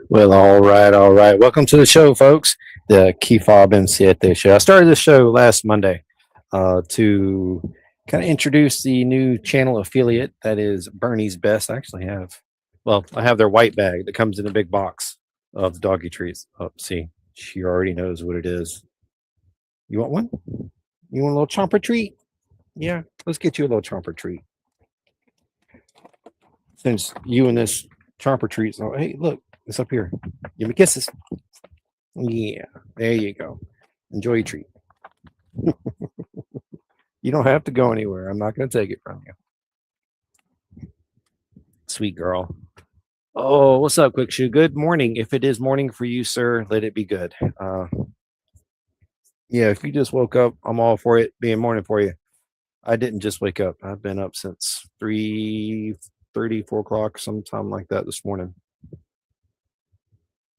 Well, all right, all right. Welcome to the show, folks. The KeyFob and Siete show. I started this show last Monday to kind of introduce the new channel affiliate that is Bernie's Best. I have their white bag that comes in a big box of doggy treats. Oh, see, she already knows what it is. You want one? You want a little chomper treat? Yeah, let's get you a little chomper treat. Since you and this chomper treat, oh, hey, look, it's up here. Give me kisses. Yeah, there you go. Enjoy your treat. You don't have to go anywhere. I'm not going to take it from you. Sweet girl. Oh, what's up, Quick Shoe? Good morning. If it is morning for you, sir, let it be good. Yeah, if you just woke up, I'm all for it being morning for you. I didn't just wake up. I've been up since 3:30, 4 o'clock, sometime like that this morning.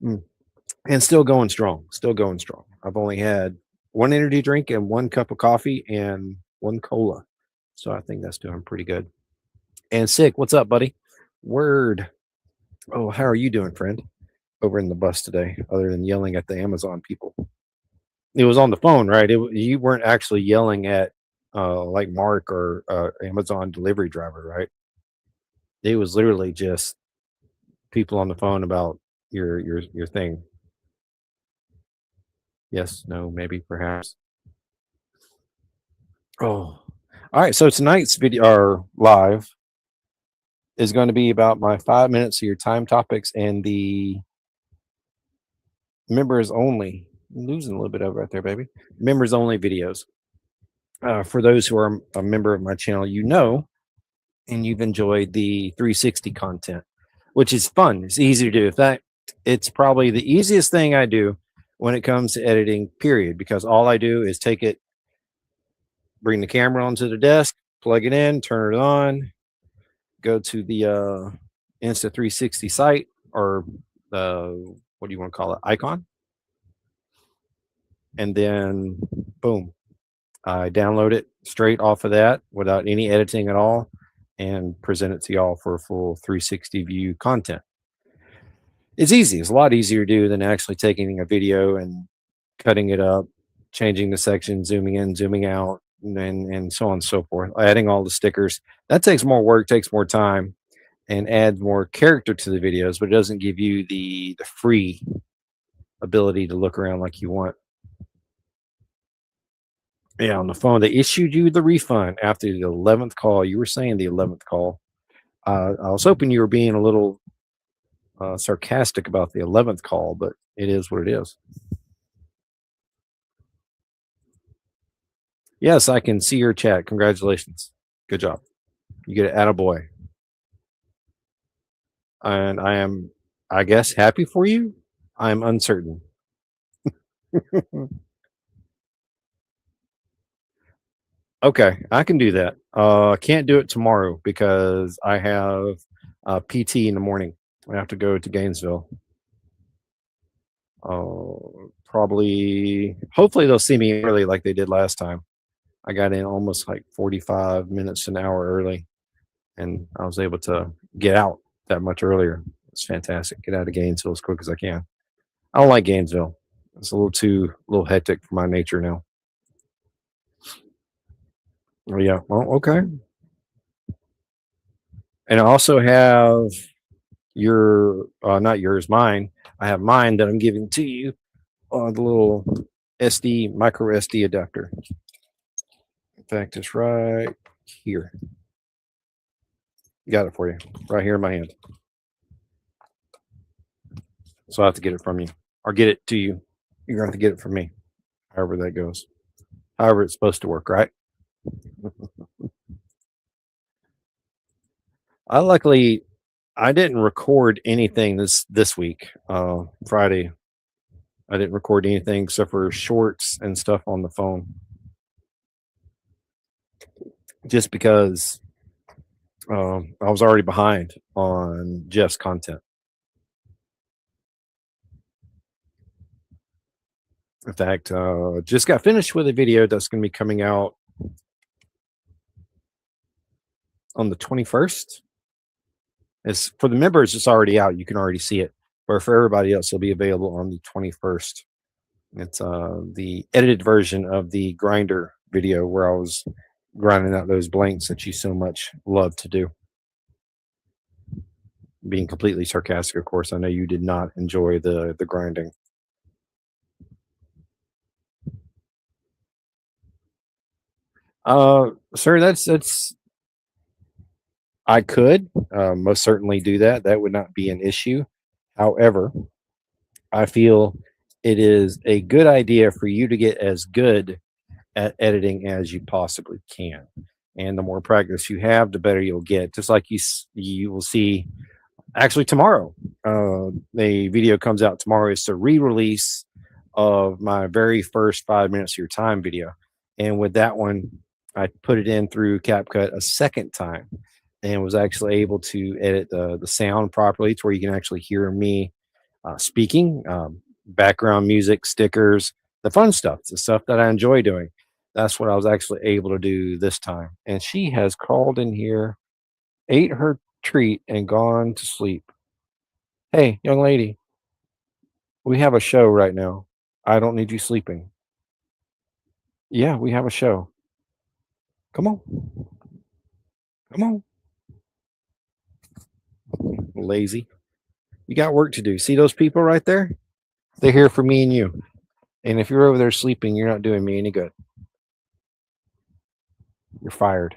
And still going strong. Still going strong. I've only had one energy drink and one cup of coffee and one cola. So I think that's doing pretty good. And Sick, what's up, buddy? Word. Oh, how are you doing, friend? Over in the bus today, other than yelling at the Amazon people. It was on the phone, right? You weren't actually yelling at like Mark or Amazon delivery driver, right? It was literally just people on the phone about your thing. Yes, no, maybe, perhaps. Oh, all right. So tonight's video or live is going to be about my 5 minutes of your time topics and the members only. I'm losing a little bit over right there, baby. Members only videos. For those who are a member of my channel, you know, and you've enjoyed the 360 content, which is fun. It's easy to do. It's probably the easiest thing I do when it comes to editing, period, because all I do is take it, bring the camera onto the desk, plug it in, turn it on, go to the Insta360 site or the, what do you want to call it, icon, and then boom, I download it straight off of that without any editing at all and present it to y'all for a full 360 view content. It's easy. It's a lot easier to do than actually taking a video and cutting it up, changing the section, zooming in, zooming out, and so on and so forth, adding all the stickers. That takes more work, takes more time, and adds more character to the videos, but it doesn't give you the free ability to look around like you want. Yeah, on the phone, they issued you the refund after the 11th call. You were saying the 11th call. I was hoping you were being a little sarcastic about the 11th call, but it is what it is. Yes, I can see your chat. Congratulations. Good job. You get an attaboy. And I am, I guess, happy for you. I'm uncertain. Okay, I can do that. I can't do it tomorrow because I have PT in the morning. I have to go to Gainesville. Probably, hopefully they'll see me early like they did last time. I got in almost like 45 minutes, an hour early, and I was able to get out that much earlier. It's fantastic. Get out of Gainesville as quick as I can. I don't like Gainesville. It's a little hectic for my nature now. Oh, yeah. Well, okay. And I also have not yours, mine. I have mine that I'm giving to you. The little micro SD adapter. In fact, it's right here. Got it for you, right here in my hand. So I have to get it from you, or get it to you. You're going to have to get it from me, however that goes. However it's supposed to work, right? I didn't record anything this week. Friday, I didn't record anything except for shorts and stuff on the phone, just because I was already behind on Jeff's content. In fact, just got finished with a video that's going to be coming out on the 21st. It's for the members. It's already out. You can already see it. Or for everybody else, it'll be available on the 21st. It's the edited version of the grinder video where I was grinding out those blanks that you so much love to do. Being completely sarcastic, of course. I know you did not enjoy the grinding. Sir, that's I could most certainly do that. That would not be an issue. However, I feel it is a good idea for you to get as good at editing as you possibly can. And the more practice you have, the better you'll get. Just like you will see actually tomorrow. The video comes out tomorrow. It's a re-release of my very first 5 minutes of your time video. And with that one, I put it in through CapCut a second time and was actually able to edit the sound properly to where you can actually hear me speaking, background music, stickers, the fun stuff, the stuff that I enjoy doing. That's what I was actually able to do this time. And she has crawled in here, ate her treat, and gone to sleep. Hey, young lady, we have a show right now. I don't need you sleeping. Yeah, we have a show. Come on. Come on. Lazy. You got work to do. See those people right there? They're here for me and you. And if you're over there sleeping, you're not doing me any good. You're fired.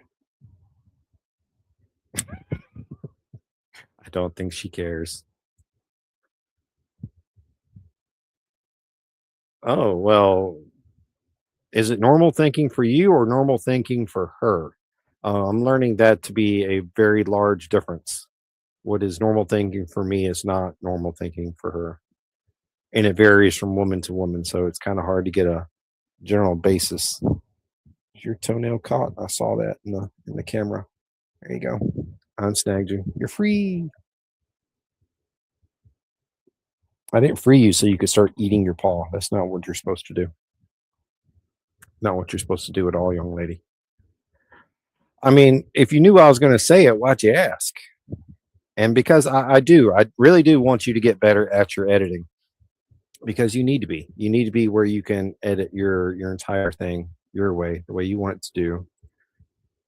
I don't think she cares. Oh, well, is it normal thinking for you or normal thinking for her? I'm learning that to be a very large difference. What is normal thinking for me is not normal thinking for her. And it varies from woman to woman. So it's kind of hard to get a general basis. Is your toenail caught? I saw that in the camera. There you go. I unsnagged you. You're free. I didn't free you so you could start eating your paw. That's not what you're supposed to do. Not what you're supposed to do at all, young lady. I mean, if you knew I was going to say it, why'd you ask? And because I really do want you to get better at your editing, because you need to be. You need to be where you can edit your entire thing your way, the way you want it to do.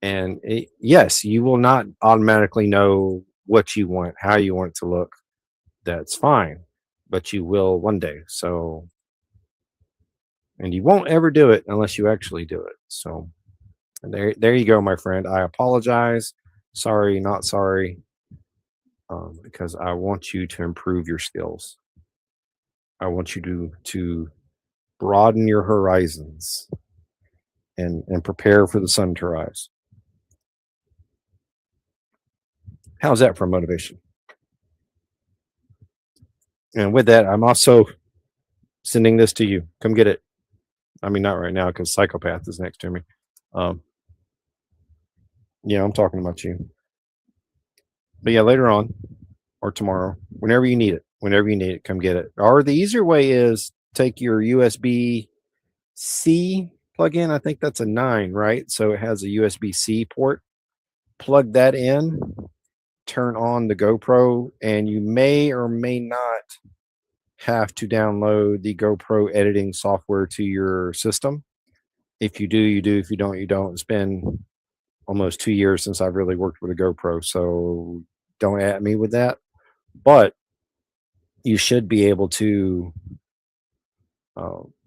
And yes, you will not automatically know what you want, how you want it to look. That's fine, but you will one day. So, and you won't ever do it unless you actually do it. So, and there you go, my friend. I apologize. Sorry, not sorry. Because I want you to improve your skills. I want you to broaden your horizons and prepare for the sun to rise. How's that for motivation? And with that, I'm also sending this to you. Come get it. I mean, not right now because Psychopath is next to me. Yeah, I'm talking about you. But yeah, later on or tomorrow, whenever you need it, come get it. Or the easier way is take your USB-C plug-in. I think that's a 9, right? So it has a USB-C port. Plug that in, turn on the GoPro, and you may or may not have to download the GoPro editing software to your system. If you do, you do. If you don't, you don't. It's been almost 2 years since I've really worked with a GoPro, so don't at me with that. But you should be able to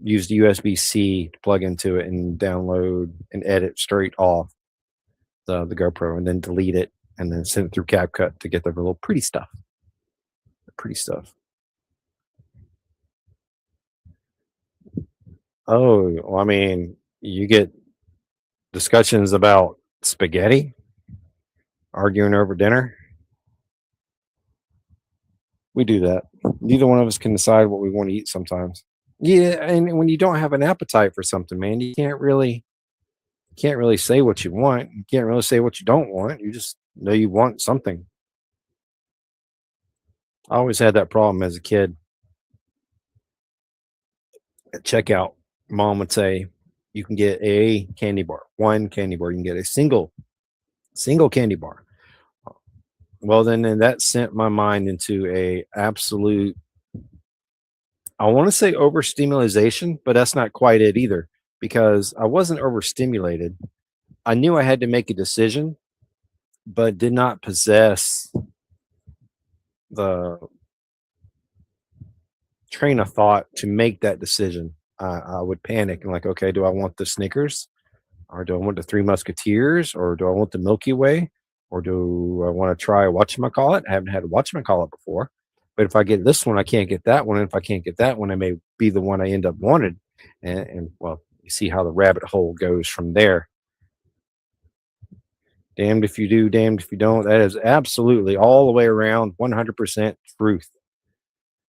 use the USB-C to plug into it and download and edit straight off the GoPro, and then delete it and then send it through CapCut to get the little pretty stuff. The pretty stuff. Oh, well, I mean, you get discussions about spaghetti, arguing over dinner. We do that. Neither one of us can decide what we want to eat sometimes. Yeah, and when you don't have an appetite for something, man, you can't really say what you want. You can't really say what you don't want. You just know you want something. I always had that problem as a kid. At checkout, mom would say, you can get a candy bar, one candy bar. You can get a single candy bar. Well, then that sent my mind into a absolute I want to say overstimulation, but that's not quite it either because I wasn't overstimulated. I knew I had to make a decision, but did not possess the train of thought to make that decision. I would panic and like, okay, do I want the Snickers, or do I want the Three Musketeers, or do I want the Milky Way, or do I want to try whatchamacallit? I haven't had a whatchamacallit before, but if I get this one, I can't get that one. And if I can't get that one, I may be the one I end up wanted. And well, you see how the rabbit hole goes from there. Damned if you do, damned if you don't. That is absolutely all the way around 100% truth.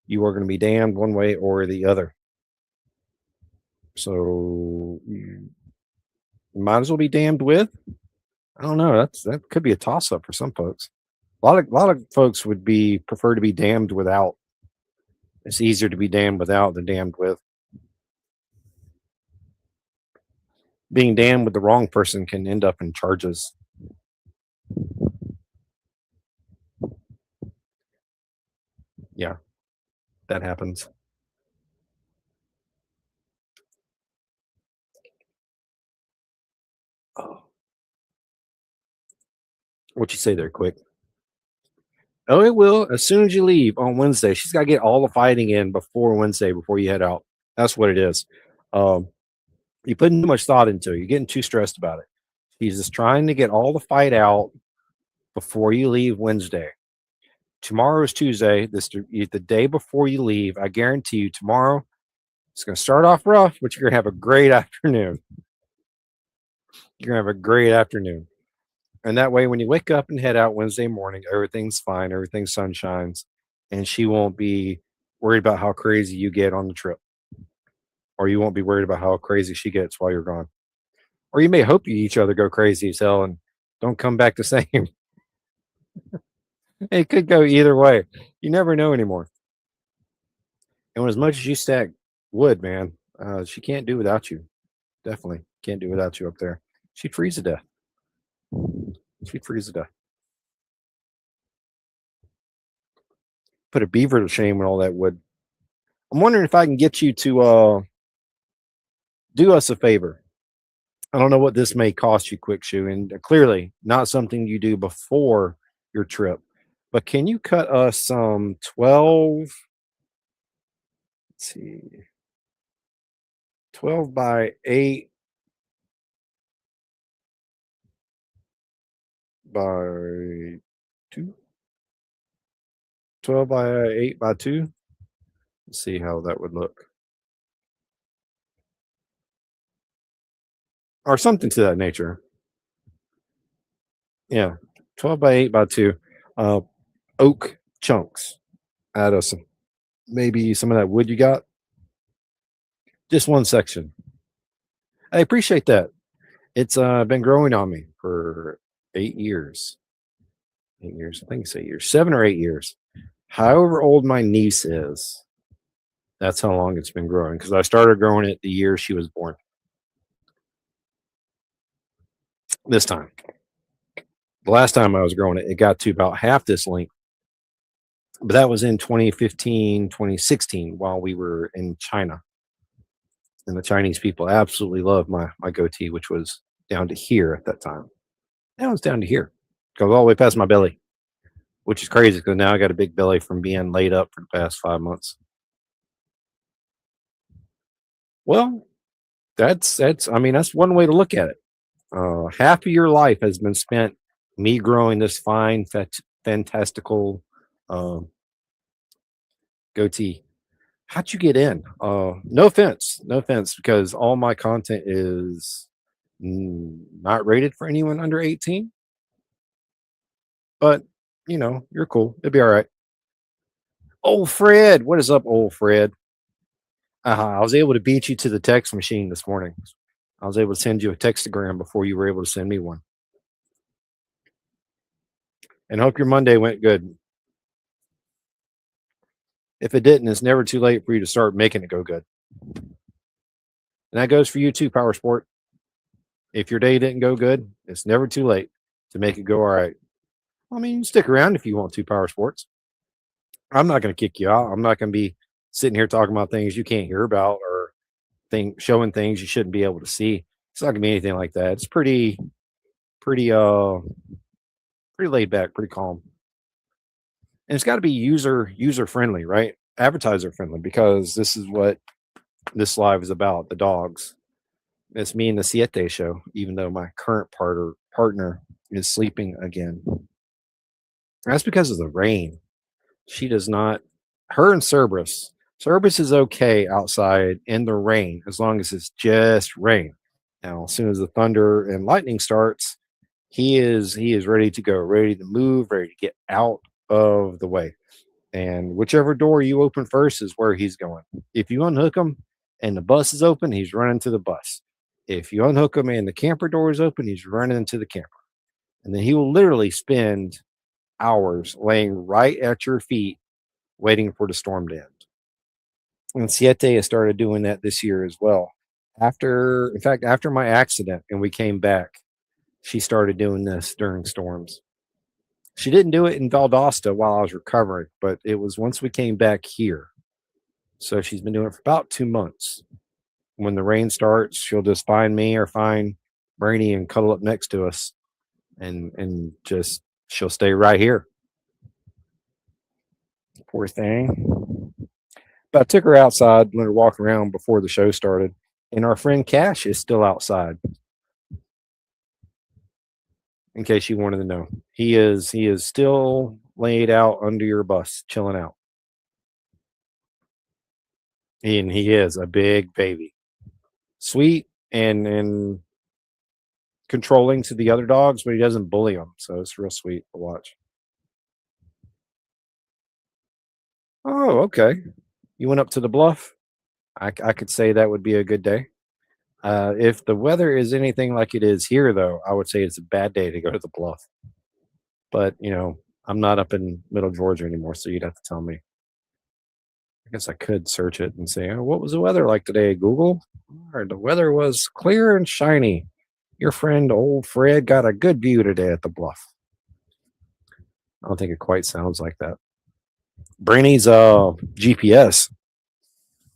You are going to be damned one way or the other. So you might as well be damned with. I don't know. That could be a toss up for some folks. A lot of folks would prefer to be damned without. It's easier to be damned without than damned with. Being damned with the wrong person can end up in charges. Yeah, that happens. Oh, what you say there, quick? Oh, it will. As soon as you leave on Wednesday, she's got to get all the fighting in before Wednesday, before you head out. That's what it is. Um, you're putting too much thought into it. You're getting too stressed about it. She's just trying to get all the fight out before you leave Wednesday. Tomorrow is Tuesday. The day before you leave. I guarantee you, tomorrow it's going to start off rough, but you're going to have a great afternoon. You're going to have a great afternoon. And that way, when you wake up and head out Wednesday morning, everything's fine, everything sunshines, and she won't be worried about how crazy you get on the trip, or you won't be worried about how crazy she gets while you're gone. Or you may hope you each other go crazy as hell and don't come back the same. It could go either way. You never know anymore. And as much as you stack wood, man, she can't do without you. Definitely can't do without you up there. She'd freeze to death. She'd freeze to death. Put a beaver to shame with all that wood. I'm wondering if I can get you to do us a favor. I don't know what this may cost you, Quick Shoe, and clearly not something you do before your trip. But can you cut us some 12? Let's see, 12 by 8 by 2? 12 by 8 by 2? Let's see how that would look. Or something to that nature. Yeah, 12 by 8 by 2. Oak chunks. Add us maybe some of that wood you got. Just one section. I appreciate that. It's been growing on me for 8 years. 8 years. I think it's 8 years. 7 or 8 years. However old my niece is, that's how long it's been growing. Because I started growing it the year she was born. This time. The last time I was growing it, it got to about half this length. But that was in 2015, 2016 while we were in China. And the Chinese people absolutely loved my goatee, which was down to here at that time. Now it's down to here. Goes all the way past my belly, which is crazy because now I got a big belly from being laid up for the past 5 months. Well, that's one way to look at it. Half of your life has been spent me growing this fine, fantastical goatee. How'd you get in? No offense, because all my content is not rated for anyone under 18. But you're cool. It'll be all right. Old Fred, what is up, old Fred? I was able to beat you to the text machine this morning. I was able to send you a textogram before you were able to send me one. And hope your Monday went good. If it didn't, it's never too late for you to start making it go good. And that goes for you too, Power Sport. If your day didn't go good, it's never too late to make it go all right. I mean, stick around if you want to, Power Sports. I'm not going to kick you out. I'm not going to be sitting here talking about things you can't hear about or showing things you shouldn't be able to see. It's not gonna be anything like that. It's pretty pretty laid back, pretty calm. And it's got to be user friendly, right? Advertiser friendly, because this is what this live is about, the dogs. It's me and the Siete show, even though my current partner is sleeping again. That's because of the rain. She does not. Her and Cerberus. Cerberus is okay outside in the rain as long as it's just rain. Now, as soon as the thunder and lightning starts, he is ready to go, ready to move, ready to get out of the way. And whichever door you open first is where he's going. If you unhook him and the bus is open, he's running to the bus. If you unhook him and the camper door is open, he's running into the camper. And then he will literally spend hours laying right at your feet waiting for the storm to end. And Siete has started doing that this year as well. In fact, after my accident and we came back, she started doing this during storms. She didn't do it in Valdosta while I was recovering, but it was once we came back here. So she's been doing it for about 2 months. When the rain starts, she'll just find me or find Brainy and cuddle up next to us, and just she'll stay right here. Poor thing. But I took her outside, let her walk around before the show started, and our friend Cash is still outside. In case you wanted to know, he is still laid out under your bus, chilling out. And he is a big baby, sweet and controlling to the other dogs, but he doesn't bully them, so it's real sweet to watch. Oh, okay. You went up to the bluff. I could say that would be a good day. If the weather is anything like it is here, though, I would say it's a bad day to go to the bluff. But I'm not up in Middle Georgia anymore, so you'd have to tell me. I guess I could search it and say, oh, what was the weather like today, Google? The weather was clear and shiny. Your friend, old Fred, got a good view today at the bluff. I don't think it quite sounds like that. Brainy's GPS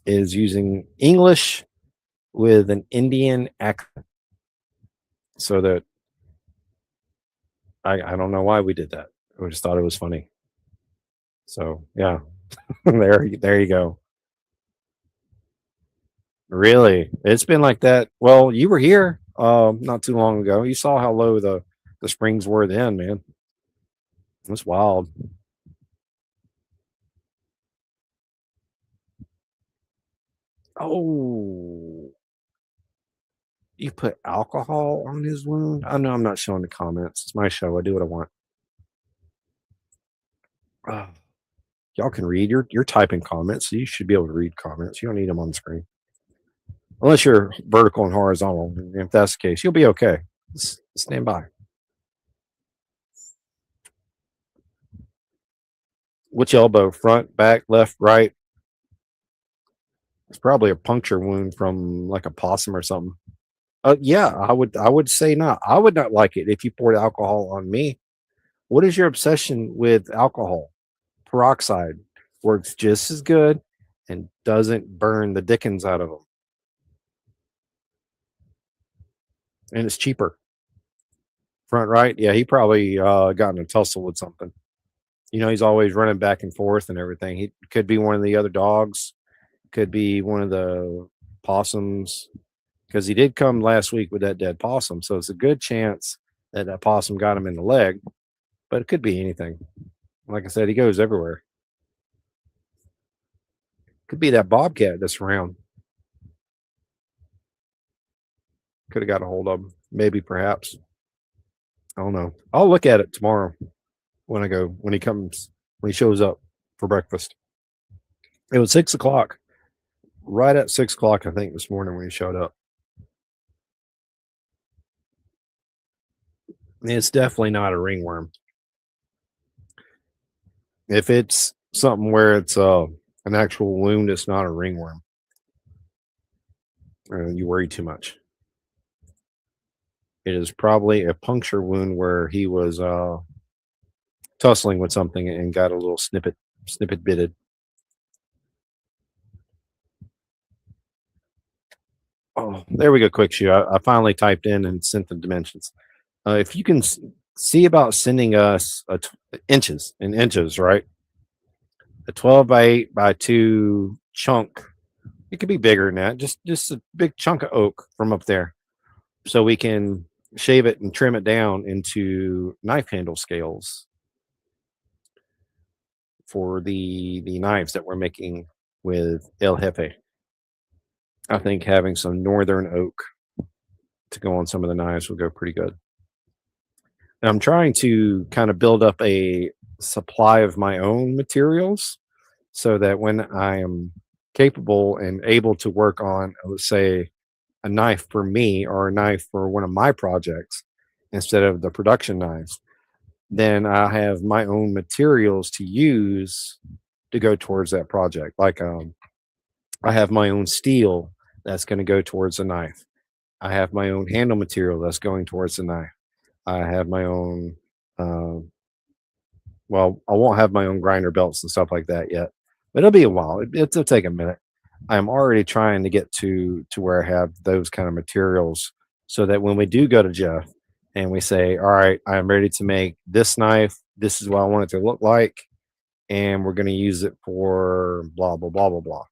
is using English with an Indian accent, so that I don't know why we did that. We just thought it was funny. So yeah, there you go. Really, it's been like that. Well, you were here not too long ago. You saw how low the springs were then, man. It was wild. Oh, you put alcohol on his wound? I know I'm not showing the comments. It's my show. I do what I want. Oh, y'all can read. You're typing comments, so you should be able to read comments. You don't need them on the screen. Unless you're vertical and horizontal. If that's the case, you'll be okay. Just stand by. Which elbow? Front, back, left, right? It's probably a puncture wound from like a possum or something. Yeah, I would say not. I would not like it if you poured alcohol on me. What is your obsession with alcohol? Peroxide works just as good and doesn't burn the dickens out of them. And it's cheaper. Front right? Yeah, he probably got in a tussle with something. He's always running back and forth and everything. He could be one of the other dogs, could be one of the possums, because he did come last week with that dead possum. So it's a good chance that possum got him in the leg, but it could be anything. Like I said, he goes everywhere. Could be that bobcat that's around. Could have got a hold of him. Maybe, perhaps. I don't know. I'll look at it tomorrow when he shows up for breakfast. It was 6 o'clock. Right at 6 o'clock, I think, this morning when he showed up. It's definitely not a ringworm. If it's something where it's an actual wound, it's not a ringworm. You worry too much. It is probably a puncture wound where he was tussling with something and got a little snippet bitted. Oh, there we go. Quick shoe. I finally typed in and sent the dimensions. If you can see about sending us inches in inches, right? A 12 by 8 by 2 chunk. It could be bigger than that. Just a big chunk of oak from up there, so we can shave it and trim it down into knife handle scales for the knives that we're making with El Jefe. I think having some northern oak to go on some of the knives will go pretty good. And I'm trying to kind of build up a supply of my own materials so that when I am capable and able to work on, let's say, a knife for me or a knife for one of my projects instead of the production knives, then I have my own materials to use to go towards that project. Like I have my own steel that's going to go towards the knife. I have my own handle material that's going towards the knife. I have my own. Uh, well, I won't have my own grinder belts and stuff like that yet, but it'll be a while. It'll take a minute. I'm already trying to get to where I have those kind of materials, so that when we do go to Jeff and we say, "All right, I'm ready to make this knife. This is what I want it to look like, and we're going to use it for blah blah blah blah blah."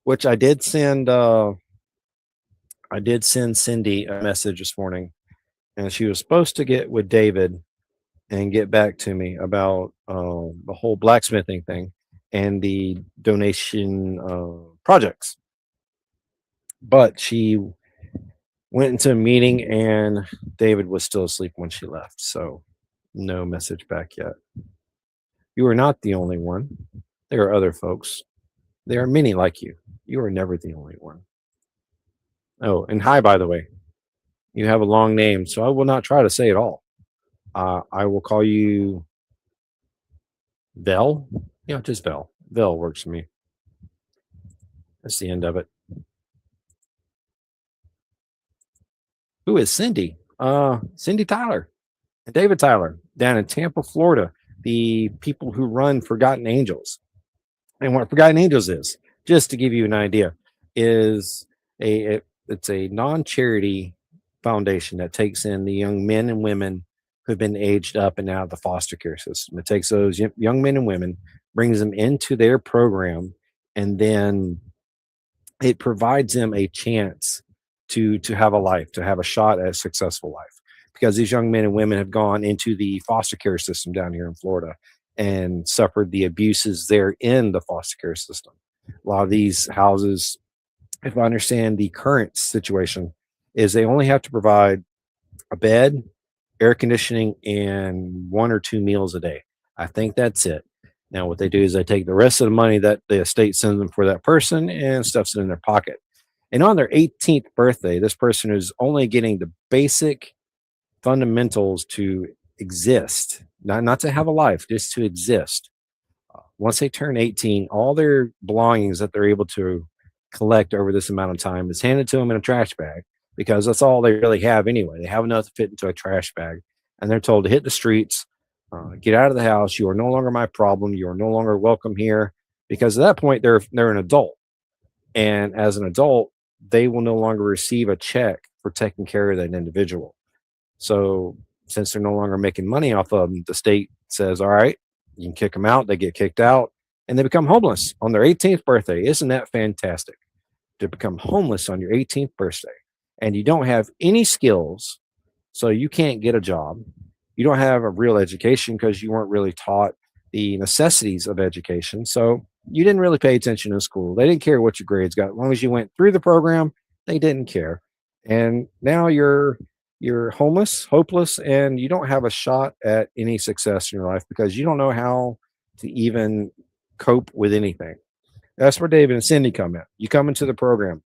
Which I did send. I did send Cindy a message this morning, and she was supposed to get with David and get back to me about the whole blacksmithing thing and the donation projects. But she went into a meeting and David was still asleep when she left. So no message back yet. You are not the only one. There are other folks. There are many like you. You are never the only one. Oh, and hi, by the way. You have a long name, so I will not try to say it all. I will call you Vel. Yeah, just Vel. Vel works for me. That's the end of it. Who is Cindy? Cindy Tyler and David Tyler down in Tampa, Florida. The people who run Forgotten Angels. And what Forgotten Angels is, just to give you an idea, is it's a non-charity foundation that takes in the young men and women who've been aged up and out of the foster care system. It takes those young men and women, brings them into their program, and then it provides them a chance to have a life, to have a shot at a successful life. Because these young men and women have gone into the foster care system down here in Florida and suffered the abuses there in the foster care system. A lot of these houses, if I understand the current situation, is they only have to provide a bed, air conditioning, and 1 or 2 meals a day. I think that's it. Now, what they do is they take the rest of the money that the estate sends them for that person and stuffs it in their pocket. And on their 18th birthday, this person is only getting the basic fundamentals to exist, not to have a life, just to exist. Once they turn 18, all their belongings that they're able to collect over this amount of time is handed to them in a trash bag, because that's all they really have anyway. They have enough to fit into a trash bag, and they're told to hit the streets, get out of the house. You are no longer my problem. You are no longer welcome here, because at that point they're an adult, and as an adult, they will no longer receive a check for taking care of that individual. So since they're no longer making money off of them, the state says, all right, you can kick them out. They get kicked out and they become homeless on their 18th birthday. Isn't that fantastic? To become homeless on your 18th birthday and you don't have any skills, so you can't get a job. You don't have a real education because you weren't really taught the necessities of education. So you didn't really pay attention in school. They didn't care what your grades got. As long as you went through the program, they didn't care. And now you're homeless, hopeless, and you don't have a shot at any success in your life because you don't know how to even cope with anything. That's where David and Cindy come in. You come into the program,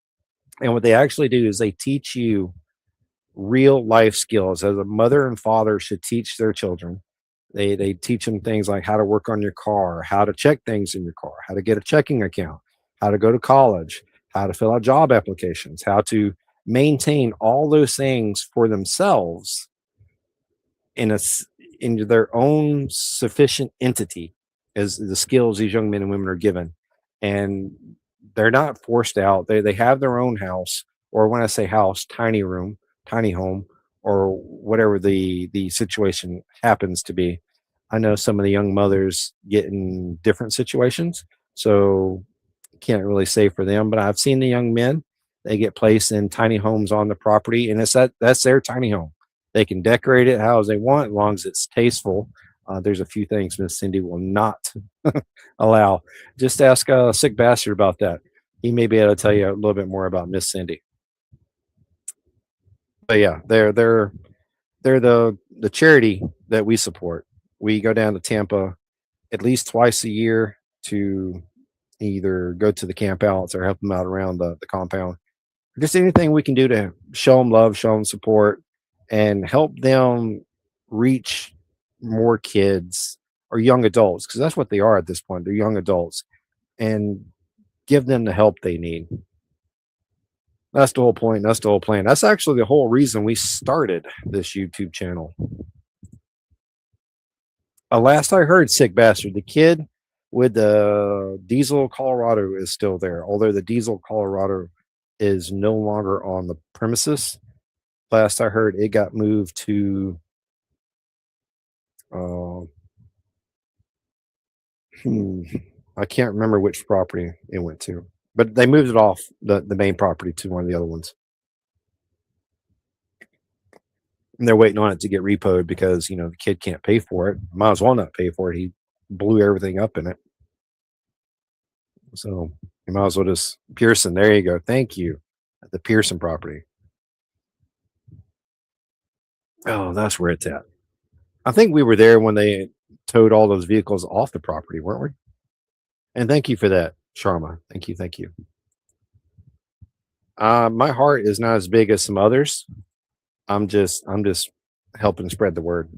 and what they actually do is they teach you real life skills as a mother and father should teach their children. They teach them things like how to work on your car, how to check things in your car, how to get a checking account, how to go to college, how to fill out job applications, how to maintain all those things for themselves in in their own sufficient entity as the skills these young men and women are given. And they're not forced out. They have their own house or when I say house, tiny room, tiny home, or whatever the situation happens to be. I know some of the young mothers get in different situations, so can't really say for them, but I've seen the young men. They get placed in tiny homes on the property, and that's their tiny home. They can decorate it how they want, as long as it's tasteful. There's a few things Miss Cindy will not allow. Just ask Sick Bastard about that. He may be able to tell you a little bit more about Miss Cindy. But yeah, they're the charity that we support. We go down to Tampa at least twice a year to either go to the campouts or help them out around the compound. Just anything we can do to show them love, show them support, and help them reach more kids or young adults, because that's what they are at this point. They're young adults, and give them the help they need. That's the whole point. That's the whole plan. That's actually the whole reason we started this YouTube channel. Last I heard, Sick Bastard, the kid with the diesel Colorado is still there, although the diesel Colorado is no longer on the premises. Last I heard, it got moved to uh, I can't remember which property it went to, but they moved it off the main property to one of the other ones. And they're waiting on it to get repoed because, you know, the kid can't pay for it. Might as well not pay for it. He blew everything up in it. So you might as well just Pearson. There you go. Thank you. At the Pearson property. Oh, that's where it's at. I think we were there when they towed all those vehicles off the property, weren't we? And thank you for that, Sharma. Thank you. Thank you. My heart is not as big as some others. I'm just helping spread the word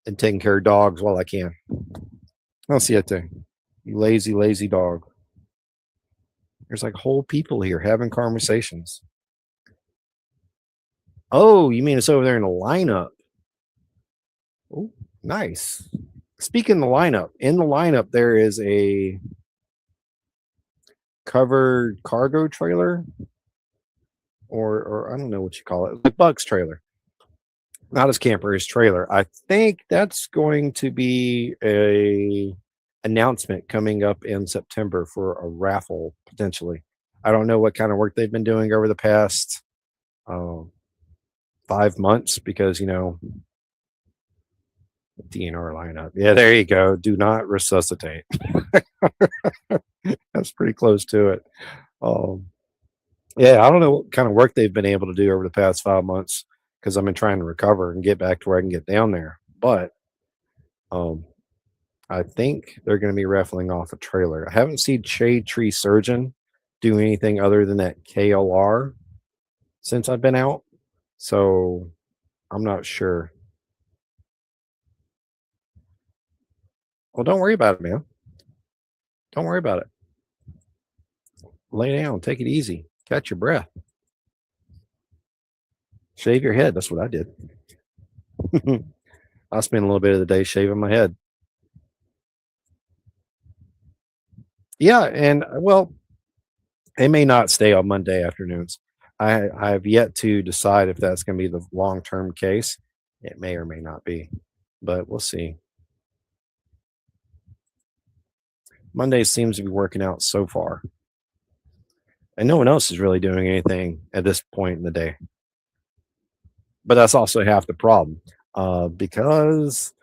and taking care of dogs while I can. I'll see it. You lazy, lazy dog. There's like whole people here having conversations. Oh, you mean it's over there in the lineup? Oh, nice. Speaking of in the lineup there is a covered cargo trailer, or I don't know what you call it, like Buck's trailer. Not his camper, his trailer. I think that's going to be a announcement coming up in September for a raffle potentially. I don't know what kind of work they've been doing over the past 5 months because, you know, DNR lineup. Yeah, there you go. Do not resuscitate. That's pretty close to it. Yeah, I don't know what kind of work they've been able to do over the past 5 months because I've been trying to recover and get back to where I can get down there. But I think they're going to be raffling off a trailer. I haven't seen Shade Tree Surgeon do anything other than that KLR since I've been out. So I'm not sure. Well, don't worry about it, man. Don't worry about it. Lay down, take it easy, catch your breath, shave your head. That's what I did. I spent a little bit of the day shaving my head. Yeah, and well, it may not stay on Monday afternoons. I have yet to decide if that's going to be the long term case. It may or may not be, but we'll see. Monday seems to be working out so far, and no one else is really doing anything at this point in the day. But that's also half the problem, because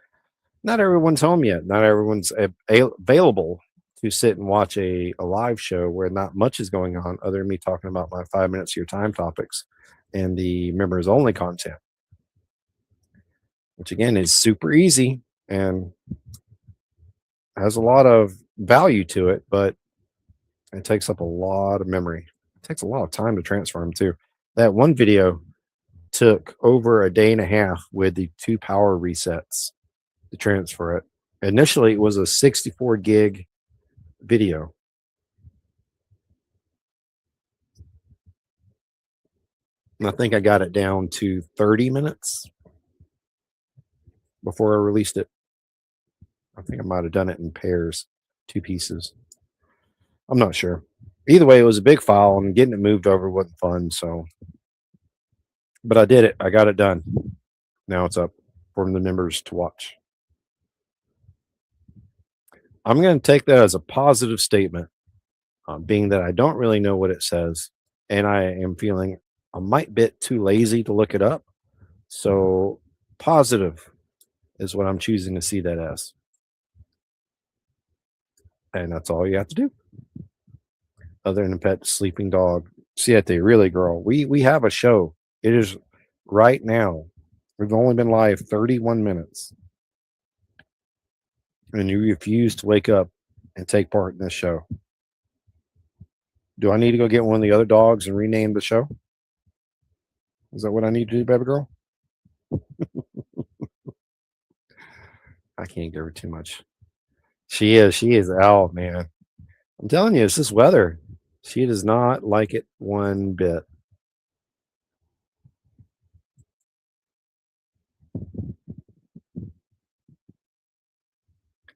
not everyone's home yet. Not everyone's available to sit and watch a live show where not much is going on other than me talking about my 5 minutes of your time topics and the members only content, which again is super easy and has a lot of value to it, but it takes up a lot of memory. It takes a lot of time to transfer them too. That one video took over a day and a half with the 2 power resets to transfer it. Initially, it was a 64 gig video. And I think I got it down to 30 minutes before I released it. I think I might have done it in pairs, 2 pieces. I'm not sure. Either way, it was a big file, and getting it moved over wasn't fun. So, but I did it. I got it done. Now it's up for the members to watch. I'm going to take that as a positive statement, being that I don't really know what it says, and I am feeling a might bit too lazy to look it up. So, positive is what I'm choosing to see that as, and that's all you have to do. Other than pet sleeping dog, Siete, really, girl. We have a show. It is right now. We've only been live 31 minutes, and you refuse to wake up and take part in this show. Do I need to go get one of the other dogs and rename the show? Is that what I need to do, baby girl? I can't give her too much. She is out, man. I'm telling you, it's this weather. She does not like it one bit.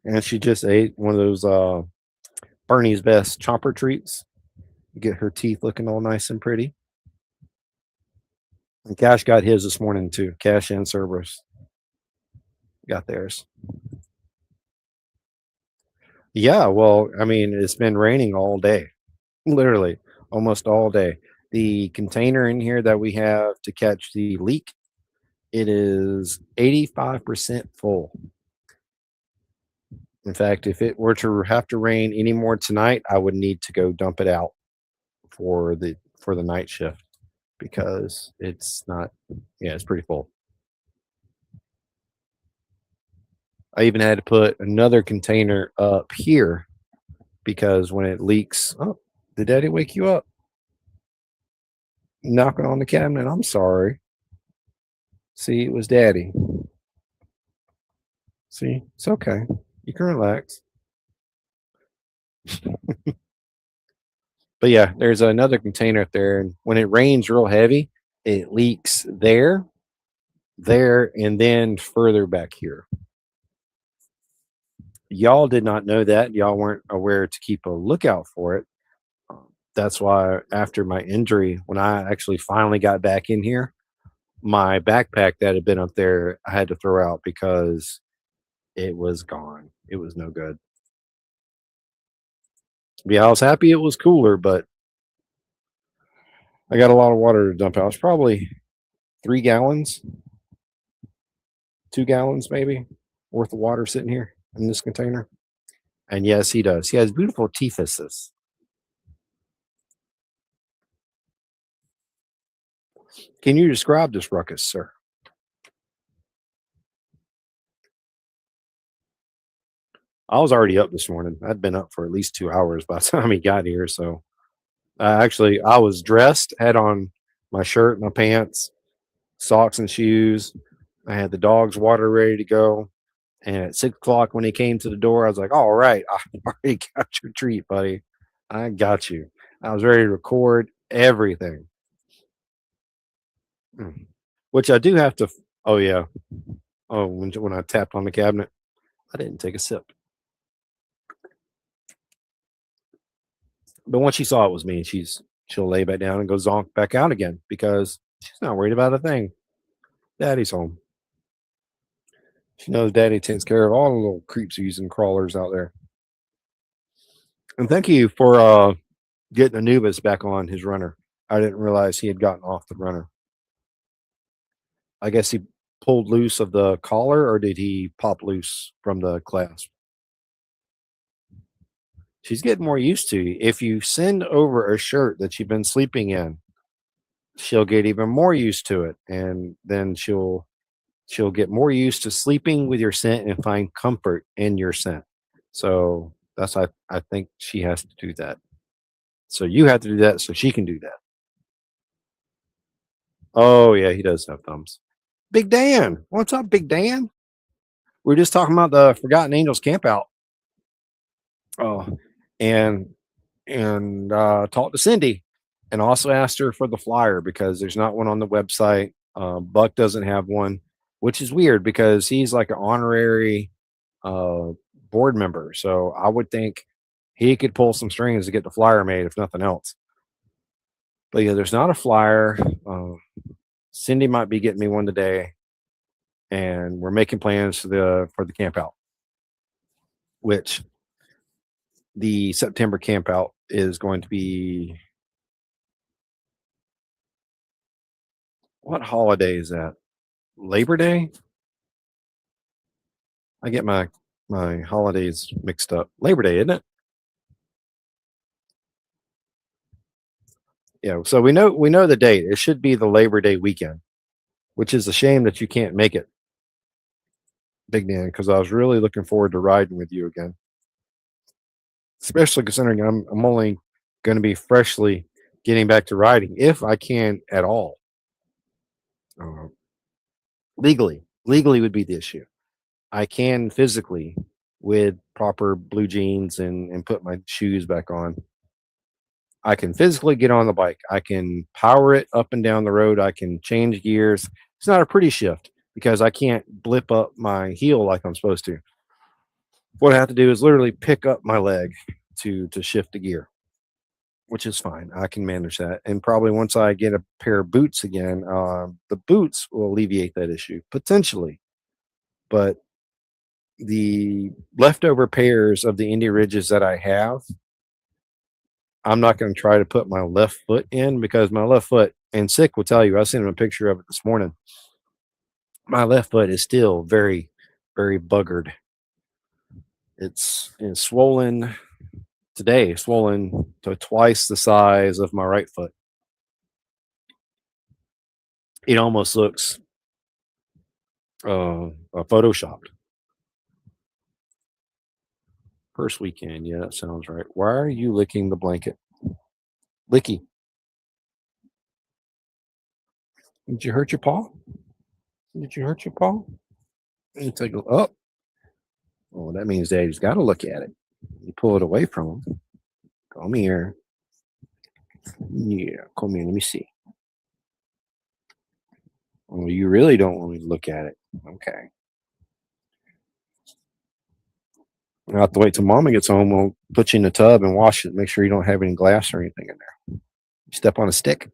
And she just ate one of those Bernie's Best chomper treats. Get her teeth looking all nice and pretty. And Cash got his this morning too. Cash and Cerberus got theirs. Yeah, well, I mean, it's been raining all day, literally almost all day. The container in here that we have to catch the leak, it is 85% full. In fact, if it were to have to rain any more tonight, I would need to go dump it out for the night shift because it's not, yeah, it's pretty full. I even had to put another container up here because when it leaks, oh, did Daddy wake you up? Knocking on the cabinet. I'm sorry. See, it was Daddy. See, it's okay. You can relax. But yeah, there's another container up there, and when it rains real heavy, it leaks there, and then further back here. Y'all did not know that. Y'all weren't aware to keep a lookout for it. That's why after my injury, when I actually finally got back in here, my backpack that had been up there, I had to throw out because it was gone. It was no good. Yeah, I was happy it was cooler, but I got a lot of water to dump out. It's probably 3 gallons, 2 gallons maybe worth of water sitting here in this container. And yes, he does. He has beautiful teethuses. Can you describe this ruckus, sir? I was already up this morning. I'd been up for at least 2 hours by the time he got here. So actually, I was dressed, had on my shirt, my pants, socks, and shoes. I had the dog's water ready to go. And at 6 o'clock, when he came to the door, I was like, all right, I already got your treat, buddy. I got you. I was ready to record everything. Which I do have to. Oh, yeah. Oh, when I tapped on the cabinet, I didn't take a sip. But once she saw it was me, she'll lay back down and go zonk back out again because she's not worried about a thing. Daddy's home. She knows Daddy takes care of all the little creepsies and crawlers out there. And thank you for getting Anubis back on his runner. I didn't realize he had gotten off the runner. I guess he pulled loose of the collar, or did he pop loose from the clasp? She's getting more used to you. If you send over a shirt that you've been sleeping in, she'll get even more used to it, and then she'll get more used to sleeping with your scent and find comfort in your scent. So that's I think she has to do that. So you have to do that so she can do that. Oh yeah, he does have thumbs. Big Dan, what's up, Big Dan? We're just talking about the Forgotten Angels campout. Oh, and talked to Cindy, and also asked her for the flyer because there's not one on the website. Buck doesn't have one, which is weird because he's like an honorary board member. So I would think he could pull some strings to get the flyer made, if nothing else. But yeah, there's not a flyer. Cindy might be getting me one today, and we're making plans for the camp out, which the September camp out is going to be, what holiday is that? Labor Day? I get my holidays mixed up. Labor Day, isn't it? Yeah, so we know the date. It should be the Labor Day weekend, which is a shame that you can't make it, Big Dan, because I was really looking forward to riding with you again. Especially considering I'm only going to be freshly getting back to riding, if I can at all. Uh, legally would be the issue. I can physically with proper blue jeans and put my shoes back on. I can physically get on the bike. I can power it up and down the road. I can change gears. It's not a pretty shift because I can't blip up my heel like I'm supposed to. What I have to do is literally pick up my leg to shift the gear, which is fine. I can manage that. And probably once I get a pair of boots again, the boots will alleviate that issue potentially. But the leftover pairs of the Indy Ridges that I have, I'm not going to try to put my left foot in because my left foot, and Sick will tell you, I sent him a picture of it this morning. My left foot is still very, very buggered. It's swollen today, swollen to twice the size of my right foot. It almost looks photoshopped. First weekend, yeah, that sounds right. Why are you licking the blanket? Licky, did you hurt your paw? Did you hurt your paw? Let me take a look. Oh, that means Daddy's got to look at it. You pull it away from him. Come here. Yeah, come here. Let me see. Oh, you really don't want me to look at it. Okay. I'll have to wait till Mama gets home. We'll put you in the tub and wash it. Make sure you don't have any glass or anything in there. You step on a stick.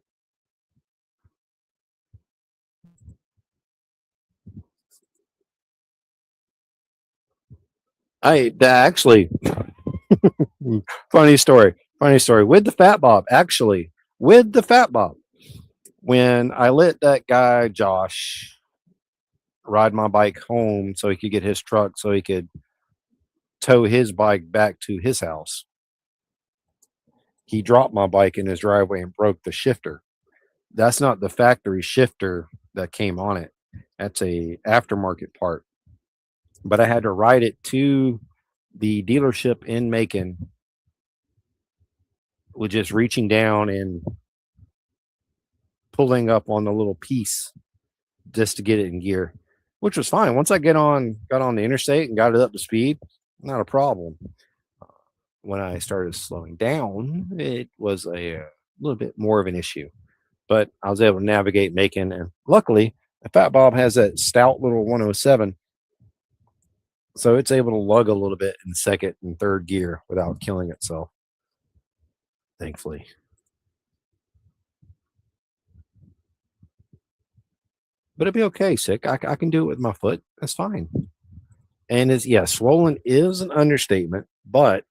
Actually, funny story. Funny story. With the Fat Bob, actually, with the Fat Bob, when I let that guy, Josh, ride my bike home so he could get his truck so he could tow his bike back to his house, he dropped my bike in his driveway and broke the shifter. That's not the factory shifter that came on it. That's a aftermarket part. But I had to ride it to the dealership in Macon with just reaching down and pulling up on the little piece just to get it in gear, which was fine. Once I got on the interstate and got it up to speed, not a problem. When I started slowing down, it was a little bit more of an issue, but I was able to navigate Macon, and luckily the Fat Bob has that stout little 107, so it's able to lug a little bit in second and third gear without killing itself, thankfully. But it'll be okay. Sick. I can do it with my foot. That's fine. And swollen is an understatement, but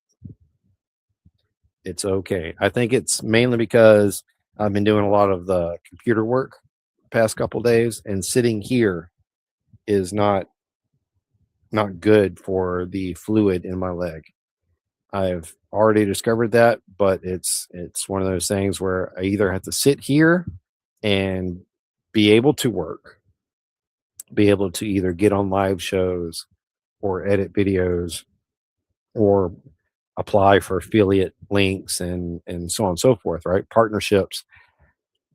it's okay. I think it's mainly because I've been doing a lot of the computer work the past couple days, and sitting here is not good for the fluid in my leg. I've already discovered that, but it's one of those things where I either have to sit here and be able to work, be able to either get on live shows or edit videos or apply for affiliate links and so on and so forth, right? Partnerships,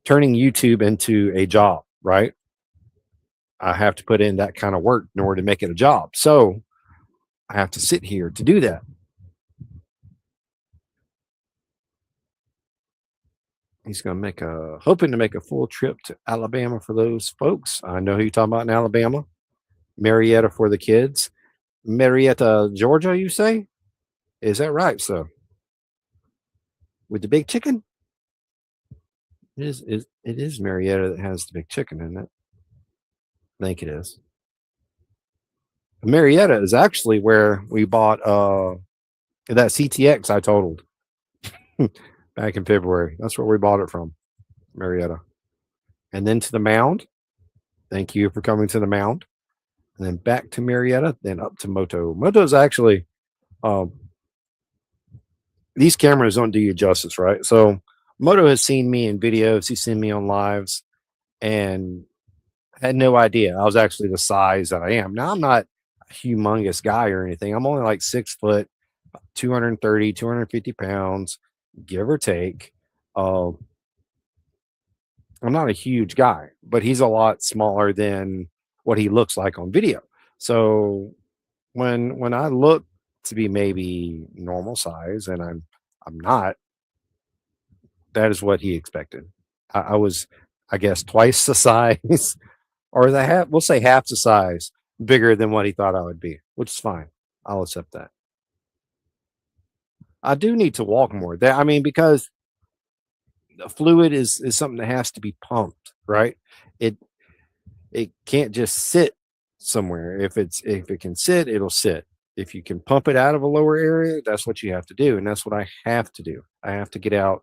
turning YouTube into a job, right? I have to put in that kind of work in order to make it a job. So I have to sit here to do that. He's going to hoping to make a full trip to Alabama for those folks. I know who you're talking about in Alabama. Marietta for the kids. Marietta, Georgia, you say? Is that right, sir? with the big chicken. It is Marietta that has the big chicken, isn't it? I think it is. Marietta is actually where we bought that CTX I totaled back in February. That's where we bought it from, Marietta. And then to the mound. Thank you for coming to the mound. And then back to Marietta, then up to Moto. Moto is actually um, these cameras don't do you justice, right? So Moto has seen me in videos, he's seen me on lives, and had no idea I was actually the size that I am. Now I'm not a humongous guy or anything. I'm only like 6 foot, 230, 250 pounds, give or take. Uh, I'm not a huge guy, but he's a lot smaller than what he looks like on video. So when I look to be maybe normal size and I'm not, that is what he expected. I was, I guess, twice the size, or the half. We'll say half the size bigger than what he thought I would be, which is fine. I'll accept that. I do need to walk more. That I mean, because the fluid is something that has to be pumped, right? It it can't just sit somewhere. If it can sit, it'll sit. If you can pump it out of a lower area, that's what you have to do, and that's what I have to do. I have to get out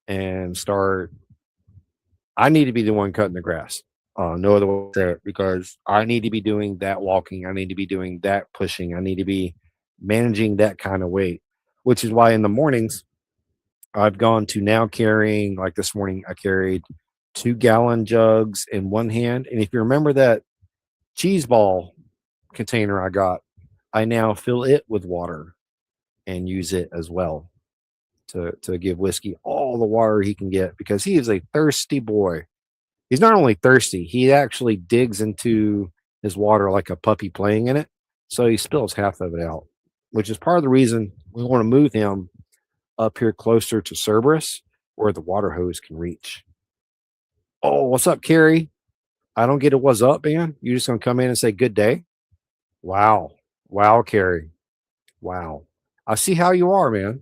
and start. I need to be the one cutting the grass. No other way to say it, because I need to be doing that walking. I need to be doing that pushing. I need to be managing that kind of weight, which is why in the mornings I've gone to now carrying, like this morning, I carried 2 gallon jugs in one hand. And if you remember that cheese ball container I got, I now fill it with water and use it as well to give Whiskey all the water he can get, because he is a thirsty boy. He's not only thirsty, he actually digs into his water like a puppy playing in it. So he spills half of it out, which is part of the reason we want to move him up here closer to Cerberus where the water hose can reach. Oh, what's up, Carrie? I don't get it. What's up, man? You just gonna come in and say good day? Wow. Wow, Carrie. Wow. I see how you are, man.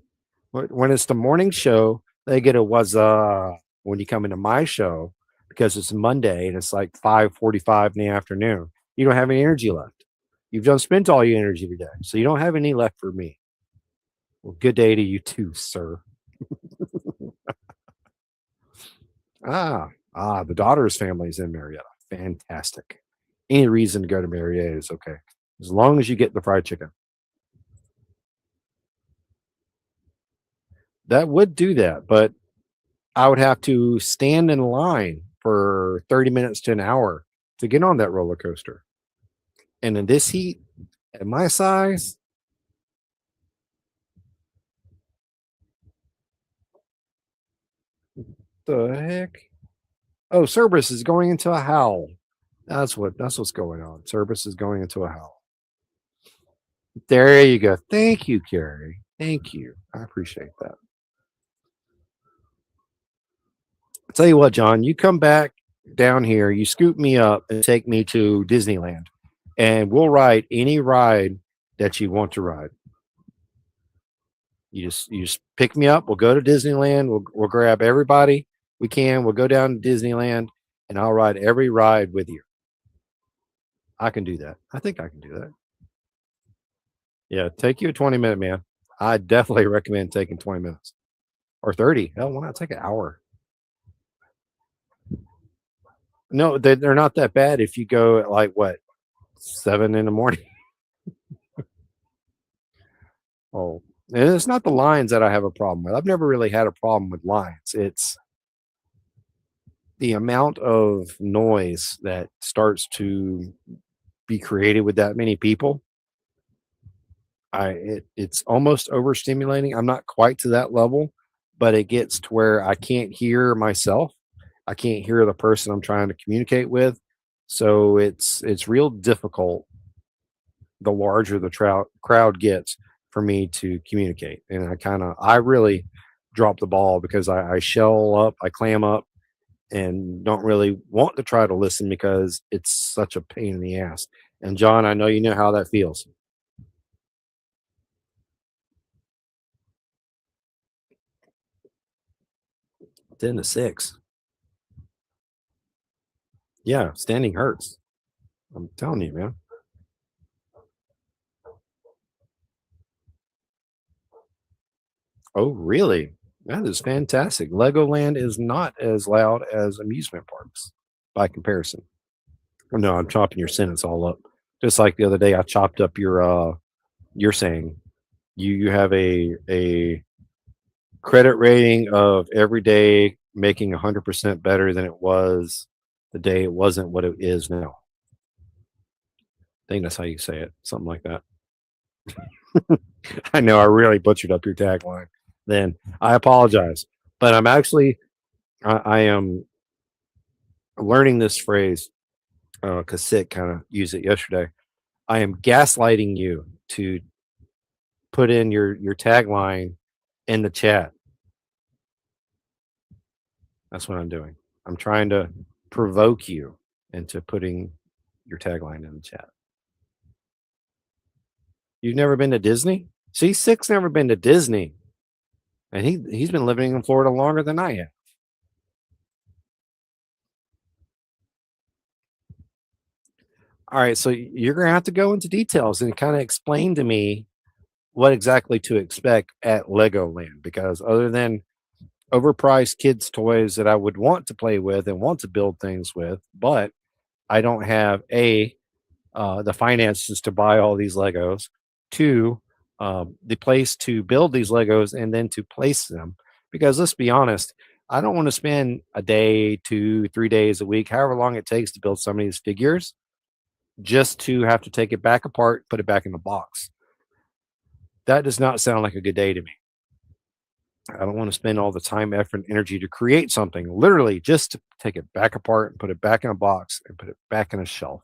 When it's the morning show, they get a what's when you come into my show, because it's Monday and it's like 5:45 in the afternoon. You don't have any energy left. You've just spent all your energy today. So you don't have any left for me. Well, good day to you too, sir. The daughter's family is in Marietta. Fantastic. Any reason to go to Marietta is okay, as long as you get the fried chicken. That would do that, but I would have to stand in line for 30 minutes to an hour to get on that roller coaster. And in this heat, at my size, the heck? Oh, Cerberus is going into a howl. That's what's going on. Cerberus is going into a howl. There you go. Thank you, Carrie. Thank you. I appreciate that. I'll tell you what, John, you come back down here, you scoop me up and take me to Disneyland, and we'll ride any ride that you want to ride. You just pick me up. We'll go to Disneyland. We'll grab everybody we can. We'll go down to Disneyland, and I'll ride every ride with you. I can do that. I think I can do that. Yeah, take you a 20-minute, man. I definitely recommend taking 20 minutes or 30. Hell, why not take an hour? No, they're not that bad if you go at like what, 7 in the morning. Oh, and it's not the lines that I have a problem with. I've never really had a problem with lines. It's the amount of noise that starts to be created with that many people. It's almost overstimulating. I'm not quite to that level, but it gets to where I can't hear myself. I can't hear the person I'm trying to communicate with. So it's real difficult the larger the crowd gets for me to communicate. And I really drop the ball because I shell up, I clam up, and don't really want to try to listen because it's such a pain in the ass. And John, I know you know how that feels. 10 to 6. Yeah, standing hurts. I'm telling you, man. Oh, really? That is fantastic. Legoland is not as loud as amusement parks by comparison. Oh, no, I'm chopping your sentence all up. Just like the other day, I chopped up your you're saying you have a credit rating of every day making 100% better than it was the day it wasn't what it is now. I think that's how you say it, something like that. I know I really butchered up your tagline. Then I apologize, but I'm actually I am learning this phrase because Sick kind of used it yesterday. I am gaslighting you to put in your tagline in the chat. That's what I'm doing. I'm trying to provoke you into putting your tagline in the chat. You've never been to Disney? See, Sick's never been to Disney, and he's been living in Florida longer than I have. All right, so you're gonna have to go into details and kind of explain to me what exactly to expect at Legoland, because other than overpriced kids' toys that I would want to play with and want to build things with, but I don't have the finances to buy all these Legos. Two, the place to build these Legos and then to place them. Because let's be honest, I don't want to spend a day, 2, 3 days a week, however long it takes to build some of these figures, just to have to take it back apart, put it back in the box. That does not sound like a good day to me. I don't want to spend all the time, effort, and energy to create something, literally just to take it back apart and put it back in a box and put it back in a shelf.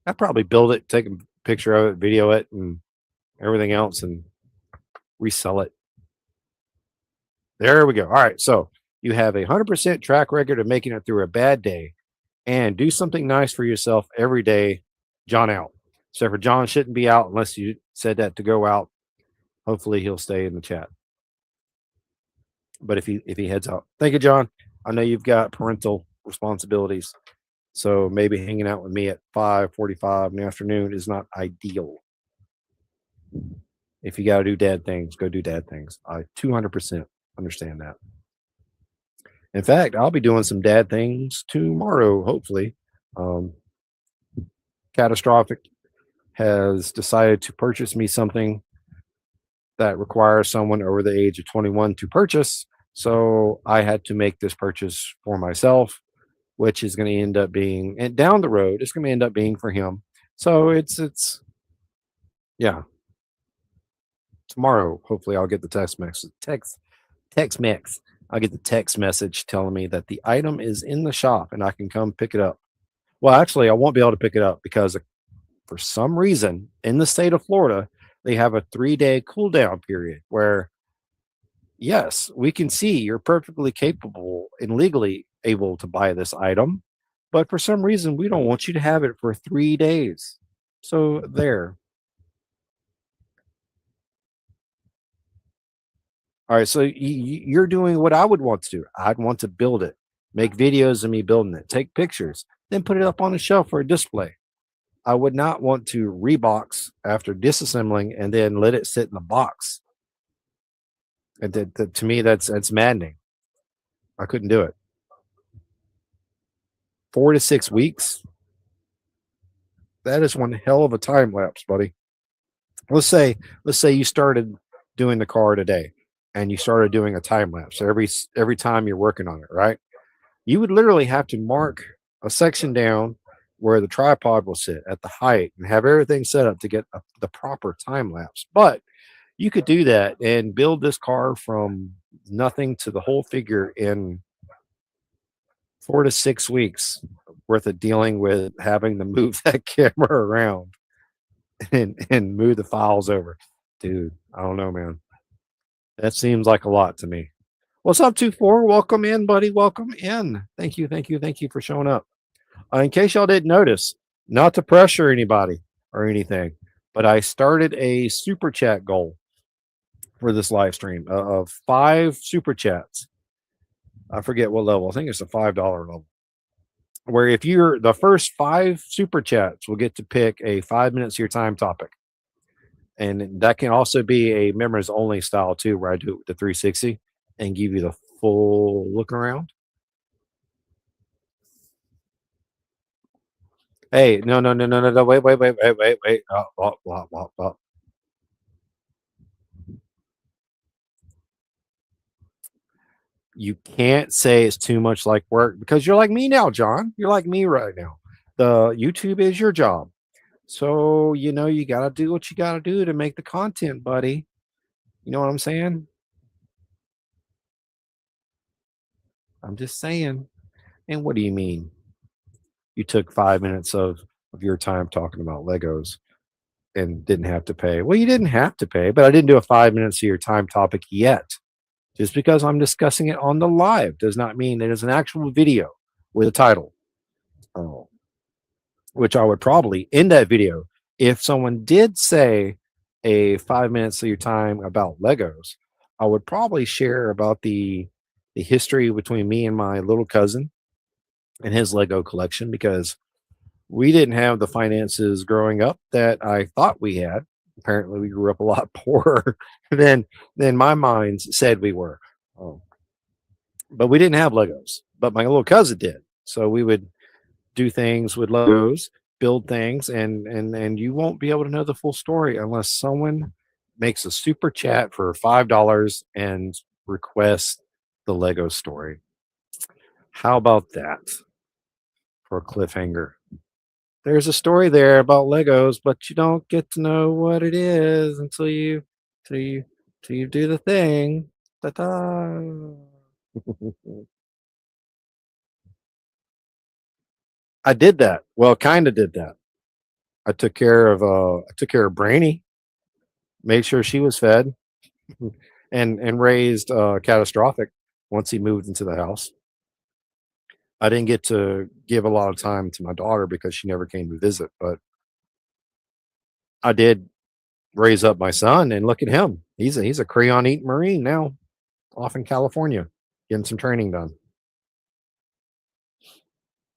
I'd probably build it, take a picture of it, video it, and everything else, and resell it. There we go. All right. So you have 100% track record of making it through a bad day and do something nice for yourself every day. John out. So for John shouldn't be out unless you said that to go out. Hopefully he'll stay in the chat. But if he heads out, thank you, John. I know you've got parental responsibilities, so maybe hanging out with me at 5:45 in the afternoon is not ideal. If you got to do dad things, go do dad things. I 200% understand that. In fact, I'll be doing some dad things tomorrow, hopefully. Catastrophic has decided to purchase me something that requires someone over the age of 21 to purchase. So I had to make this purchase for myself, which is going to end up being, and down the road, it's going to end up being for him. So yeah. Tomorrow, hopefully, I'll get the text message. I'll get the text message telling me that the item is in the shop and I can come pick it up. Well, actually, I won't be able to pick it up because for some reason in the state of Florida, they have a 3-day cool down period where, yes, we can see you're perfectly capable and legally able to buy this item, but for some reason, we don't want you to have it for 3 days. So there. All right, so you're doing what I would want to do. I'd want to build it, make videos of me building it, take pictures, then put it up on a shelf for a display. I would not want to rebox after disassembling and then let it sit in the box. And to me, that's maddening. I couldn't do it. 4 to 6 weeks. That is one hell of a time lapse, buddy. Let's say you started doing the car today and you started doing a time lapse every time you're working on it, right? You would literally have to mark a section down where the tripod will sit at the height and have everything set up to get the proper time lapse. But you could do that and build this car from nothing to the whole figure in 4 to 6 weeks worth of dealing with having to move that camera around and move the files over. Dude, I don't know, man. That seems like a lot to me. What's up, 24? Welcome in, buddy. Welcome in. Thank you for showing up. In case y'all didn't notice, not to pressure anybody or anything, but I started a super chat goal for this live stream of 5 super chats. I forget what level. I think it's a $5 level. Where if you're the first 5 super chats will get to pick a 5 minutes of your time topic. And that can also be a members only style too, where I do the 360 and give you the full look around. Hey, no, no, no, no, no, no, wait, wait, wait, wait, wait, wait. You can't say it's too much like work because you're like me now, John. You're like me right now. The YouTube is your job. So, you got to do what you got to do to make the content, buddy. You know what I'm saying? I'm just saying. And what do you mean? You took 5 minutes of your time talking about Legos and didn't have to pay. Well, you didn't have to pay, but I didn't do a 5 minutes of your time topic yet. Just because I'm discussing it on the live does not mean it is an actual video with a title. Oh, which I would probably in that video, if someone did say a 5 minutes of your time about Legos, I would probably share about the history between me and my little cousin and his Lego collection because we didn't have the finances growing up that I thought we had. Apparently, we grew up a lot poorer than my mind said we were. Um, but we didn't have Legos. But my little cousin did. So we would do things with Legos, build things, and you won't be able to know the full story unless someone makes a super chat for $5 and requests the Lego story. How about that for a cliffhanger? There's a story there about Legos, but you don't get to know what it is till you till you do the thing. Ta-da. I did that. Well, kind of did that. I took care of Brainy, made sure she was fed, and raised Catastrophic once he moved into the house. I didn't get to give a lot of time to my daughter because she never came to visit, but I did raise up my son, and look at him. He's a crayon eating Marine now, off in California, getting some training done.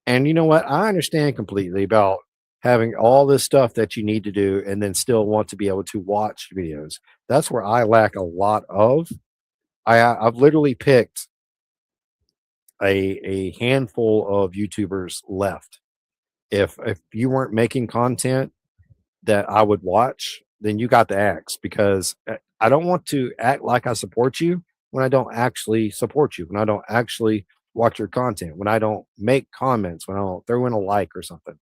And you know what? I understand completely about having all this stuff that you need to do and then still want to be able to watch videos. That's where I lack a lot of. I've literally picked a handful of YouTubers left. If you weren't making content that I would watch, then you got the axe because I don't want to act like I support you when I don't actually support you, when I don't actually watch your content, when I don't make comments, when I don't throw in a like or something.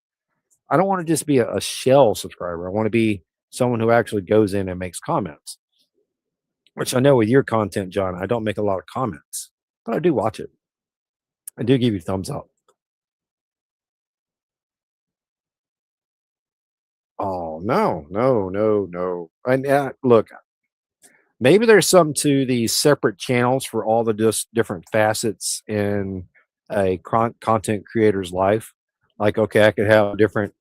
I don't want to just be a shell subscriber. I want to be someone who actually goes in and makes comments, which I know with your content, John, I don't make a lot of comments, but I do watch it. I do give you thumbs up. Oh, no, no, no, no. And look, maybe there's some to these separate channels for all the just different facets in a content creator's life. Like, okay, I could have a different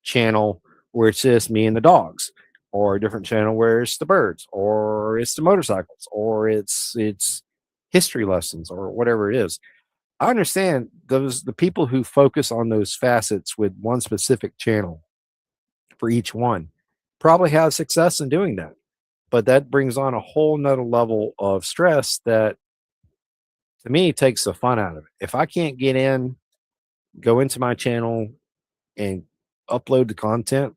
channel where it's just me and the dogs, or a different channel where it's the birds, or it's the motorcycles, or it's history lessons, or whatever it is. I understand the people who focus on those facets with one specific channel for each one probably have success in doing that. But that brings on a whole nother level of stress that to me takes the fun out of it. If I can't get in, go into my channel and upload the content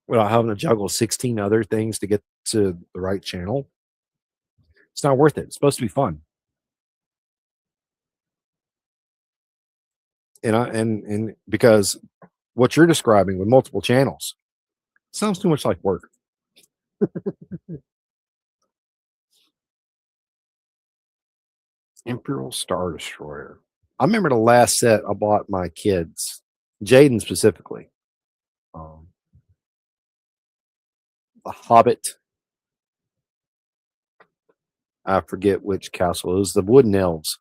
without having to juggle 16 other things to get to the right channel, it's not worth it. It's supposed to be fun. And because what you're describing with multiple channels sounds too much like work. Imperial Star Destroyer. I remember the last set I bought my kids, Jaden specifically. Um, the Hobbit. I forget which castle. It was the Wooden Elves,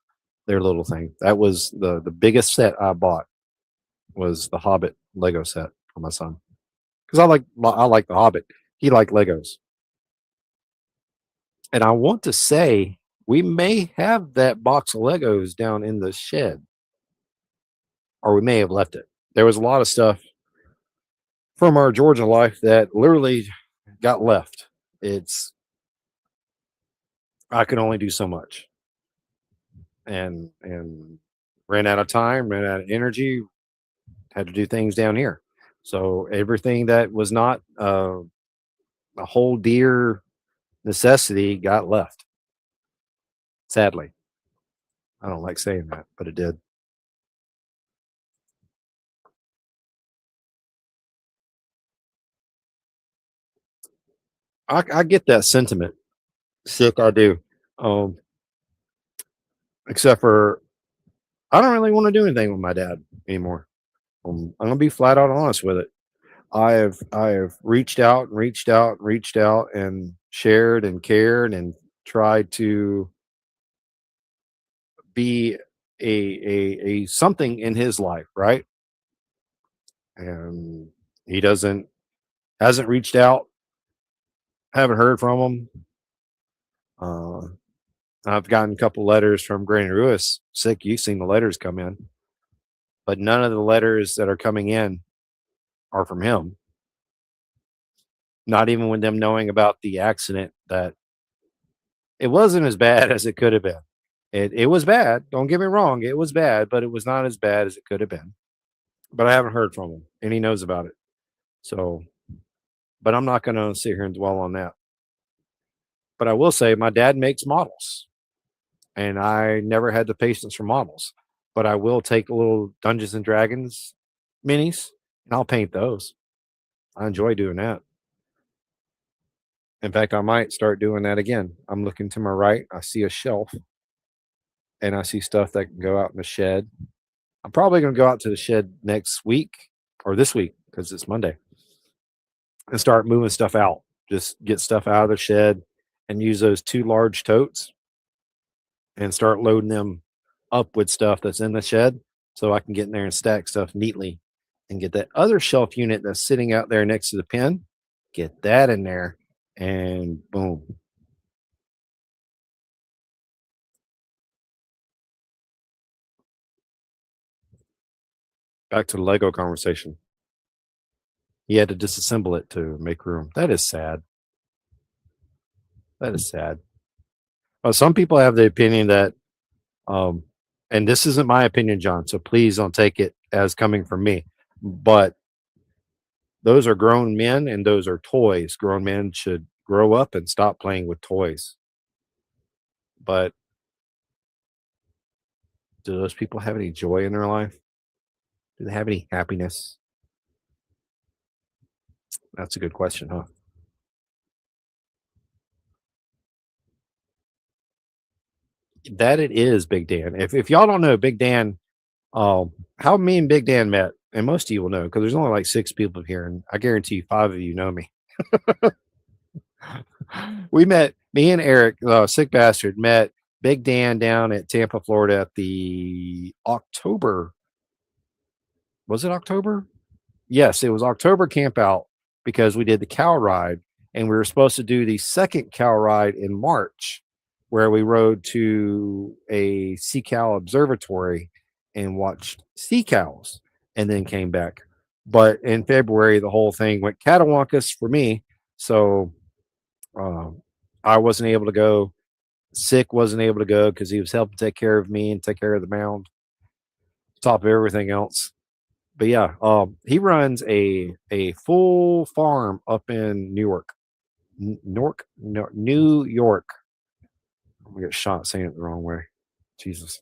their little thing. That was the biggest set I bought was the Hobbit Lego set for my son because I like the Hobbit. He liked Legos, and I want to say We may have that box of Legos down in the shed, or we may have left it. There was a lot of stuff from our Georgia life that literally got left. It's I could only do so much, and ran out of time, ran out of energy, had to do things down here. So everything that was not a whole deer necessity got left. Sadly, I don't like saying that, but it did. I get that sentiment. Sick, I do. Um, except for I don't really want to do anything with my dad anymore. I'm gonna be flat out honest with it. I have reached out and reached out and reached out and shared and cared and tried to be a something in his life, right? And he doesn't hasn't reached out, haven't heard from him. Uh, I've gotten a couple letters from Granny Lewis. Sick, you've seen the letters come in, but none of the letters that are coming in are from him. Not even with them knowing about the accident that it wasn't as bad as it could have been. It was bad. Don't get me wrong. It was bad, but it was not as bad as it could have been. But I haven't heard from him, and he knows about it. So, but I'm not going to sit here and dwell on that. But I will say, my dad makes models, and I never had the patience for models. But I will take little Dungeons and Dragons minis, and I'll paint those. I enjoy doing that. In fact, I might start doing that again. I'm looking to my right. I see a shelf, and I see stuff that can go out in the shed. I'm probably going to go out to the shed next week or this week because it's Monday and start moving stuff out. Just get stuff out of the shed and use those two large totes and start loading them up with stuff that's in the shed so I can get in there and stack stuff neatly and get that other shelf unit that's sitting out there next to the pen, get that in there, and boom. Back to the Lego conversation. He had to disassemble it to make room. That is sad. That is sad. Some people have the opinion that, um, and this isn't my opinion, John, so please don't take it as coming from me, but those are grown men and those are toys. Grown men should grow up and stop playing with toys. But do those people have any joy in their life? Do they have any happiness? That's a good question, huh? That it is, Big Dan. If y'all don't know Big Dan, how me and Big Dan met, and most of you will know because there's only like 6 people here, and I guarantee you 5 of you know me. We met, me and Eric, sick bastard, met Big Dan down at Tampa, Florida at the October. Was it October? Yes, it was October camp out because we did the cow ride and we were supposed to do the second cow ride in March where we rode to a sea cow observatory and watched sea cows and then came back. But in February, the whole thing went catawonkus for me. So um, I wasn't able to go. Sick wasn't able to go because he was helping take care of me and take care of the mound, top of everything else. But yeah, he runs a full farm up in Newark, New York. I'm gonna get shot saying it the wrong way. Jesus.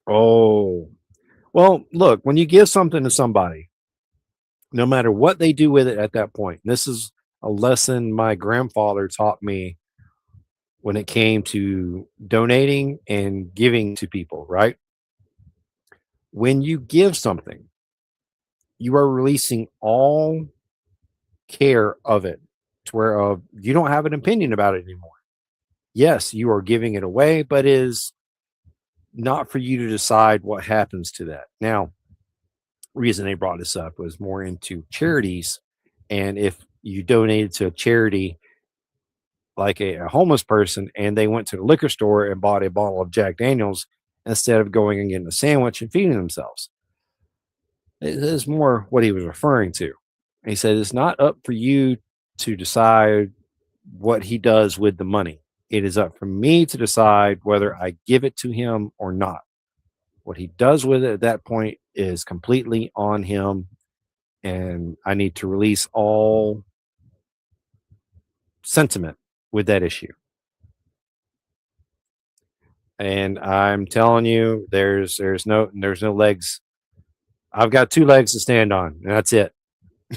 Oh, well, look, when you give something to somebody, no matter what they do with it at that point, this is a lesson my grandfather taught me when it came to donating and giving to people, right? When you give something, you are releasing all care of it to where you don't have an opinion about it anymore. Yes, you are giving it away, but it is not for you to decide what happens to that. Now, reason they brought this up was more into charities, and if you donated to a charity like a homeless person, and they went to the liquor store and bought a bottle of Jack Daniels instead of going and getting a sandwich and feeding themselves. It is more what he was referring to. He said it's not up for you to decide what he does with the money. It is up for me to decide whether I give it to him or not. What he does with it at that point is completely on him, and I need to release all sentiment with that issue. And I'm telling you, there's no legs. I've got two legs to stand on, and that's it.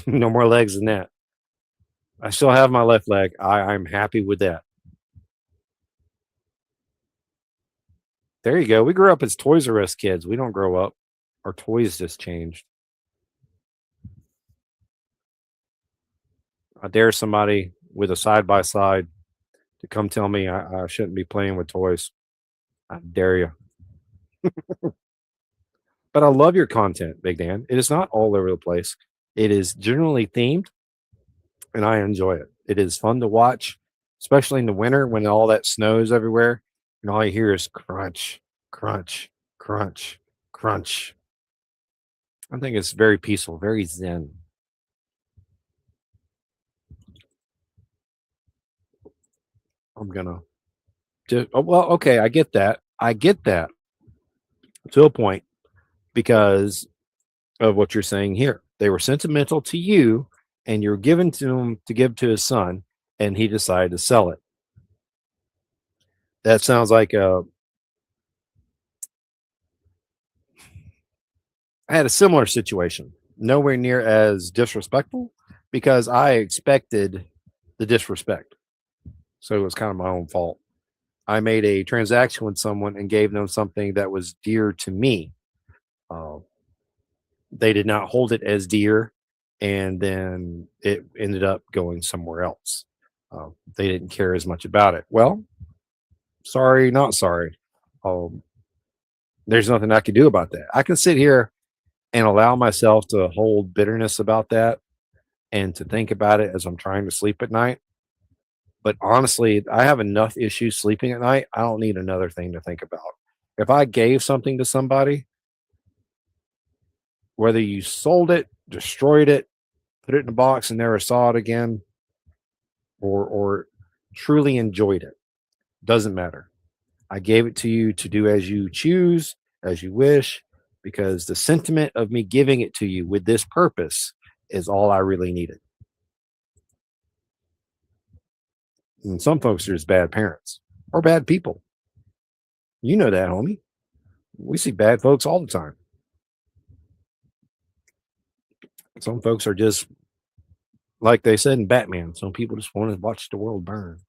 No more legs than that. I still have my left leg. I'm happy with that. There you go. We grew up as Toys R Us kids. We don't grow up. Our toys just changed. I dare somebody with a side by side to come tell me I shouldn't be playing with toys. I dare you. But I love your content, Big Dan. It is not all over the place. It is generally themed, and I enjoy it. It is fun to watch, especially in the winter when all that snows everywhere, and all you hear is crunch, crunch, crunch, crunch. I think it's very peaceful, very zen. I'm gonna just well, okay, I get that. I get that to a point because of what you're saying here. They were sentimental to you, and you're given to him to give to his son, and he decided to sell it. That sounds like I had a similar situation, nowhere near as disrespectful because I expected the disrespect. So it was kind of my own fault. I made a transaction with someone and gave them something that was dear to me. Uh, they did not hold it as dear, and then it ended up going somewhere else. They didn't care as much about it. Well, sorry, not sorry. Um, there's nothing I can do about that. I can sit here and allow myself to hold bitterness about that and to think about it as I'm trying to sleep at night. But honestly, I have enough issues sleeping at night. I don't need another thing to think about. If I gave something to somebody, whether you sold it, destroyed it, put it in a box and never saw it again, or truly enjoyed it, doesn't matter. I gave it to you to do as you choose, as you wish, because the sentiment of me giving it to you with this purpose is all I really needed. And some folks are just bad parents or bad people. You know that, homie. We see bad folks all the time. Some folks are just like they said in Batman. Some people just want to watch the world burn.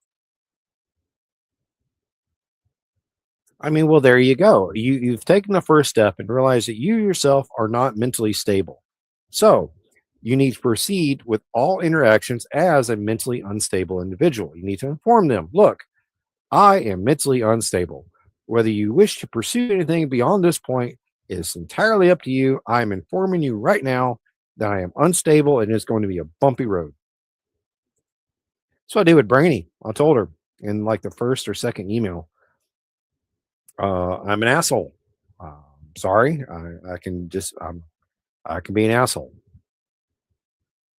I mean, well, there you go. You've taken the first step and realized that you yourself are not mentally stable. So you need to proceed with all interactions as a mentally unstable individual. You need to inform them, look, I am mentally unstable. Whether you wish to pursue anything beyond this point is entirely up to you. I'm informing you right now that I am unstable and it's going to be a bumpy road. So I did with Brainy. I told her in like the first or second email, I'm an asshole. Sorry, I can be an asshole.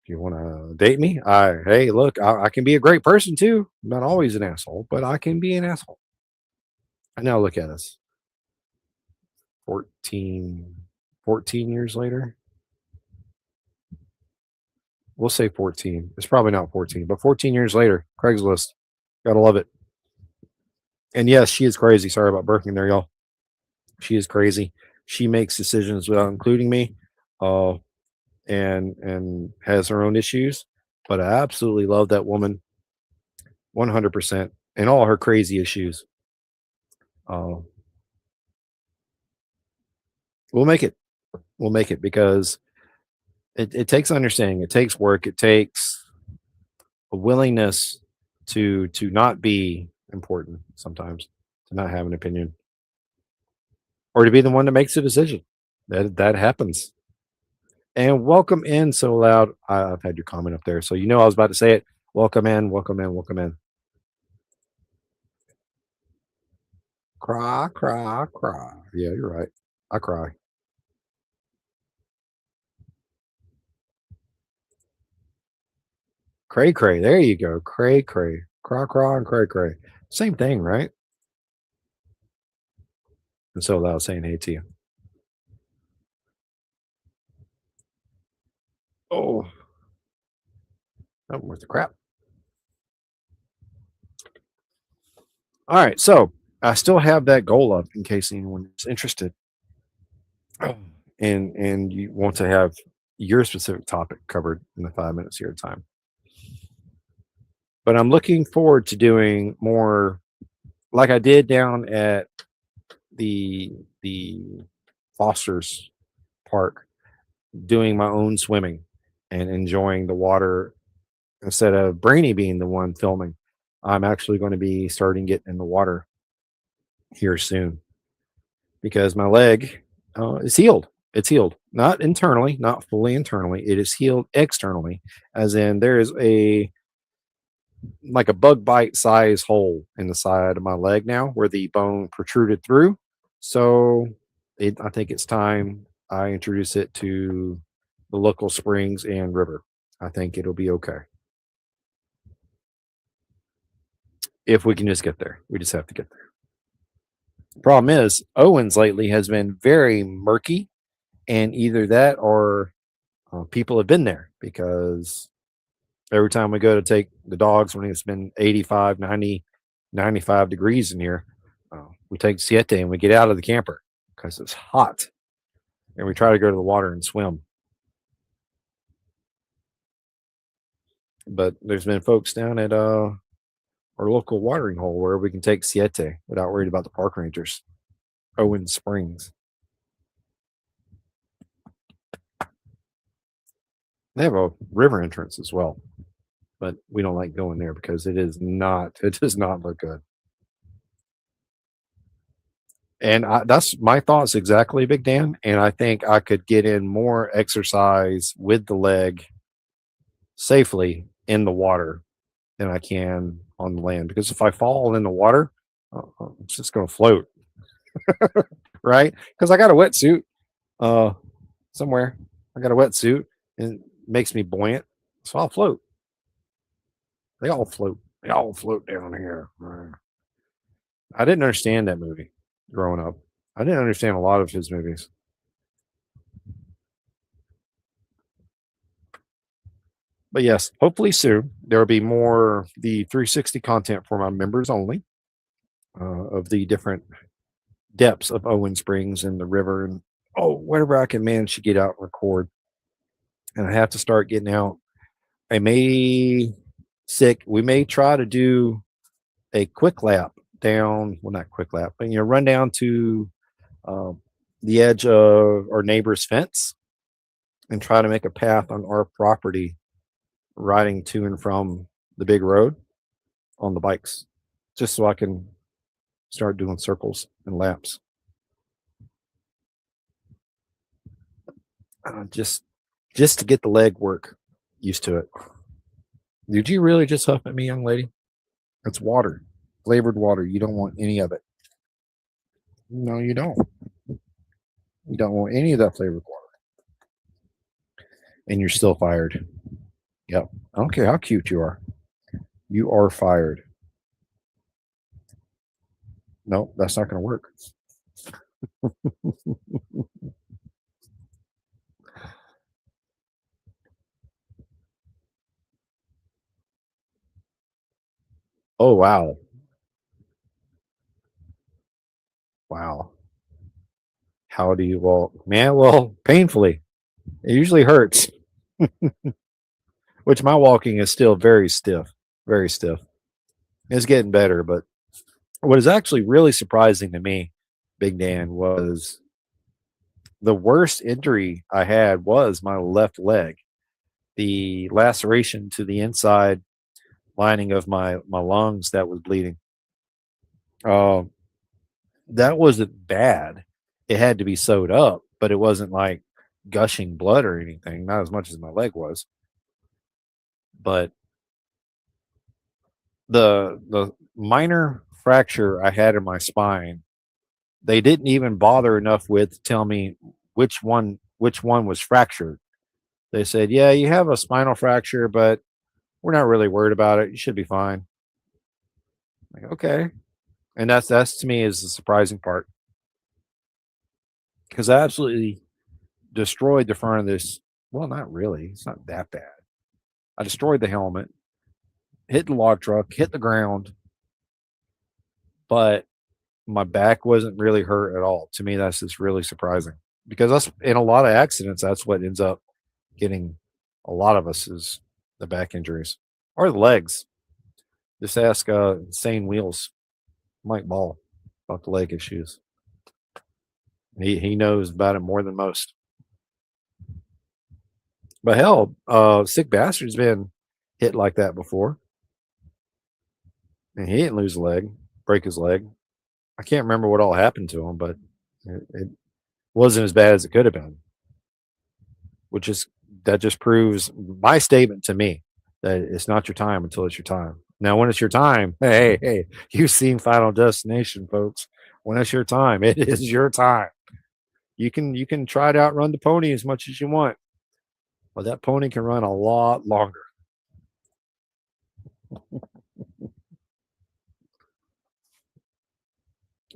If you want to date me, hey, look, I can be a great person too. I'm not always an asshole, but I can be an asshole. And now look at us, 14, 14 years later. We'll say 14. It's probably not 14, but 14 years later, Craigslist. Gotta love it. And yes, she is crazy. Sorry about burping there, y'all. She is crazy. She makes decisions without including me, uh, and has her own issues. But I absolutely love that woman, 100%, and all her crazy issues. Uh, we'll make it. We'll make it because it takes understanding. It takes work. It takes a willingness to not be important sometimes, to not have an opinion, or to be the one that makes the decision. That happens. And welcome in so loud. I've had your comment up there. So you know I was about to say it. Welcome in, welcome in, welcome in. Cry, cry, cry. Yeah, you're right. I cry. Cray cray. There you go. Cray cray. Cry cry and cray cray. Same thing, right? And so loud saying hey to you. Oh, that worth the crap. All right. So I still have that goal up in case anyone is interested. And you want to have your specific topic covered in the 5 minutes of your time. But I'm looking forward to doing more like I did down at the Foster's Park, doing my own swimming and enjoying the water instead of Brainy being the one filming. I'm actually going to be starting getting in the water here soon because my leg is healed. It's healed, not internally, not fully internally. It is healed externally, as in there is a like a bug bite size hole in the side of my leg now where the bone protruded through. So I think it's time I introduce it to the local springs and river. I think it'll be okay if we can just get there. We just have to get there. Problem is, Owens lately has been very murky, and either that or people have been there because every time we go to take the dogs when it's been 85, 90, 95 degrees in here, we take Siete and we get out of the camper because it's hot. And we try to go to the water and swim. But there's been folks down at our local watering hole where we can take Siete without worried about the park rangers. Owen Springs. They have a river entrance as well, but we don't like going there because it does not look good. And that's my thoughts exactly, Big Dan. And I think I could get in more exercise with the leg safely in the water than I can on the land. Because if I fall in the water, it's just going to float, right? Because I got a wetsuit somewhere. I got a wetsuit and it makes me buoyant, so I'll float. They all float. They all float down here. I didn't understand that movie growing up. I didn't understand a lot of his movies. But yes, hopefully soon there will be more the 360 content for my members only of the different depths of Owen Springs and the river and whatever I can manage to get out and record. And I have to start getting out. I may we may try to do a quick lap down, well not quick lap, but run down to the edge of our neighbor's fence and try to make a path on our property riding to and from the big road on the bikes, just so I can start doing circles and laps. Just to get the leg work used to it. Did you really just huff at me, young lady? It's water, flavored water. You don't want any of it. No, you don't. You don't want any of that flavored water. And you're still fired. Yep. I don't care how cute you are. You are fired. No, that's not going to work. Oh, wow. Wow. How do you walk? Man, well, painfully. It usually hurts. Which my walking is still very stiff. Very stiff. It's getting better, but what is actually really surprising to me, Big Dan, was the worst injury I had was my left leg. The laceration to the inside lining of my lungs that was bleeding. That wasn't bad. It had to be sewed up, but it wasn't like gushing blood or anything, not as much as my leg was. But the minor fracture I had in my spine, they didn't even bother enough with to tell me which one was fractured. They said, "Yeah, you have a spinal fracture, but we're not really worried about it. You should be fine." Like, okay. And that's to me is the surprising part because I absolutely destroyed the front of this. Well, not really. It's not that bad. I destroyed the helmet, hit the log truck, hit the ground, but my back wasn't really hurt at all. To me, that's just really surprising because that's in a lot of accidents. That's what ends up getting a lot of us is the back injuries or the legs. Just ask Insane Wheels, Mike Ball, about the leg issues. He knows about it more than most. But hell, Sick Bastard's been hit like that before, and he didn't lose a leg, break his leg. I can't remember what all happened to him, but it wasn't as bad as it could have been. Which is that just proves my statement to me that it's not your time until it's your time. Now, when it's your time, hey, you've seen Final Destination, folks. When it's your time, it is your time. You can try to outrun the pony as much as you want, but that pony can run a lot longer.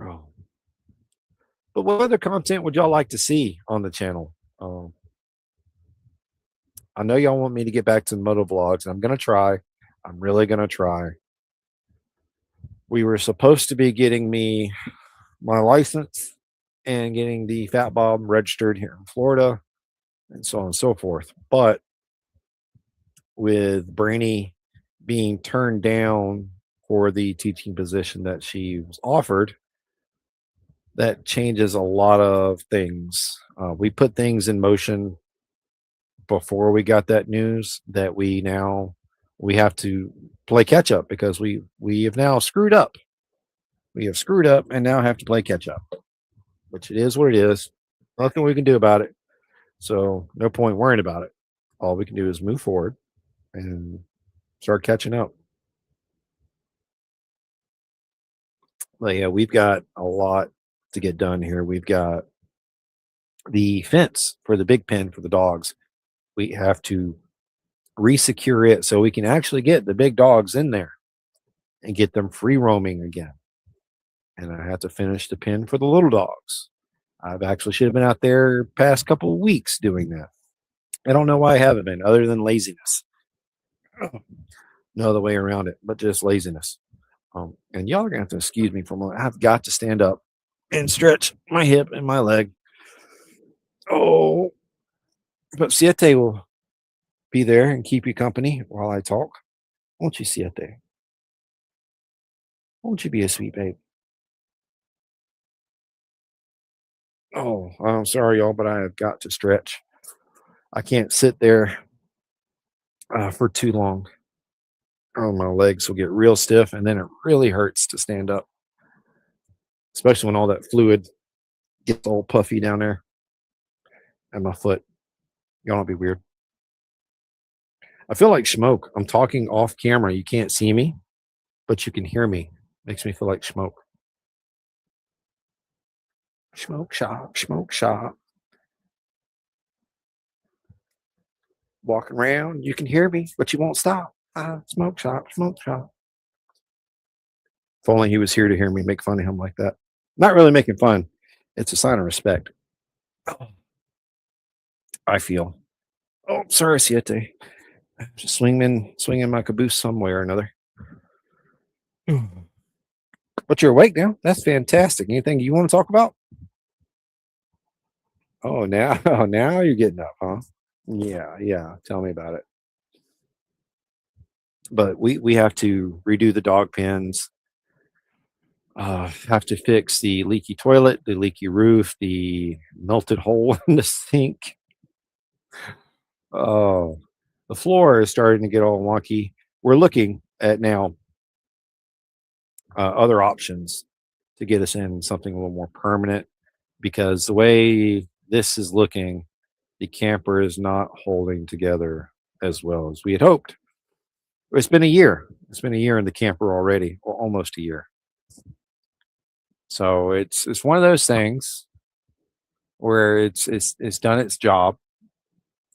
Oh. But what other content would y'all like to see on the channel? I know y'all want me to get back to the moto vlogs, and I'm gonna try. I'm really gonna try. We were supposed to be getting me my license and getting the Fat Bob registered here in Florida, and so on and so forth. But with Brainy being turned down for the teaching position that she was offered, that changes a lot of things. We put things in motion before we got that news that we have to play catch up because we have now screwed up. We have screwed up and now have to play catch up, which it is what it is. Nothing we can do about it. So no point worrying about it. All we can do is move forward and start catching up. But yeah, we've got a lot to get done here. We've got the fence for the big pen for the dogs. We have to resecure it so we can actually get the big dogs in there and get them free roaming again. And I have to finish the pen for the little dogs. I've actually should have been out there past couple of weeks doing that. I don't know why I haven't been, other than laziness. No other way around it, but just laziness. And y'all are gonna have to excuse me for a moment. I've got to stand up and stretch my hip and my leg. Oh, but Siete will be there and keep you company while I talk. Won't you, Siete? Won't you be a sweet babe? Oh, I'm sorry, y'all, but I have got to stretch. I can't sit there for too long. Oh, my legs will get real stiff, and then it really hurts to stand up, especially when all that fluid gets all puffy down there and my foot. Y'all don't be weird. I feel like smoke. I'm talking off camera. You can't see me, but you can hear me. Makes me feel like smoke. Smoke shop, smoke shop. Walking around, you can hear me, but you won't stop. Smoke shop, smoke shop. If only he was here to hear me make fun of him like that. Not really making fun. It's a sign of respect. I feel. Oh, sorry, Siete. Just swinging my caboose some way or another. But you're awake now. That's fantastic. Anything you want to talk about? Oh, now you're getting up, huh? Yeah. Tell me about it. But we have to redo the dog pens. Have to fix the leaky toilet, the leaky roof, the melted hole in the sink. Oh, the floor is starting to get all wonky. We're looking at now other options to get us in something a little more permanent because the way this is looking, the camper is not holding together as well as we had hoped. It's been a year. It's been a year in the camper already, or almost a year. So it's one of those things where it's done its job,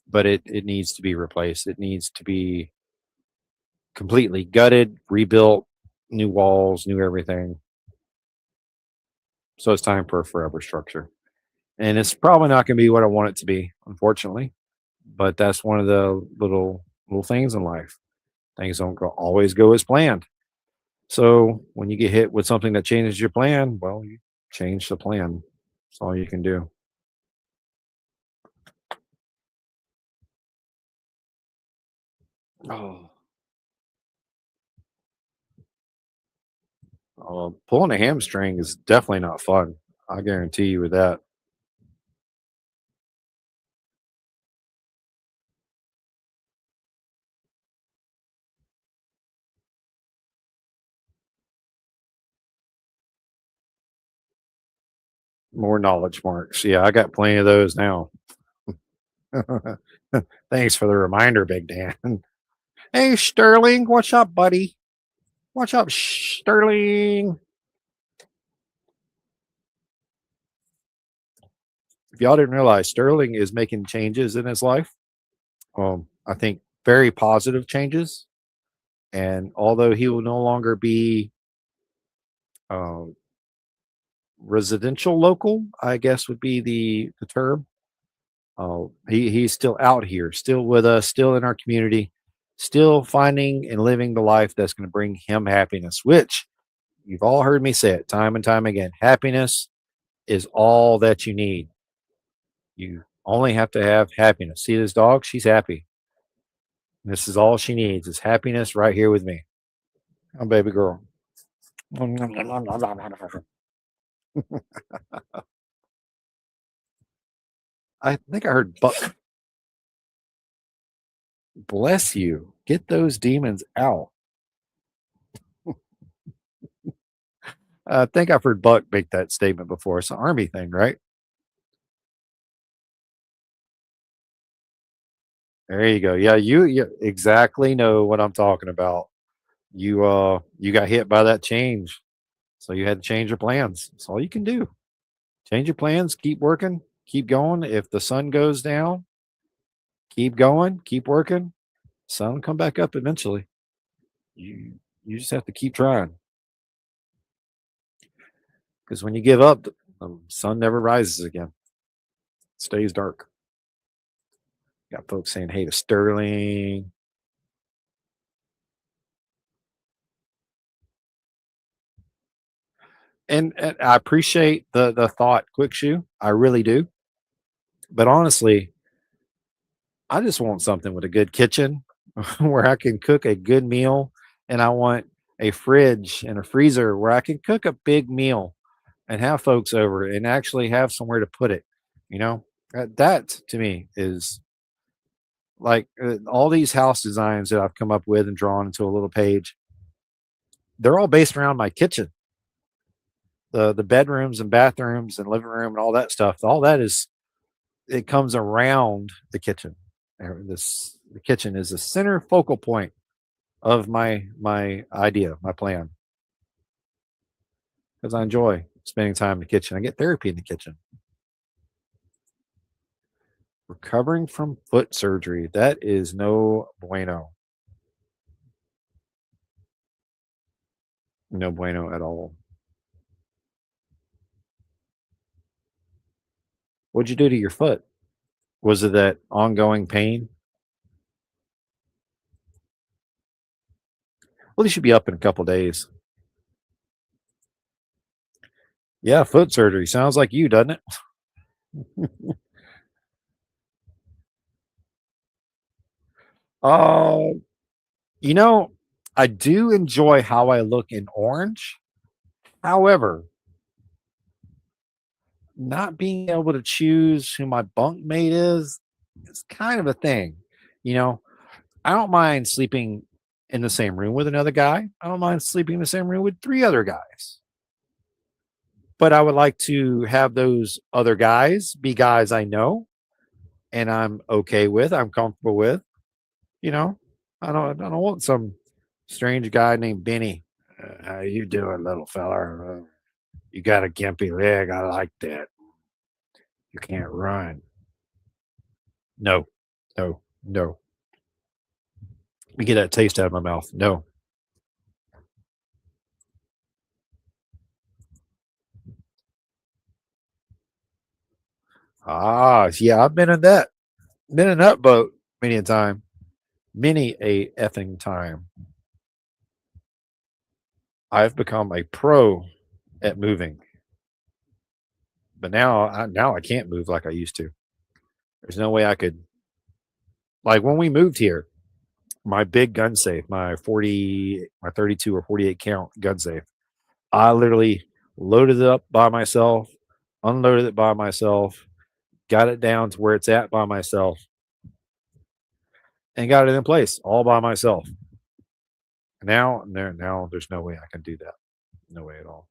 but it needs to be replaced. It needs to be completely gutted, rebuilt, new walls, new everything. So it's time for a forever structure. And it's probably not going to be what I want it to be, unfortunately. But that's one of the little things in life. Things don't always go as planned. So when you get hit with something that changes your plan, well, you change the plan. That's all you can do. Oh, pulling a hamstring is definitely not fun. I guarantee you with that. More knowledge marks. Yeah, I got plenty of those now. Thanks for the reminder, Big Dan. Hey, Sterling, what's up, buddy? What's up, Sterling? If y'all didn't realize, Sterling is making changes in his life. I think very positive changes. And although he will no longer be um, residential local, I guess would be the term. He's still out here, still with us, still in our community, still finding and living the life that's going to bring him happiness. Which you've all heard me say it time and time again. Happiness is all that you need. You only have to have happiness. See this dog? She's happy. This is all she needs is happiness right here with me. Oh, baby girl. I think I heard Buck. Bless you. Get those demons out. I think I've heard Buck make that statement before. It's an army thing, right? There you go. Yeah, you exactly know what I'm talking about. You got hit by that change. So you had to change your plans. That's all you can do. Change your plans, keep working, keep going. If the sun goes down, keep going, keep working. Sun will come back up eventually. You just have to keep trying. Because when you give up, the sun never rises again. It stays dark. Got folks saying hey to Sterling. And I appreciate the thought, quick shoe. I really do. But honestly, I just want something with a good kitchen where I can cook a good meal, and I want a fridge and a freezer where I can cook a big meal and have folks over and actually have somewhere to put it. You know, that to me is like all these house designs that I've come up with and drawn into a little page. They're all based around my kitchen, the bedrooms and bathrooms and living room and all that stuff. All that is it comes around the kitchen. The kitchen is the center focal point of my idea, my plan, because I enjoy spending time in the kitchen. I get therapy in the kitchen. Recovering from foot surgery. That is no bueno. No bueno at all. What'd you do to your foot? Was it that ongoing pain? Well, you should be up in a couple days. Yeah, foot surgery. Sounds like you, doesn't it? Oh, you know, I do enjoy how I look in orange. However, not being able to choose who my bunkmate is kind of a thing. You know, I don't mind sleeping in the same room with another guy. I don't mind sleeping in the same room with three other guys. But I would like to have those other guys be guys I know and I'm okay with, I'm comfortable with, you know. I don't want some strange guy named Benny. How you doing, little fella? You got a gimpy leg. I like that. You can't run. No, no, no. Let me get that taste out of my mouth. No. Ah, yeah, I've been in that. Been in that boat many a time. Many a effing time. I've become a pro at moving, but now I can't move like I used to. There's no way I could. Like when we moved here, my big gun safe, my 32 or 48 count gun safe, I literally loaded it up by myself, unloaded it by myself, got it down to where it's at by myself, and got it in place all by myself. Now there's no way I can do that. No way at all.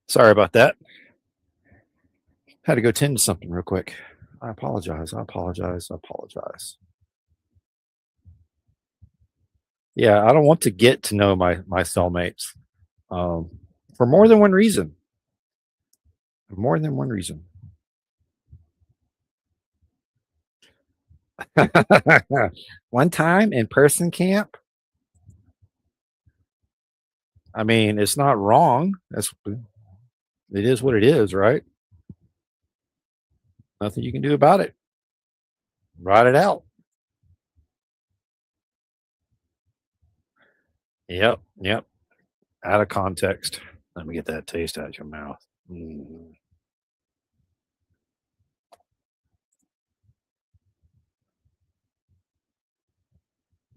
Sorry about that. Had to go tend to something real quick. I apologize. I apologize. I apologize. Yeah, I don't want to get to know my cellmates um, for more than one reason. For more than one reason. One time in person camp. I mean, it's not wrong. It is what it is, right? Nothing you can do about it. Write it out. Yep, yep. Out of context. Let me get that taste out of your mouth. Mm.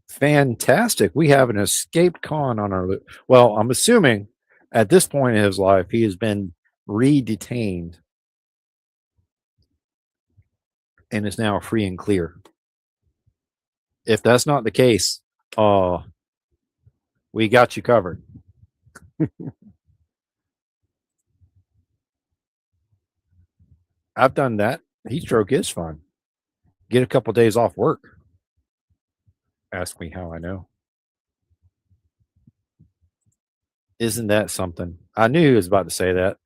Fantastic. We have an escaped con on our loop. Well, I'm assuming at this point in his life, he has been re-detained and is now free and clear. If that's not the case, uh, we got you covered. I've done that. Heat stroke is fun. Get a couple days off work. Ask me how I know. Isn't that something? I knew he was about to say that.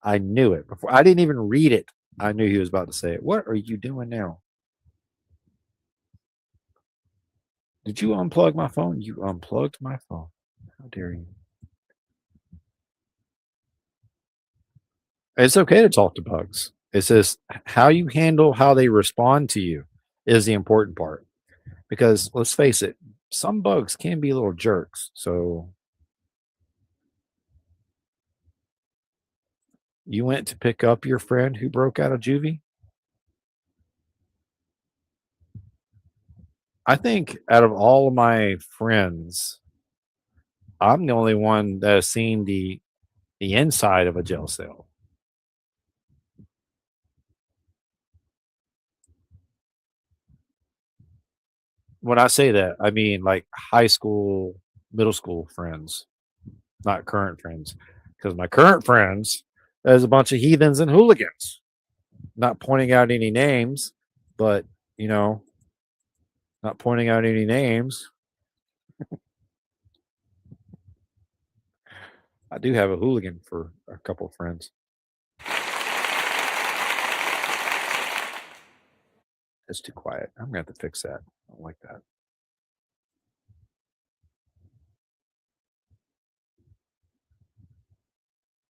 I knew it before. I didn't even read it. I knew he was about to say it. What are you doing now? Did you unplug my phone? You unplugged my phone. How dare you? It's okay to talk to bugs. It's just how you handle how they respond to you is the important part. Because let's face it, some bugs can be little jerks. So you went to pick up your friend who broke out of juvie? I think out of all of my friends, I'm the only one that has seen the inside of a jail cell. When I say that, I mean like high school, middle school friends, not current friends. Because my current friends, there's a bunch of heathens and hooligans. Not pointing out any names, but you know, Not pointing out any names. I do have a hooligan for a couple of friends. It's too quiet. I'm gonna have to fix that. I don't like that.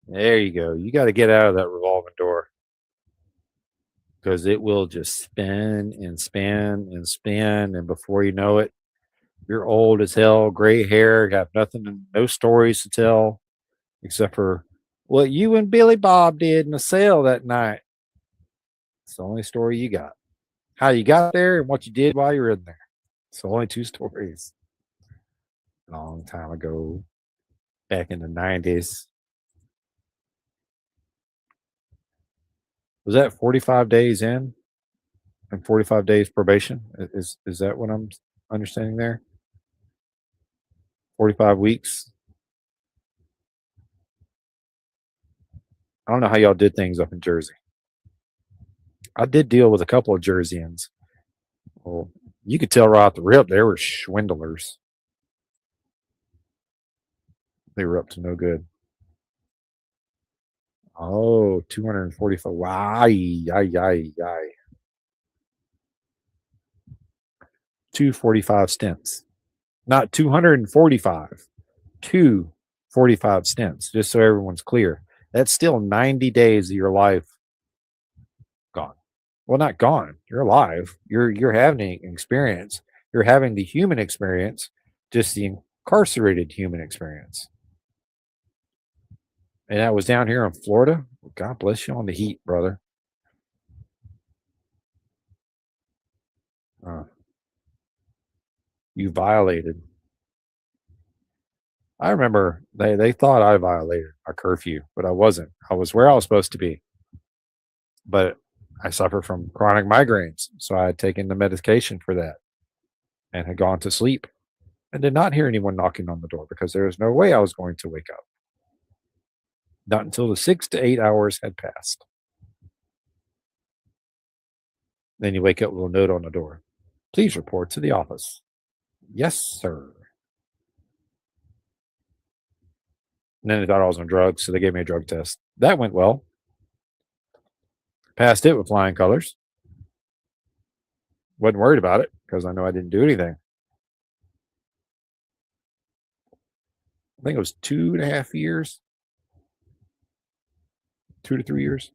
There you go. You got to get out of that revolving door because it will just spin and spin and spin, and before you know it, you're old as hell, gray hair, got nothing, no stories to tell except for what you and Billy Bob did in the sale that night. It's the only story you got. How you got there and what you did while you were in there. It's only two stories. Long time ago, back in the 90s. Was that 45 days in and 45 days probation? Is that what I'm understanding there? 45 weeks. I don't know how y'all did things up in Jersey. I did deal with a couple of Jerseyans. Well, you could tell right off the rip they were swindlers. They were up to no good. Oh, 245. Wow. 245 stints. Not 245. 245 stints, just so everyone's clear. That's still 90 days of your life gone. Well, not gone. You're alive. You're having an experience. You're having the human experience, just the incarcerated human experience. And that was down here in Florida. God bless you on the heat, brother. You violated. I remember they thought I violated a curfew, but I wasn't. I was where I was supposed to be. But I suffer from chronic migraines, so I had taken the medication for that and had gone to sleep and did not hear anyone knocking on the door because there was no way I was going to wake up. Not until the 6 to 8 hours had passed. Then you wake up with a note on the door. Please report to the office. Yes, sir. And then they thought I was on drugs, so they gave me a drug test. That went well. Passed it with flying colors. Wasn't worried about it because I know I didn't do anything. I think it was 2.5 years. 2 to 3 years.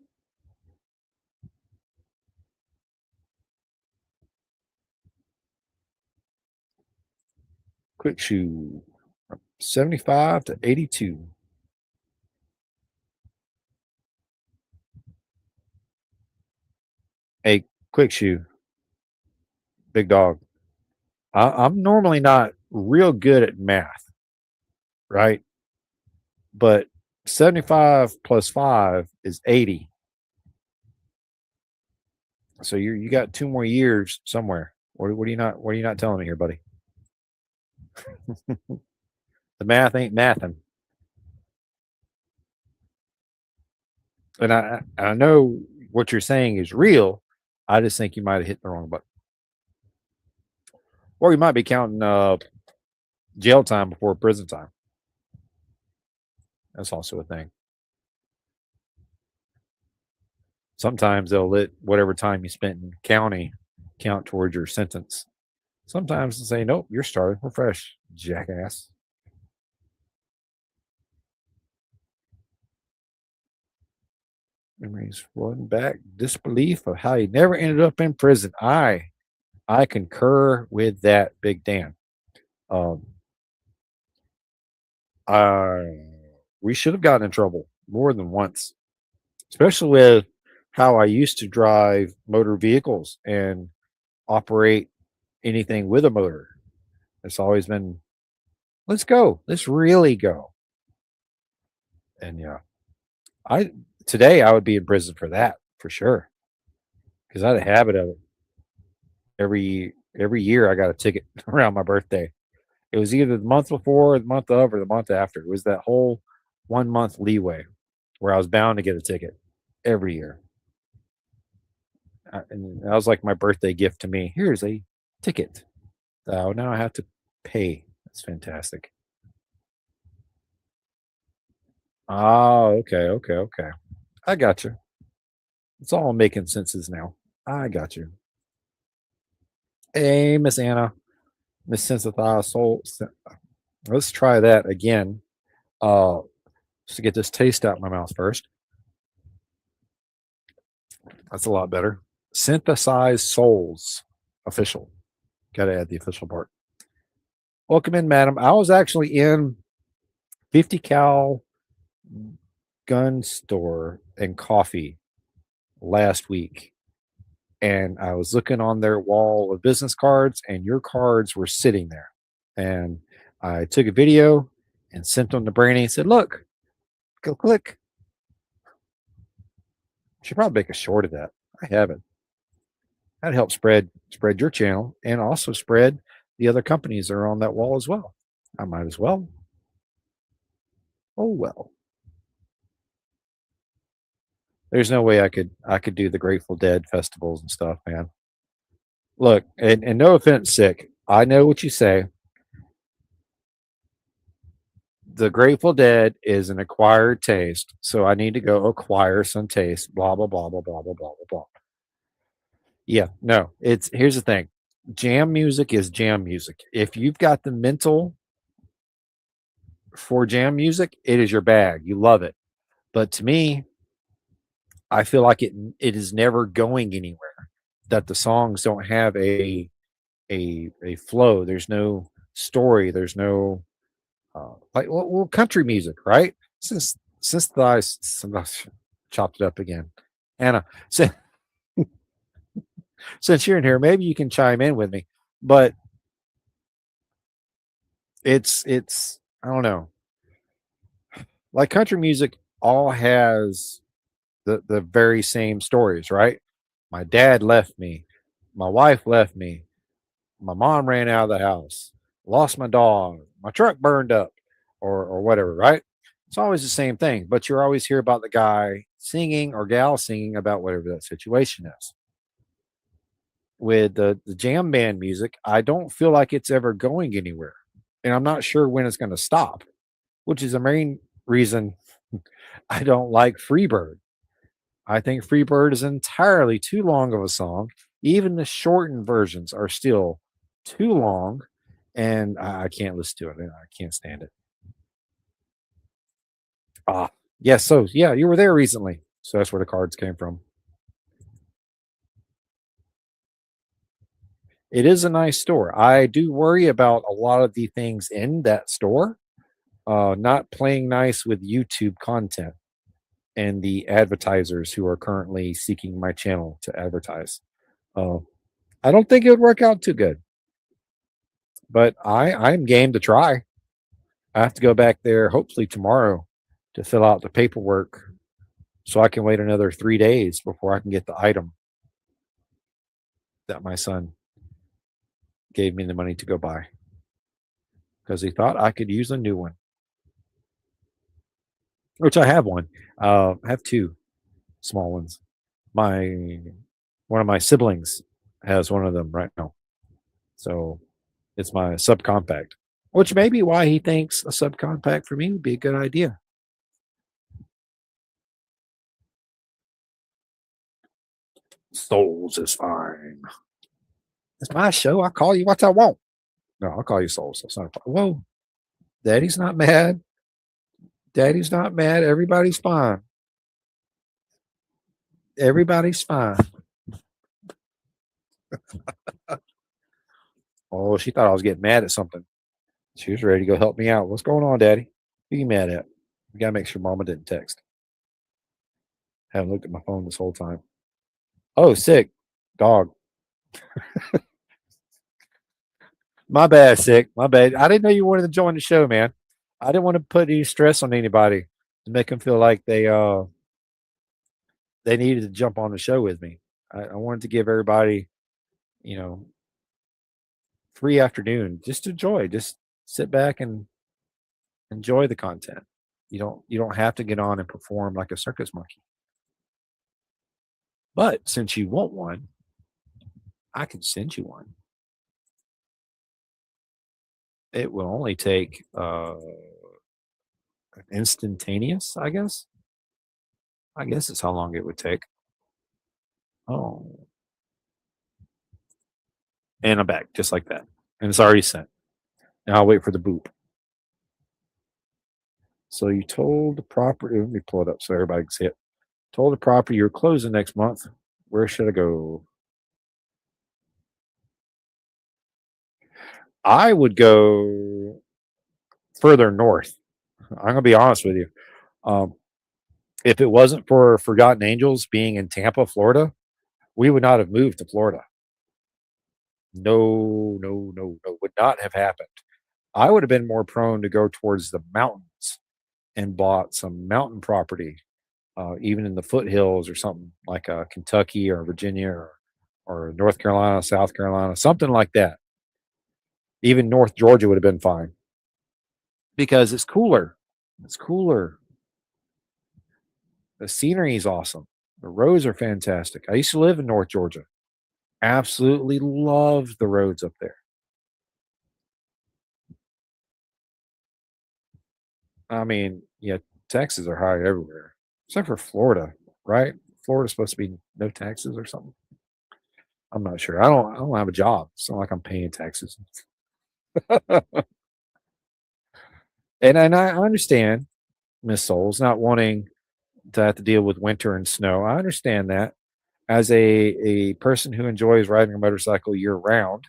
Quick shoe. 75 to 82. Hey, quick shoe. Big dog. I'm normally not real good at math, right? But 75 plus 5 is 80. So you got 2 more years somewhere. What are you not telling me here, buddy? The math ain't mathing. And I know what you're saying is real. I just think you might have hit the wrong button. Or you might be counting jail time before prison time. That's also a thing. Sometimes they'll let whatever time you spent in county count towards your sentence. Sometimes they'll say, nope, you're starting. We're fresh, jackass. Memories flooding back, disbelief of how he never ended up in prison. I concur with that, Big Dan. We should have gotten in trouble more than once, especially with how I used to drive motor vehicles and operate anything with a motor. It's always been, let's go, let's really go. And yeah, today I would be in prison for that for sure, because I had a habit of it. Every year I got a ticket around my birthday. It was either the month before, the month of, or the month after. It was that whole 1 month leeway where I was bound to get a ticket every year. And that was like my birthday gift to me. Here's a ticket. Oh, now I have to pay. That's fantastic. Oh, okay, okay, okay. I got you. It's all making senses now. I got you. Hey, Miss Anna, Miss Sensitized Soul. Let's try that again. Uh, just to get this taste out my mouth first. That's a lot better. Synthesized Souls official. Got to add the official part. Welcome in, madam. I was actually in 50 cal gun store and coffee last week, and I was looking on their wall of business cards, and your cards were sitting there. And I took a video and sent them to Brandy and said, "Look, go click." Should probably make a short of that. I haven't. That'd help spread your channel and also spread the other companies that are on that wall as well. I might as well. Oh well. There's no way I could do the Grateful Dead festivals and stuff, man. Look, and no offense, sick. I know what you say. The Grateful Dead is an acquired taste, so I need to go acquire some taste. Blah blah blah blah blah blah blah blah blah. Yeah, no. It's here's the thing. Jam music is jam music. If you've got the mental for jam music, it is your bag. You love it. But to me, I feel like it is never going anywhere. That the songs don't have a flow. There's no story. There's no like well, country music, right? Since I chopped it up again, Anna. Since, since you're in here, maybe you can chime in with me. But it's I don't know. Like country music all has the very same stories, right? My dad left me, my wife left me, my mom ran out of the house, lost my dog, my truck burned up, or whatever, right? It's always the same thing, but you always hear about the guy singing or gal singing about whatever that situation is. With the jam band music, I don't feel like it's ever going anywhere. And I'm not sure when it's going to stop, which is the main reason I don't like Freebird. I think Freebird is entirely too long of a song. Even the shortened versions are still too long, and I can't listen to it. I can't stand it. Ah, yes. So yeah, you were there recently, so that's where the cards came from. It is a nice store. I do worry about a lot of the things in that store not playing nice with YouTube content and the advertisers who are currently seeking my channel to advertise. Uh, I don't think it would work out too good, but I'm game to try. I have to go back there hopefully tomorrow to fill out the paperwork so I can wait another 3 days before I can get the item that my son gave me the money to go buy because he thought I could use a new one, which I have one. I have two small ones. My one of my siblings has one of them right now, so it's my subcompact, which may be why he thinks a subcompact for me would be a good idea. Souls is fine. It's my show. I call you what I want. No, I'll call you Souls. That's not a problem. Whoa, Daddy's not mad. Daddy's not mad. Everybody's fine. Everybody's fine. Oh, she thought I was getting mad at something. She was ready to go help me out. What's going on, Daddy? Who you mad at? You gotta make sure Mama didn't text. Haven't looked at my phone this whole time. Oh, sick. Dog. My bad, sick. My bad. I didn't know you wanted to join the show, man. I didn't want to put any stress on anybody to make them feel like they needed to jump on the show with me. I wanted to give everybody, you know, free afternoon just to enjoy. Just sit back and enjoy the content. You don't have to get on and perform like a circus monkey. But since you want one, I can send you one. It will only take instantaneous, I guess. I guess it's how long it would take. Oh, and I'm back just like that. And it's already sent. Now I'll wait for the boop. So you told the property, let me pull it up so everybody can see it. Told the property you're closing next month. Where should I go? I would go further north. I'm gonna be honest with you. Um, if it wasn't for Forgotten Angels being in Tampa, Florida, we would not have moved to Florida. No, no, no, no, would not have happened. I would have been more prone to go towards the mountains and bought some mountain property, even in the foothills or something like Kentucky or Virginia or North Carolina, South Carolina, something like that. Even North Georgia would have been fine because it's cooler. It's cooler. The scenery is awesome. The roads are fantastic. I used to live in North Georgia. Absolutely loved the roads up there. I mean, yeah, taxes are high everywhere, except for Florida, right? Florida's supposed to be no taxes or something. I'm not sure. I don't have a job. It's not like I'm paying taxes. And I understand Miss Souls not wanting to have to deal with winter and snow. I understand that. As a person who enjoys riding a motorcycle year round,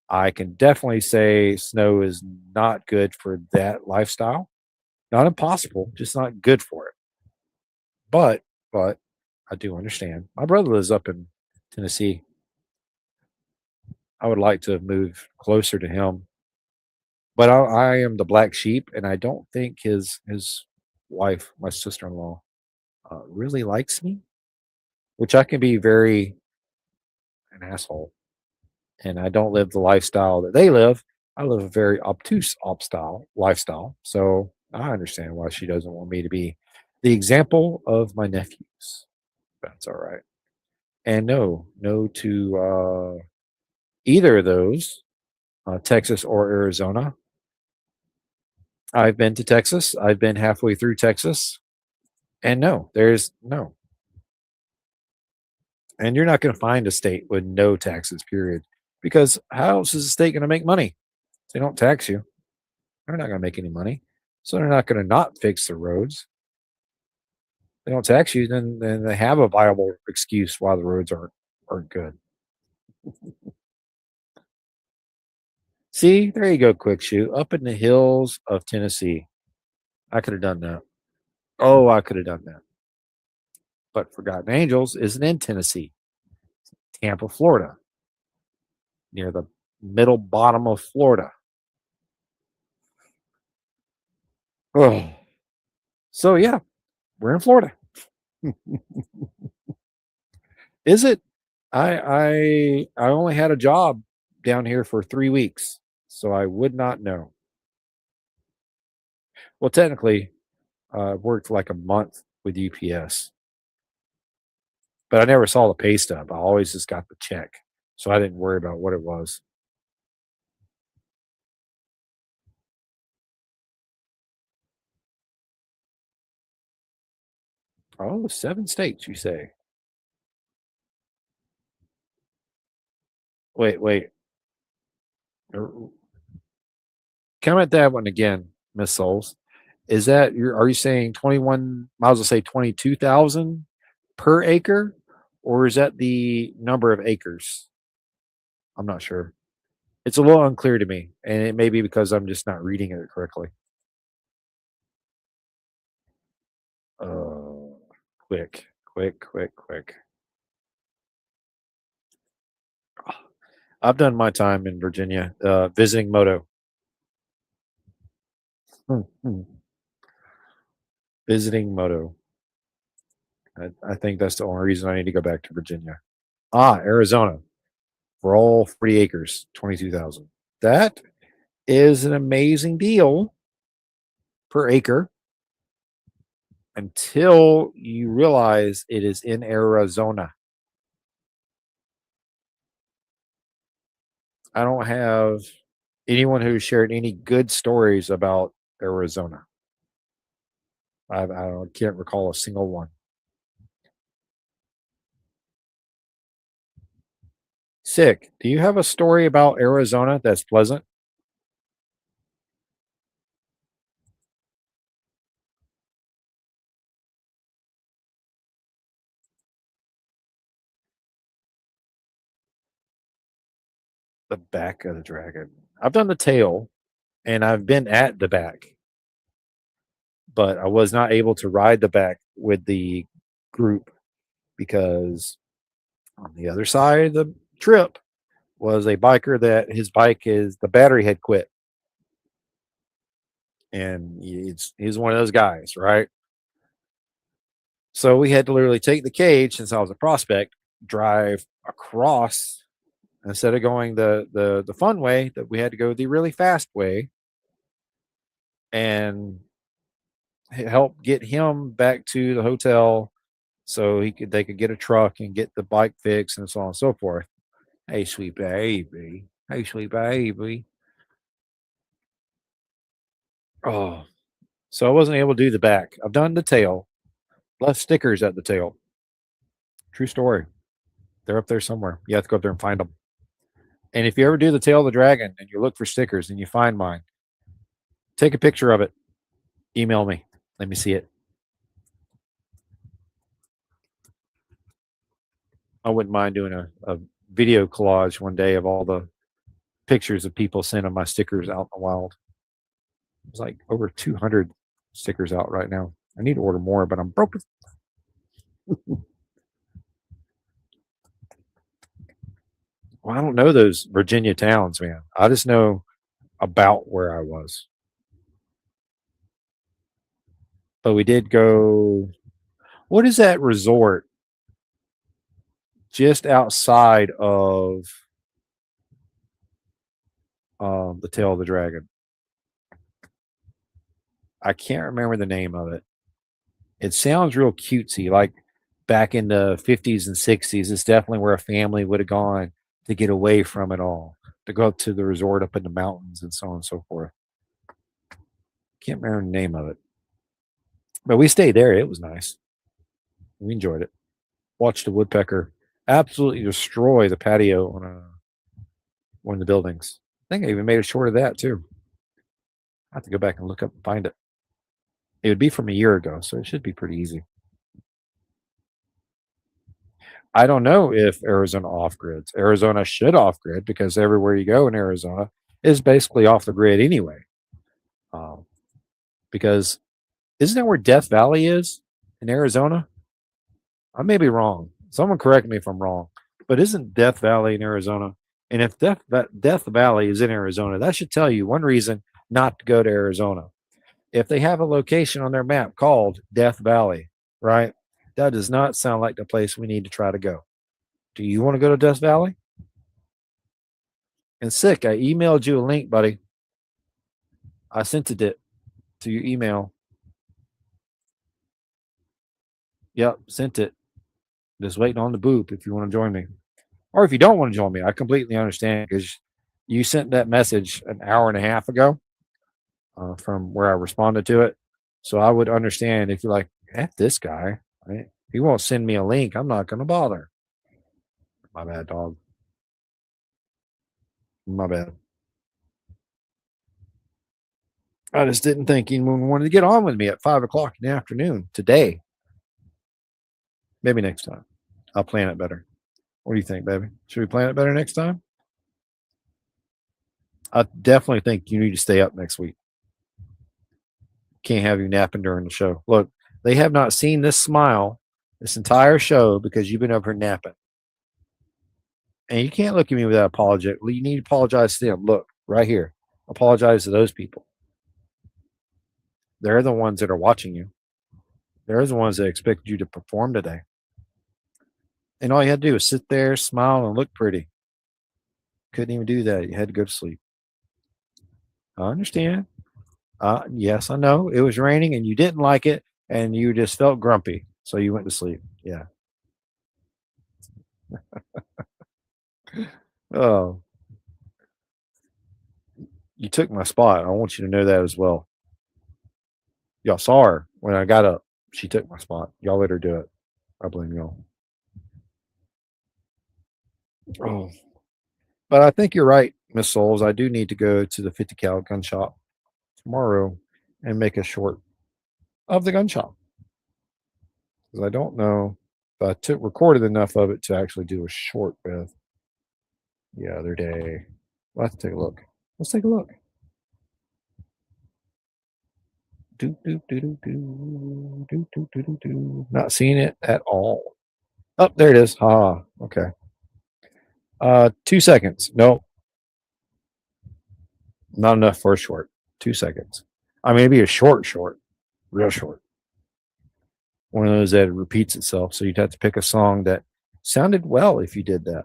I can definitely say snow is not good for that lifestyle. Not impossible, just not good for it. But I do understand. My brother lives up in Tennessee. I would like to move closer to him, but I am the black sheep, and I don't think his wife, my sister in law, really likes me, which I can be very an asshole, and I don't live the lifestyle that they live. I live a very obtuse op style lifestyle, so I understand why she doesn't want me to be the example of my nephews. That's all right. And no, no to either of those, Texas or Arizona. I've been to Texas. I've been halfway through Texas, and no, there's no. And you're not going to find a state with no taxes, period. Because how else is the state going to make money? They don't tax you. They're not going to make any money. So they're not going to not fix the roads. They don't tax you, then they have a viable excuse why the roads aren't good. See, there you go, quick shoot. Up in the hills of Tennessee. I could have done that. Oh, I could have done that. But Forgotten Angels isn't in Tennessee, Tampa, Florida, near the middle bottom of Florida. Oh, so yeah, we're in Florida. Is it? I only had a job down here for 3 weeks, so I would not know. Well, technically, I worked like a month with UPS, but I never saw the pay stub. I always just got the check, so I didn't worry about what it was. Oh, 7 states, you say? Wait, wait. Er, Come at that one again, Miss Souls. Is that are you saying 21 might as well say 22,000 per acre? Or is that the number of acres? I'm not sure. It's a little unclear to me, and it may be because I'm just not reading it correctly. Uh, quick, quick, quick, quick. I've done my time in Virginia, visiting Moto. Hmm, hmm. Visiting Moto. I think that's the only reason I need to go back to Virginia. Arizona for all 40 acres, 22,000. That is an amazing deal per acre until you realize it is in Arizona. I don't have Anyone who shared any good stories about Arizona? Can't recall a single one. Sick. Do you have a story about Arizona that's pleasant? The back of the dragon. I've done the tail and I've been at the back, but I was not able to ride the back with the group because on the other side of the trip was a biker that his bike is the battery had quit. And he's one of those guys, right? So we had to literally take the cage since I was a prospect, drive across instead of going the fun way that we had to go the really fast way and help get him back to the hotel so they could get a truck and get the bike fixed and so on and so forth. Hey, sweet baby. Hey, sweet baby. Oh, so I wasn't able to do the back. I've done the tail, left stickers at the tail. True story. They're up there somewhere. You have to go up there and find them. And if you ever do the tail of the dragon and you look for stickers and you find mine, take a picture of it. Email me. Let me see it. I wouldn't mind doing a video collage one day of all the pictures of people sending my stickers out in the wild. It's like over 200 stickers out right now. I need to order more, but I'm broke. Well, I don't know those Virginia towns, man. I just know about where I was. But we did go. What is that resort just outside of the Tail of the Dragon? I can't remember the name of it. It sounds real cutesy, like back in the 50s and 60s. It's definitely where a family would have gone to get away from it all, to go up to the resort up in the mountains and so on and so forth. Can't remember the name of it. But we stayed there. It was nice. We enjoyed it. Watched a woodpecker absolutely destroy the patio on one of the buildings. I think I even made a short of that too. I have to go back and look up and find it. It would be from a year ago, so it should be pretty easy. I don't know if Arizona off grids. Arizona should off grid because everywhere you go in Arizona is basically off the grid anyway. Um, because isn't that where Death Valley is in Arizona? I may be wrong. Someone correct me if I'm wrong. But isn't Death Valley in Arizona? And if Death Valley is in Arizona, that should tell you one reason not to go to Arizona. If they have a location on their map called Death Valley, right? That does not sound like the place we need to try to go. Do you want to go to Death Valley? And sick, I emailed you a link, buddy. I sent it to your email. Yep, sent it. Just waiting on the boop if you want to join me. Or if you don't want to join me, I completely understand because you sent that message an hour and a half ago from where I responded to it. So I would understand if you're like, F this guy. Right? If he won't send me a link, I'm not going to bother. My bad, dog. My bad. I just didn't think anyone wanted to get on with me at 5 o'clock in the afternoon today. Maybe next time. I'll plan it better. What do you think, baby? Should we plan it better next time? I definitely think you need to stay up next week. Can't have you napping during the show. Look, they have not seen this smile this entire show because you've been up here napping. And you can't look at me without apology. You need to apologize to them. Look, right here. Apologize to those people. They're the ones that are watching you. They're the ones that expect you to perform today. And all you had to do was sit there, smile, and look pretty. Couldn't even do that. You had to go to sleep. I understand. Yes, I know. It was raining and you didn't like it and you just felt grumpy. So you went to sleep. Yeah. Oh, You took my spot. I want you to know that as well. Y'all saw her when I got up. She took my spot. Y'all let her do it. I blame y'all. Oh, but I think you're right, Miss Souls. I do need to go to the 50 cal gun shop tomorrow and make a short of the gun shop because I don't know if I took recorded enough of it to actually do a short with the other day. Let's take a look. Let's take a look. Not seeing it at all. Oh, there it is. Ah, okay. 2 seconds. No, not enough for a short. 2 seconds. I mean, it'd be a short, real short. One of those that repeats itself. So you'd have to pick a song that sounded well if you did that.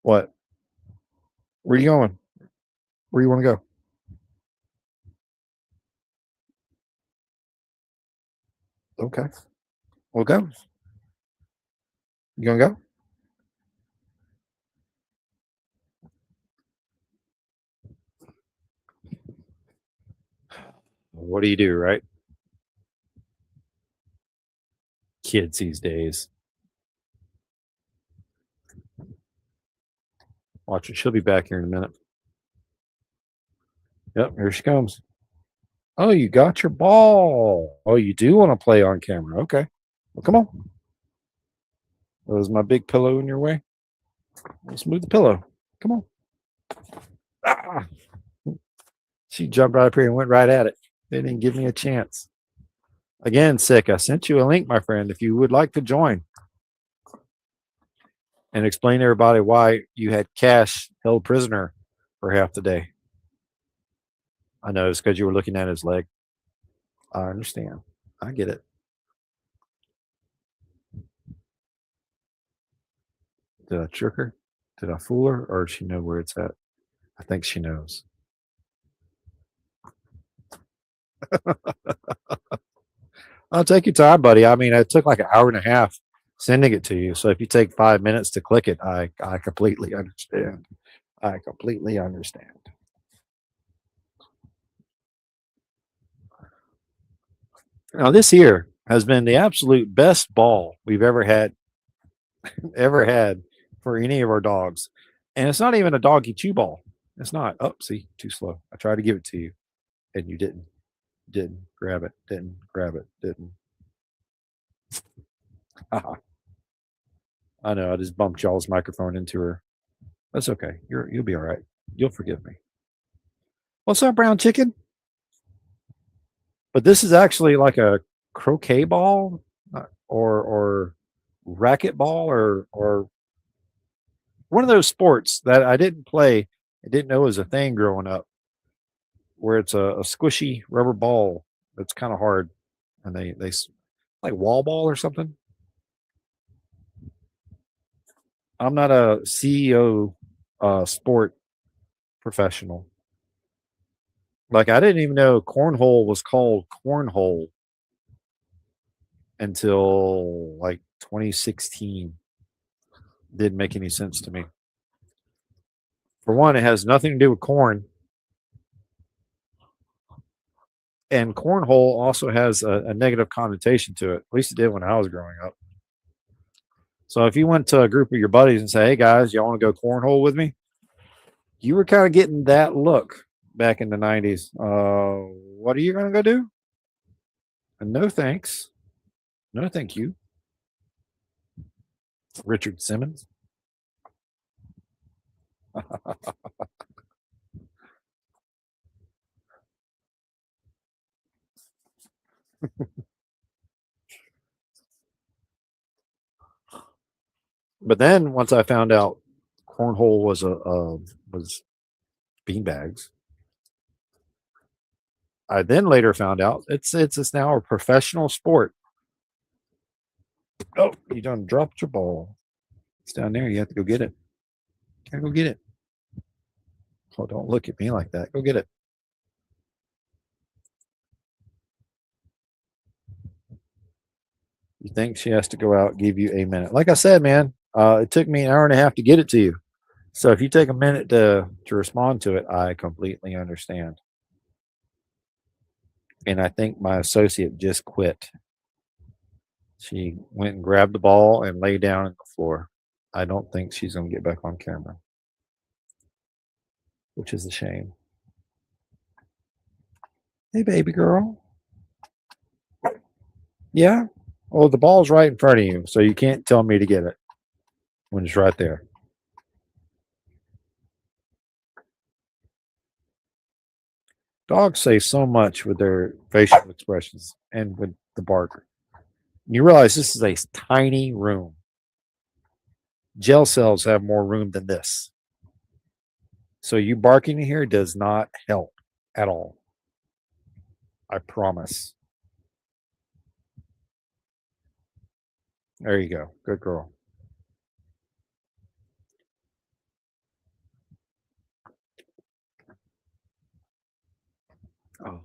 What? Where are you going? Where you want to go? Okay. We'll go. You gonna go? What do you do, right? Kids these days. Watch it. She'll be back here in a minute. Yep, here she comes. Oh, you got your ball. Oh, you do want to play on camera. Okay. Well, come on. Was my big pillow in your way? Let's move the pillow. Come on. Ah. She jumped right up here and went right at it. They didn't give me a chance. Again, Sick, I sent you a link, my friend, if you would like to join and explain to everybody why you had Cash held prisoner for half the day. I know it's because you were looking at his leg. I understand. I get it. Did I trick her? Did I fool her? Or does she know where it's at? I think she knows. I'll take your time, buddy. I mean, it took like an hour and a half sending it to you. So if you take 5 minutes to click it, I completely understand. I completely understand. Now, this here has been the absolute best ball we've ever had for any of our dogs. And it's not even a doggy chew ball. It's not. Oh, see, too slow. I tried to give it to you and you didn't. Didn't grab it. Didn't grab it. Didn't. I know. I just bumped y'all's microphone into her. That's okay. You'll be all right. You'll forgive me. What's up, brown chicken? But this is actually like a croquet ball or racket ball or one of those sports that I didn't play. I didn't know was a thing growing up, where it's a squishy rubber ball that's kind of hard, and they like wall ball or something. I'm not a CEO sport professional. Like I didn't even know cornhole was called cornhole until like 2016. Didn't make any sense to me. For one, it has nothing to do with corn. And cornhole also has a negative connotation to it. At least it did when I was growing up. So if you went to a group of your buddies and say, "Hey guys, y'all want to go cornhole with me?" You were kind of getting that look back in the 90s. What are you going to go do? And no thanks. No thank you. Richard Simmons. But then once I found out cornhole was beanbags, I then later found out it's now a professional sport. Oh, you done dropped your ball. It's down there. You have to go get it. Gotta go get it. Oh, don't look at me like that. Go get it. You think she has to go out, give you a minute. Like I said, man, it took me an hour and a half to get it to you. So if you take a minute to respond to it, I completely understand. And I think my associate just quit. She went and grabbed the ball and lay down on the floor. I don't think she's going to get back on camera, which is a shame. Hey, baby girl. Yeah? Oh, the ball's right in front of you, so you can't tell me to get it when it's right there. Dogs say so much with their facial expressions and with the bark. You realize this is a tiny room. Jail cells have more room than this. So you barking in here does not help at all. I promise. There you go. Good girl. Oh.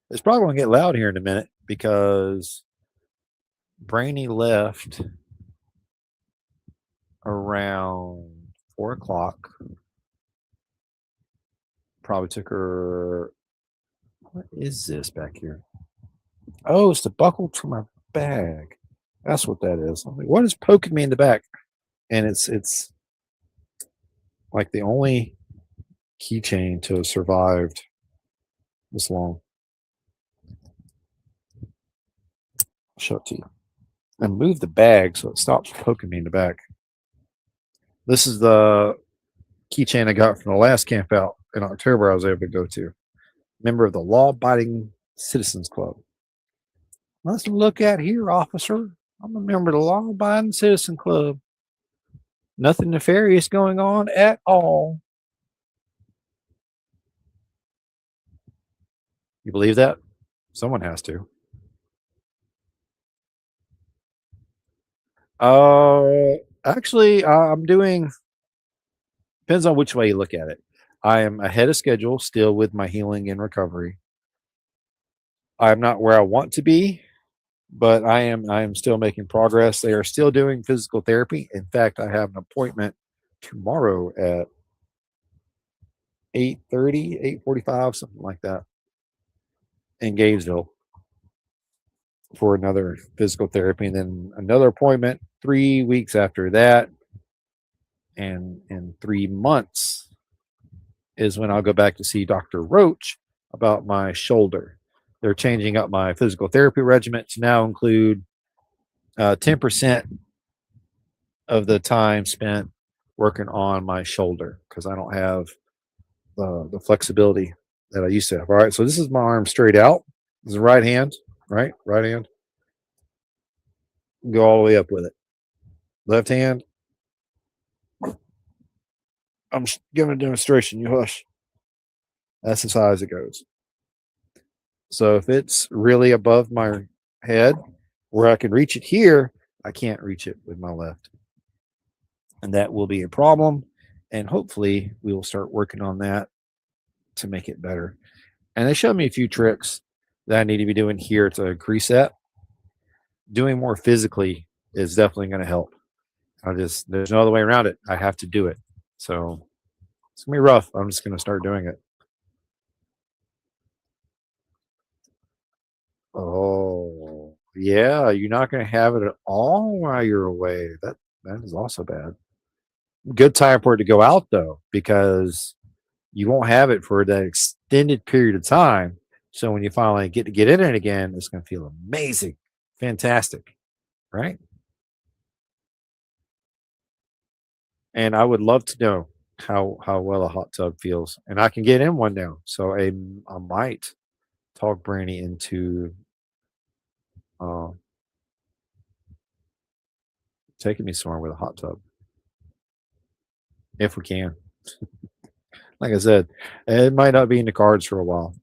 It's probably going to get loud here in a minute because Brainy left around 4 o'clock. Probably took her. What is this back here? Oh, it's the buckle to my bag. That's what that is. I'm like, what is poking me in the back? And it's like the only keychain to have survived this long. I'll show it to you. And move the bag so it stops poking me in the back. This is the keychain I got from the last camp out in October I was able to go to. Member of the Law Abiding Citizens Club. Let's look at here, officer. I'm a member of the Law Abiding Citizen Club. Nothing nefarious going on at all. You believe that? Someone has to. Actually, I'm doing, depends on which way you look at it. I am ahead of schedule still with my healing and recovery. I'm not where I want to be, but I am still making progress. They are still doing physical therapy. In fact, I have an appointment tomorrow at 8:30, 8:45, something like that, in Gainesville for another physical therapy, and then another appointment 3 weeks after that, and in 3 months is when I'll go back to see Dr. Roach about my shoulder. They're changing up my physical therapy regimen to now include 10% of the time spent working on my shoulder because I don't have the flexibility that I used to have. All right, so this is my arm straight out. This is the right hand, right? Right hand. Go all the way up with it. Left hand. I'm giving a demonstration. You hush. That's as high as it goes. So if it's really above my head where I can reach it here, I can't reach it with my left. And that will be a problem. And hopefully we will start working on that to make it better. And they showed me a few tricks that I need to be doing here to increase that. Doing more physically is definitely going to help. There's no other way around it. I have to do it. So it's going to be rough. I'm just going to start doing it. Oh, yeah. You're not going to have it at all while you're away. That is also bad. Good time for it to go out, though, because you won't have it for that extended period of time. So when you finally get in it again, it's going to feel amazing, fantastic, right? And I would love to know how well a hot tub feels, and I can get in one now. So I might talk Brandy into uh, taking me somewhere with a hot tub if we can. Like I said, it might not be in the cards for a while.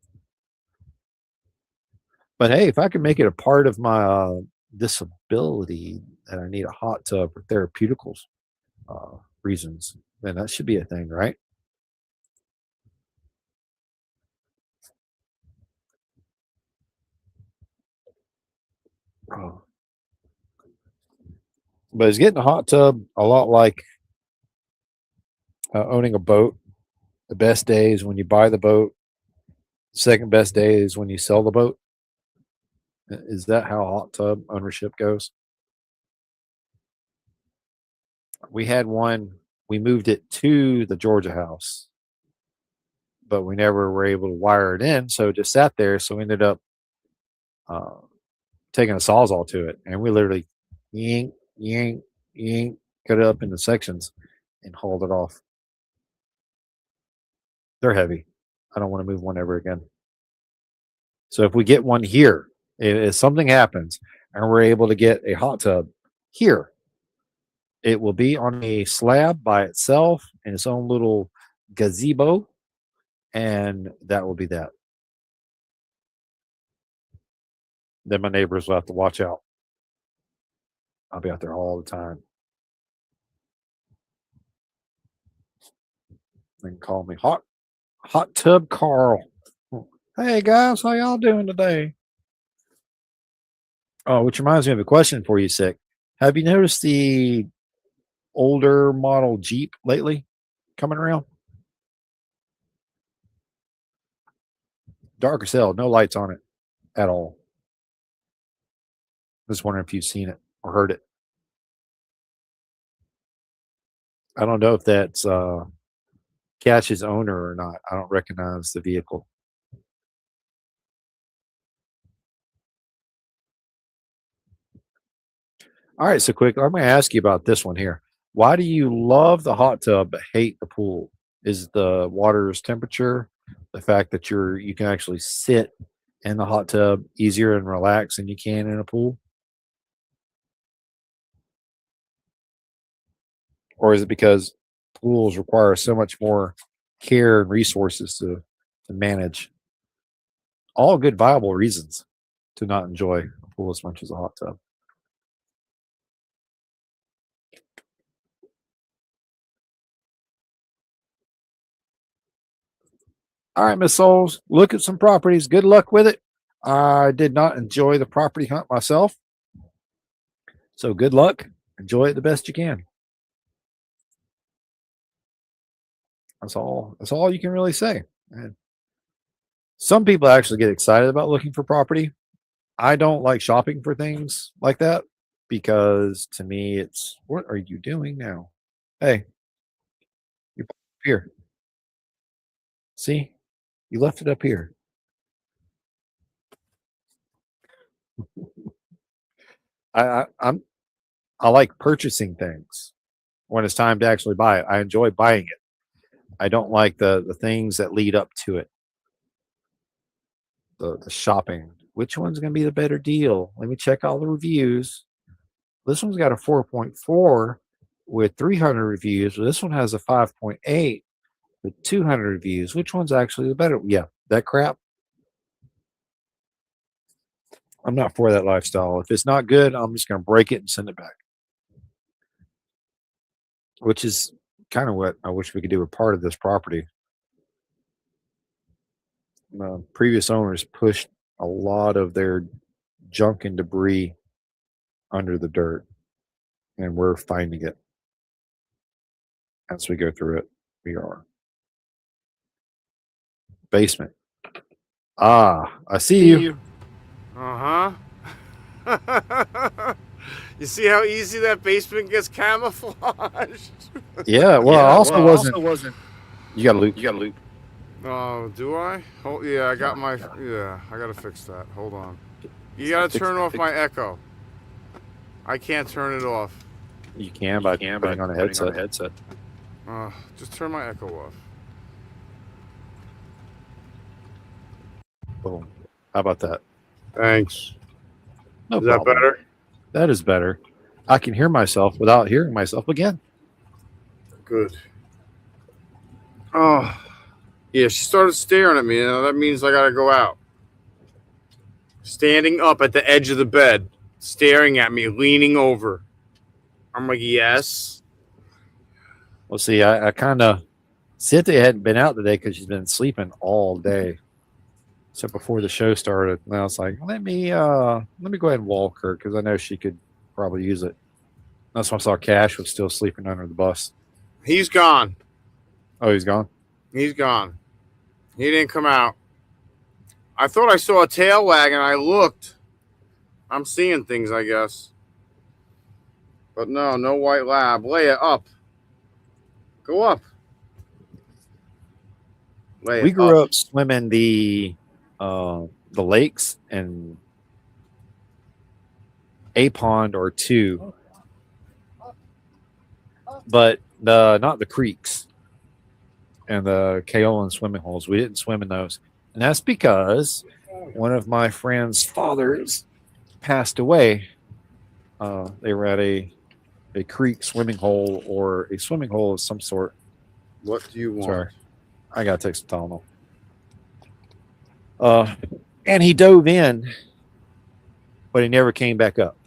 But hey, if I can make it a part of my disability that I need a hot tub for therapeutical reasons, then that should be a thing, right? Oh. But it's getting a hot tub a lot like owning a boat. The best day is when you buy the boat. Second best day is when you sell the boat. Is that how hot tub ownership goes? We had one. We moved it to the Georgia house, but we never were able to wire it in, so it just sat there. So we ended up uh, taking a sawzall to it, and we literally yank, yank, yank, cut it up into sections, and hauled it off. They're heavy. I don't want to move one ever again. So if we get one here, if something happens and we're able to get a hot tub here, it will be on a slab by itself in its own little gazebo, and that will be that. Then my neighbors will have to watch out. I'll be out there all the time. They can call me hot tub Carl. Hey guys, how y'all doing today? Oh, which reminds me of a question for you, Sick. Have you noticed the older model Jeep lately coming around? Dark as hell, no lights on it at all. Just wondering if you've seen it or heard it. I don't know if that's Cash's owner or not. I don't recognize the vehicle. All right, so quick, I'm going to ask you about this one here. Why do you love the hot tub but hate the pool? Is the water's temperature, the fact that you can actually sit in the hot tub easier and relax than you can in a pool? Or is it because pools require so much more care and resources to manage? All good, viable reasons to not enjoy a pool as much as a hot tub. All right, Miss Souls, look at some properties. Good luck with it. I did not enjoy the property hunt myself. So good luck. Enjoy it the best you can. That's all you can really say. And some people actually get excited about looking for property. I don't like shopping for things like that because to me it's, what are you doing now? Hey, you're up here. See? You left it up here. I like purchasing things when it's time to actually buy it. I enjoy buying it. I don't like the things that lead up to it. The shopping. Which one's going to be the better deal? Let me check all the reviews. This one's got a 4.4 with 300 reviews. This one has a 5.8 with 200 reviews. Which one's actually the better? Yeah, that crap. I'm not for that lifestyle. If it's not good, I'm just going to break it and send it back. Which is kind of what I wish we could do with part of this property. Previous owners pushed a lot of their junk and debris under the dirt, and we're finding it as we go through it. We are. Basement. Ah, I see you. Uh-huh. You see how easy that basement gets camouflaged? Yeah, well, I also wasn't. You got to loop. Oh, do I? Oh, yeah, I got my. Yeah, I gotta fix that. Hold on. You gotta turn off my echo. I can't turn it off. You can by putting on a headset. Just turn my echo off. Boom. How about that? Thanks. No Is that problem. better? That is better. I can hear myself without hearing myself again. Good. Oh, yeah, she started staring at me. You know, that means I gotta go out. Standing up at the edge of the bed, staring at me, leaning over. I'm like, yes. Well, see, I kind of, Siete hadn't been out today because she's been sleeping all day. So before the show started, and I was like, let me go ahead and walk her because I know she could probably use it. That's when I saw Cash was still sleeping under the bus. He's gone. Oh, he's gone? He's gone. He didn't come out. I thought I saw a tail wag, and I looked. I'm seeing things, I guess. But no white lab. Lay it up. Go up. We grew up swimming the lakes and a pond or two, but not the creeks and the Kaolin swimming holes. We didn't swim in those, and that's because one of my friend's fathers passed away. They were at a creek swimming hole or a swimming hole of some sort. What do you want? Sorry, I gotta take some Tylenol. And he dove in, but he never came back up.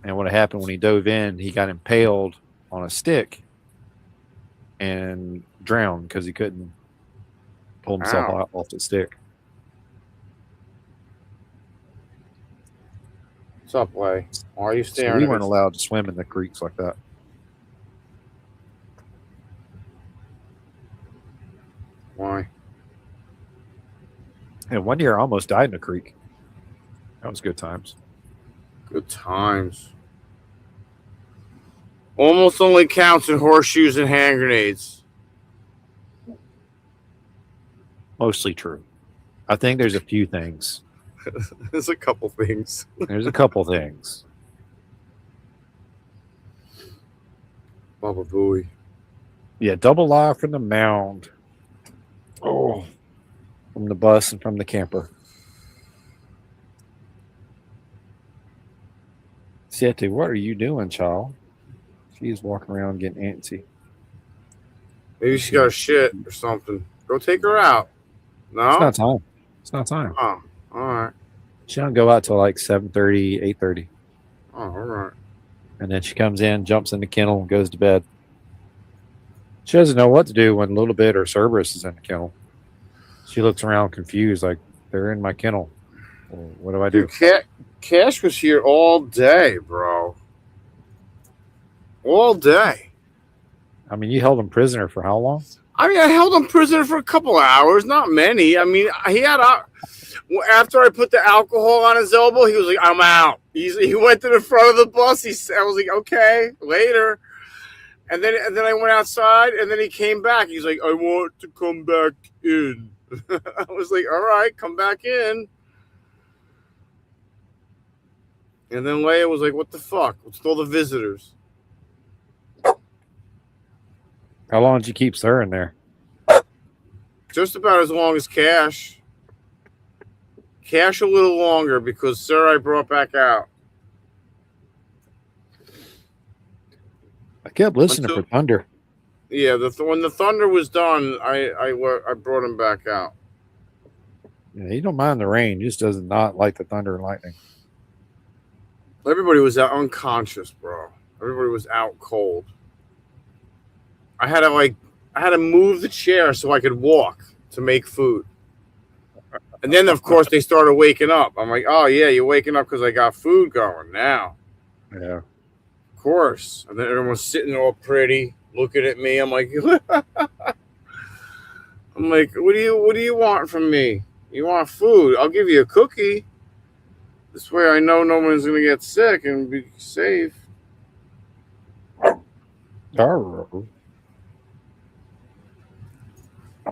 And what happened when he dove in, he got impaled on a stick and drowned because he couldn't pull himself off the stick. What's up, Way? Why are you staring? So we weren't allowed to swim in the creeks like that. Why? And one year I almost died in a creek. That was good times. Good times. Almost only counts in horseshoes and hand grenades. Mostly true. I think there's a few things. There's a couple things. There's a couple things. Baba Booey. Yeah, double live from the mound. Oh, from the bus and from the camper. Siete, what are you doing, child? She's walking around getting antsy. Maybe she got a shit or something. Go take her out. No? It's not time. It's not time. Oh, all right. She don't go out till like 7:30, 8:30. Oh, all right. And then she comes in, jumps in the kennel, and goes to bed. She doesn't know what to do when Little Bit or Cerberus is in the kennel. She looks around confused, like, they're in my kennel. Well, what do I do? Dude, Cash was here all day, bro. All day. I mean, you held him prisoner for how long? I mean, I held him prisoner for a couple of hours, not many. I mean, he had after I put the alcohol on his elbow, he was like, "I'm out." He went to the front of the bus. I was like, "Okay, later." And then I went outside, and then he came back. He's like, "I want to come back in." I was like, "All right, come back in." And then Leia was like, "What the fuck? What's all the visitors?" How long did you keep Sir in there? Just about as long as Cash. Cash a little longer because Sir I brought back out. I kept listening for thunder. Yeah, when the thunder was done, I brought him back out. Yeah, he don't mind the rain. He just does not like the thunder and lightning. Everybody was out unconscious, bro. Everybody was out cold. I had to move the chair so I could walk to make food. And then, of course, they started waking up. I'm like, "Oh, yeah, you're waking up because I got food going now." Yeah. Of course. And then everyone's sitting all pretty, looking at me. I'm like, "What do you want from me? You want food? I'll give you a cookie. This way I know no one's going to get sick and be safe." Oh.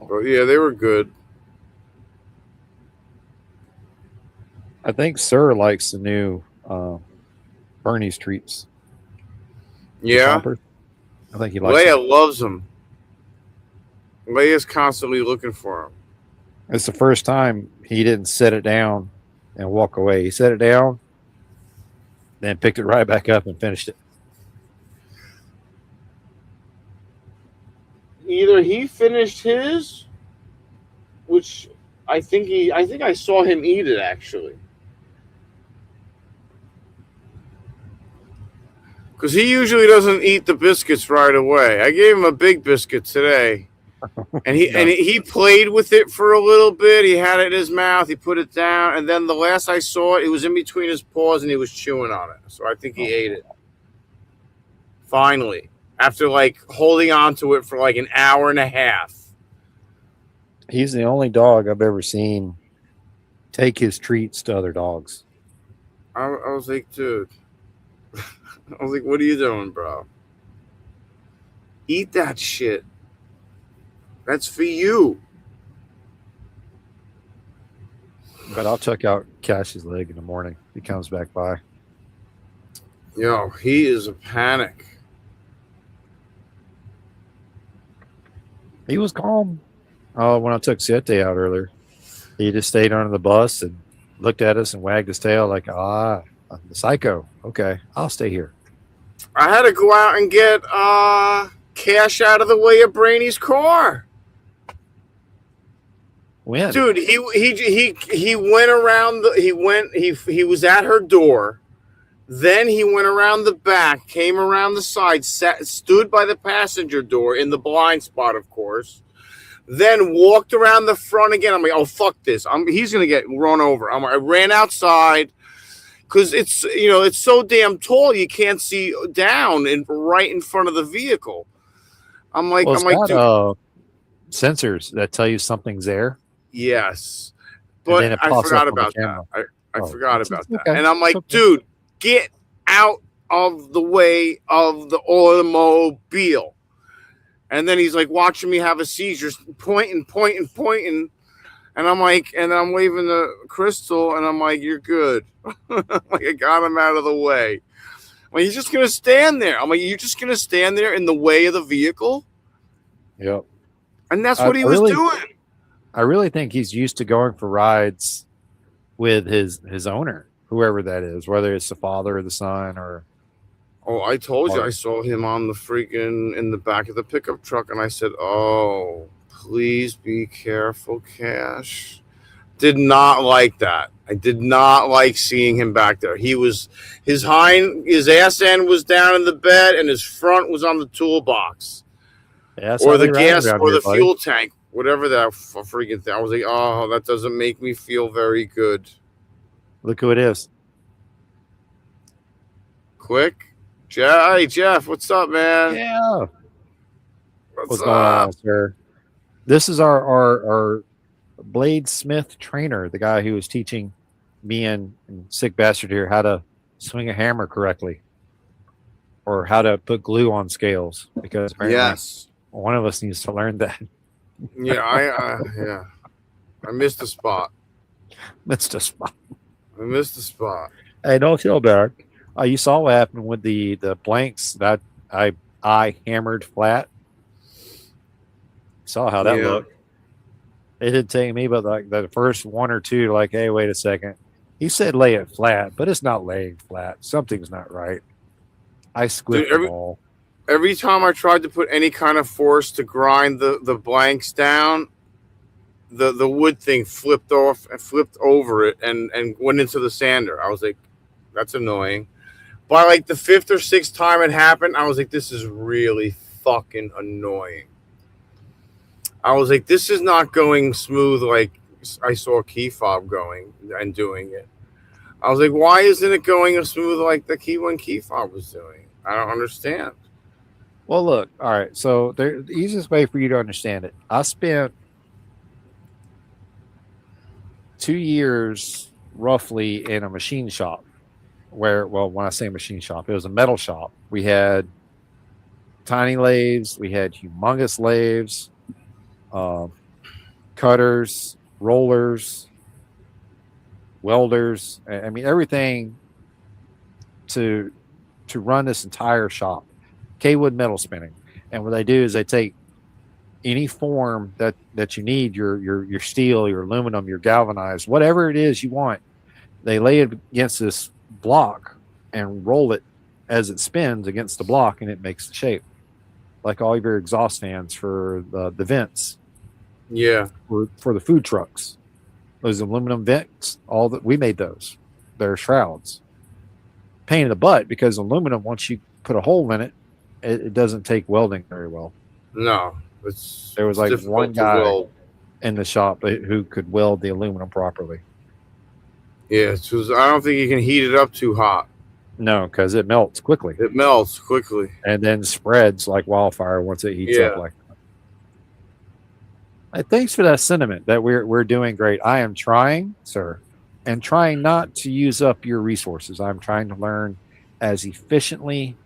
But yeah, they were good. I think Sir likes the new Bernie's treats. Yeah. I think he likes Leia them. loves them. Leia's constantly looking for them. It's the first time he didn't set it down and walk away. He set it down, then picked it right back up and finished it. Either he finished his, which I think I saw him eat it actually. Because he usually doesn't eat the biscuits right away. I gave him a big biscuit today. And he played with it for a little bit. He had it in his mouth. He put it down. And then the last I saw it, it was in between his paws and he was chewing on it. So I think he ate it. Finally. after like holding on to it for like an hour and a half. He's the only dog I've ever seen take his treats to other dogs. I was like, dude, I was like, what are you doing, bro? Eat that shit. That's for you. But I'll check out Cash's leg in the morning. He comes back by. Yo, he is a panic. He was calm. Oh, when I took Siete out earlier, he just stayed under the bus and looked at us and wagged his tail like, I'm the psycho. Okay, I'll stay here. I had to go out and get Cash out of the way of Brainy's car. When? Dude, he went around he was at her door. Then he went around the back, came around the side, stood by the passenger door in the blind spot, of course. Then walked around the front again. I'm like, oh, fuck this. He's going to get run over. I ran outside because it's so damn tall you can't see down right in front of the vehicle. I'm like, dude, sensors that tell you something's there. Yes, but I forgot about that. I forgot about that. And I'm like, dude, get out of the way of the automobile. And then he's like watching me have a seizure, pointing. And I'm like, and I'm waving the crystal, and I'm like, you're good. Like, I got him out of the way. Like, he's just going to stand there. I'm like, you're just going to stand there in the way of the vehicle? Yep. And that's what he was doing. I really think he's used to going for rides with his owner, whoever that is, whether it's the father or the son or. Oh, I told you I saw him on the freaking in the back of the pickup truck, and I said, "Oh, please be careful, Cash." Did not like that. I did not like seeing him back there. His ass end was down in the bed, and his front was on the toolbox, or the gas, or the fuel tank, whatever that freaking thing. I was like, "Oh, that doesn't make me feel very good." Look who it is. Quick. Hey, Jeff, what's up, man? Yeah. What's going on, sir? This is our bladesmith trainer, the guy who was teaching me and Sick Bastard here how to swing a hammer correctly or how to put glue on scales, because apparently one of us needs to learn that. Yeah, I missed a spot. I missed a spot. Hey, don't feel bad. You saw what happened with the blanks that I hammered flat. Saw how that looked. It didn't take me but like the first one or two, like, hey, wait a second. He said lay it flat, but it's not laying flat. Something's not right. I squiffed the ball. Every time I tried to put any kind of force to grind the blanks down, the wood thing flipped off and flipped over it and went into the sander. I was like, that's annoying. By like the fifth or sixth time it happened, I was like, this is really fucking annoying. I was like, this is not going smooth like I saw KeyFob going and doing it. I was like, why isn't it going as smooth like the KeyFob was doing? I don't understand. Well, look, all right. So the easiest way for you to understand it, I spent 2 years roughly in a machine shop. When I say machine shop, it was a metal shop. We had tiny lathes, we had humongous lathes, cutters, rollers, welders. I mean, everything to run this entire shop. K-wood metal spinning. And what they do is they take any form that you need, your steel, your aluminum, your galvanized, whatever it is you want, they lay it against this block and roll it as it spins against the block, and it makes the shape, like all of your exhaust fans for the vents. Yeah, for the food trucks, those aluminum vents, all that we made those. They're shrouds. Pain in the butt, because aluminum, once you put a hole in it, it doesn't take welding very well. No, there was like one guy in the shop who could weld the aluminum properly. Yeah, I don't think you can heat it up too hot. No, because it melts quickly It melts quickly. and then spreads like wildfire once it heats up Yeah. like that. Hey, thanks for that sentiment that we're doing great. I am trying, sir, and trying not to use up your resources. I'm trying to learn as efficiently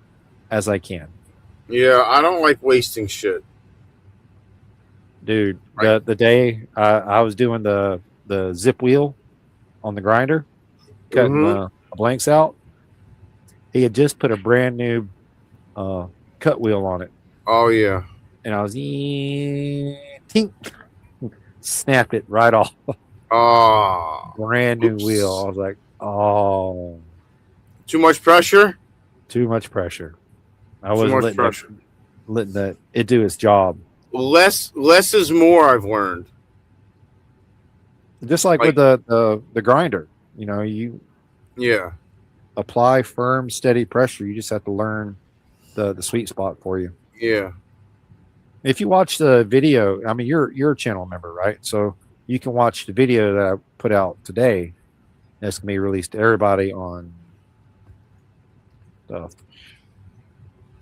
as I can. Yeah, I don't like wasting shit. Dude, Right. the day I was doing the zip wheel on the grinder, cutting Mm-hmm. the blanks out, he had just put a brand new cut wheel on it. Oh yeah. And I was tink, snapped it right off. Oh. Brand new wheel. I Oops. was like, oh, Too much pressure. too much pressure. I Too wasn't much pressure. letting it do its job. Less is more. I've learned. Just like with the grinder, you Yeah. apply firm, steady pressure. You just have to learn the sweet spot for you. Yeah. If you watch the video, I mean, you're a channel member, right? So you can watch the video that I put out today. That's gonna be released to everybody on the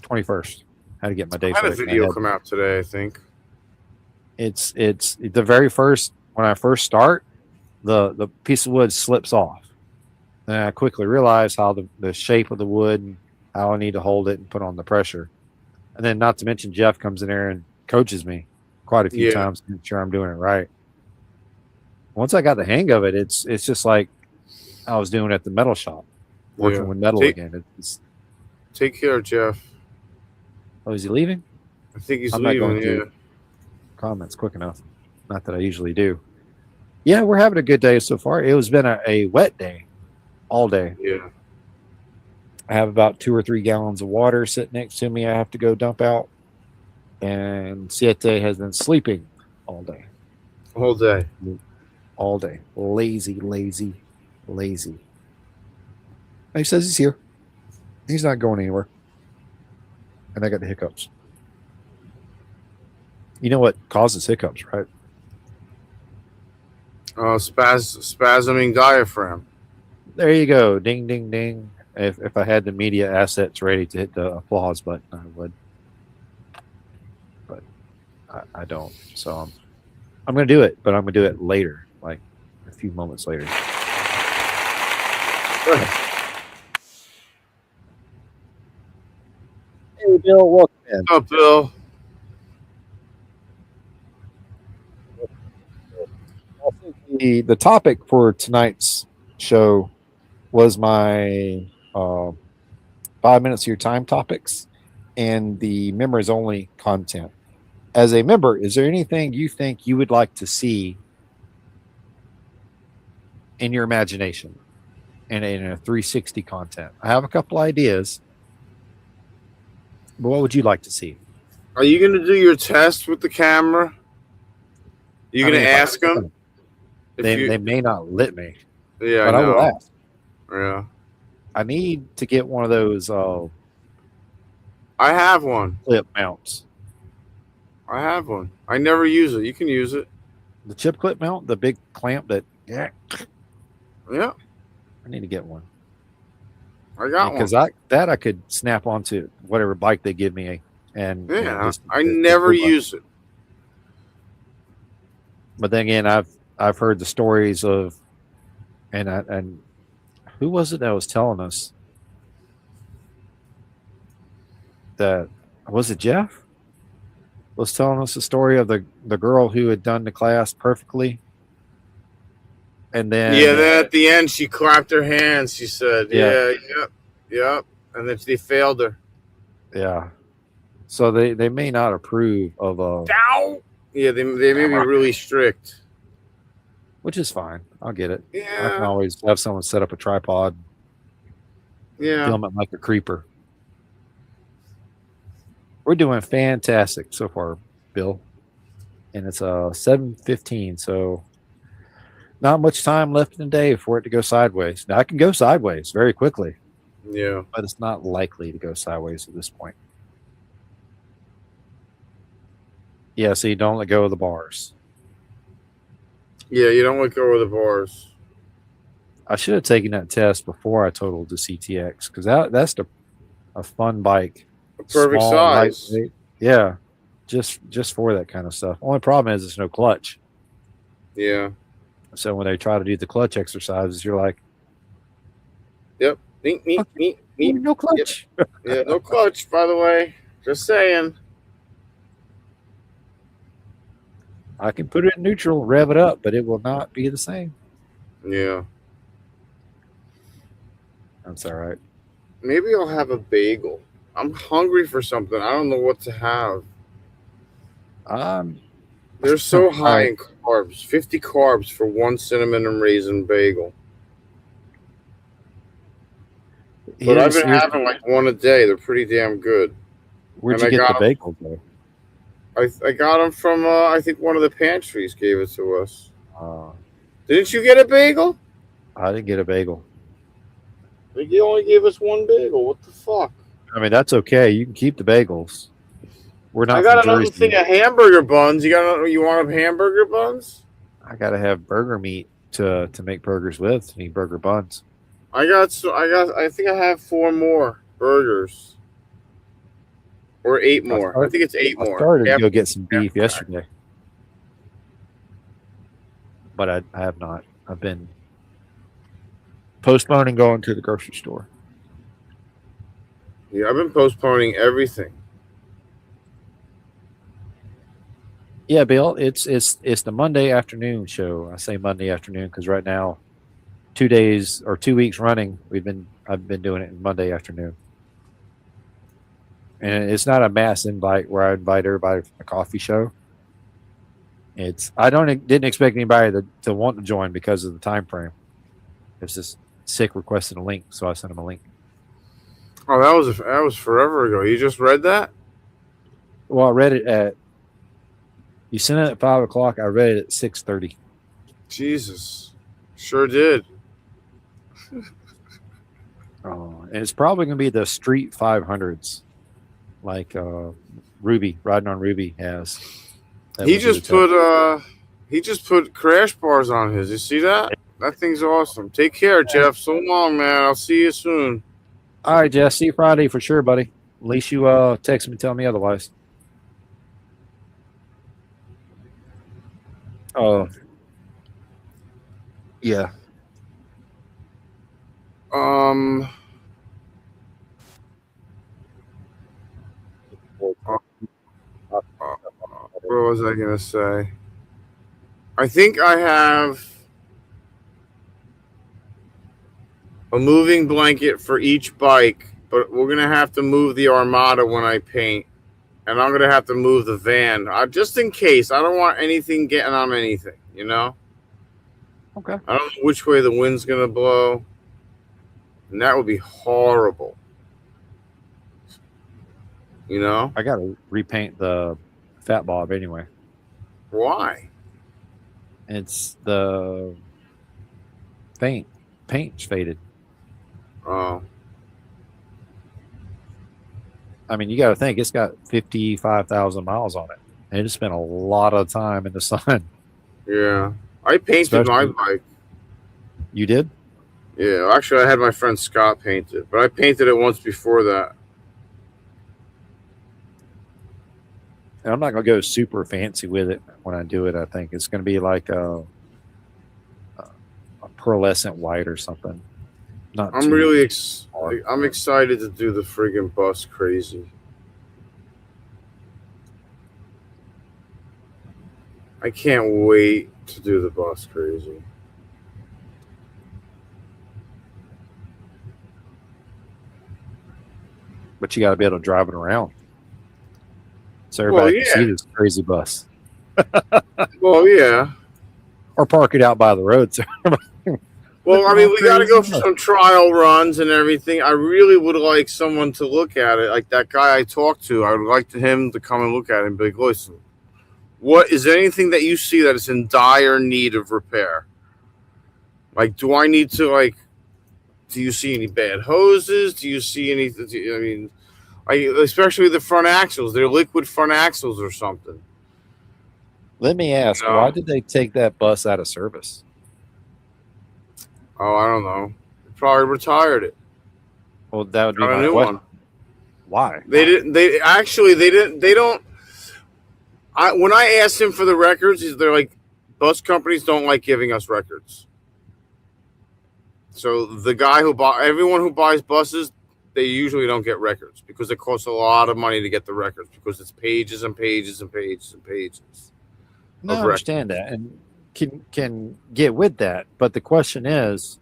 21st. How to get my I dates had a right. video come out today, I think. It's the very first when I first start, the piece of wood slips off. And I quickly realize how the shape of the wood and how I need to hold it and put on the pressure. And then not to mention Jeff comes in there and coaches me quite a few Yeah. times to make sure I'm doing it right. Once I got the hang of it, it's just like I was doing at the metal shop, working Yeah. with metal again. Take care, Jeff. Oh, is he leaving? I think he's I'm not going leaving. to Yeah. comments quick enough. Not that I usually do. Yeah, we're having a good day so far. It was been a wet day all day. Yeah. I have about 2 or 3 gallons of water sitting next to me. I have to go dump out. And Siete has been sleeping all day. Whole day. All day. Lazy, lazy, lazy. He says he's here. He's not going anywhere. And I got the hiccups. You know what causes hiccups, right? Spasming diaphragm. There you go. Ding, ding, ding. If I had the media assets ready to hit the applause button, I would. But I don't. So I'm going to do it, but I'm going to do it later, like a few moments later. Hey, Bill, welcome in. What's up, Bill? I think the topic for tonight's show was my 5 minutes of your time topics and the members only content. As a member, is there anything you think you would like to see in your imagination in a 360 content? I have a couple ideas, but what would you like to see? Are you going to do your test with the camera? You going to ask them? They may not let me. Yeah, but I will ask. Yeah. I need to get one of those I have one. clip mounts. I have one. I never use it. You can use it. The chip clip mount, the big clamp that. Yeah. I need to get one. I got one. Because I could snap onto whatever bike they give me, and I never use it. But then again, I've heard the stories of, and who was it that was telling us that was it Jeff? Was telling us the story of the girl who had done the class perfectly, and then then at the end she clapped her hands. She said, yep, and then they failed her. Yeah, so they may not approve of Yeah, they may be really strict, which is fine. I'll get it. Yeah, I can always have someone set up a tripod. Yeah, Film it like a creeper. We're doing fantastic so far, Bill. And it's 7:15, so not much time left in the day for it to go sideways. Now I can go sideways very quickly. Yeah. But it's not likely to go sideways at this point. Yeah, so you don't let go of the bars. Yeah, you don't let go of the bars. I should have taken that test before I totaled the CTX because that's a fun bike. A perfect Small, size. lightweight. Yeah, just for that kind of stuff. Only problem is it's no clutch. Yeah. So when they try to do the clutch exercises, you're like, Yep. Neat. no clutch. Yep. Yeah, no clutch, by the way. Just saying. I can put it in neutral, rev it up, but it will not be the same. Yeah. That's all right. Maybe I'll have a bagel. I'm hungry for something. I don't know what to have. They're so high in carbs. 50 carbs for one cinnamon and raisin bagel. But I've been having like one a day. They're pretty damn good. Where'd you get the bagel though? I got them from I think one of the pantries gave it to us. Didn't you get a bagel? I didn't get a bagel. I think you only gave us one bagel. What the fuck? I mean, that's okay. You can keep the bagels. We're not. I got another thing of hamburger buns. You want hamburger buns? I gotta have burger meat to make burgers with. Need burger buns. I think I have 4 more burgers. Or 8 more. I think it's 8 more. I started to go get some beef yesterday. But I have not. I've been postponing going to the grocery store. Yeah, I've been postponing everything. Yeah, Bill, it's the Monday afternoon show. I say Monday afternoon because right now, 2 days or 2 weeks running, I've been doing it Monday afternoon. And it's not a mass invite where I invite everybody from the coffee show. I didn't expect anybody to want to join because of the time frame. It's just Sick requested a link, so I sent him a link. Oh, that was forever ago. You just read that? Well, I read it you sent it at 5 o'clock. I read it at 6:30. Jesus. Sure did. And it's probably going to be the Street 500s, like Ruby, riding on Ruby has. He just put crash bars on his. You see that? That thing's awesome. Take care, Jeff. So long, man. I'll see you soon. All right, Jeff. See you Friday for sure, buddy. At least you text me and tell me otherwise. Oh, yeah. What was I gonna say? I think I have a moving blanket for each bike, but we're gonna have to move the Armada when I paint, and I'm gonna have to move the van just in case. I don't want anything getting on anything, you know. Okay. I don't know which way the wind's gonna blow, and that would be horrible. You know. I gotta repaint the Fat Bob anyway. Why? It's the paint's faded. Oh. I mean, you got to think it's got 55,000 miles on it. And it spent a lot of time in the sun. Yeah. I painted my bike. You did? Yeah. Actually, I had my friend Scott paint it, but I painted it once before that. And I'm not going to go super fancy with it when I do it. I think it's going to be like a pearlescent white or something. I'm really I'm excited to do the friggin' bus crazy. I can't wait to do the bus crazy. But you got to be able to drive it around. So everybody can see this crazy bus. Well, yeah. Or park it out by the road. So well, I mean, we got to go for some trial runs and everything. I really would like someone to look at it. Like that guy I talked to, I would like him to come and look at it and be like, listen, what is there anything that you see that is in dire need of repair? Like, do I need to, do you see any bad hoses? Do you see anything? I mean, especially the front axles. They're liquid front axles or something. Let me ask, why did they take that bus out of service? Oh, I don't know. They probably retired it. Well, that would be Got a my new question. one. Why? They didn't. They actually they didn't. They don't. When I asked him for the records, they're like, bus companies don't like giving us records. So the guy who bought everyone who buys buses, they usually don't get records because it costs a lot of money to get the records because it's pages and pages and pages and pages No, of I records. understand that, and can get with that. But the question is,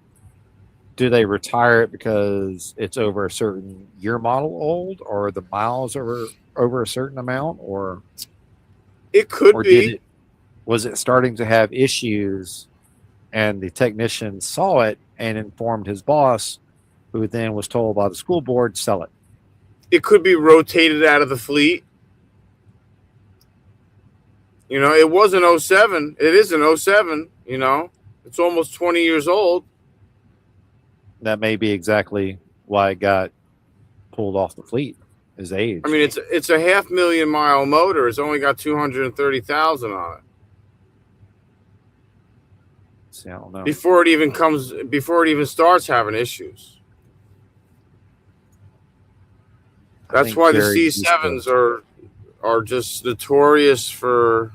do they retire it because it's over a certain year model old, or the miles over a certain amount, It could or did be. it was it starting to have issues, and the technician saw it and informed his boss, who then was told by the school board sell it. It could be rotated out of the fleet. It was an '07. It is an '07. It's almost 20 years old. That may be exactly why it got pulled off the fleet. His age. I mean, it's a 500,000-mile motor. It's only got 230,000 on it. See, I don't know. Before it even starts having issues. That's why the C7s are just notorious for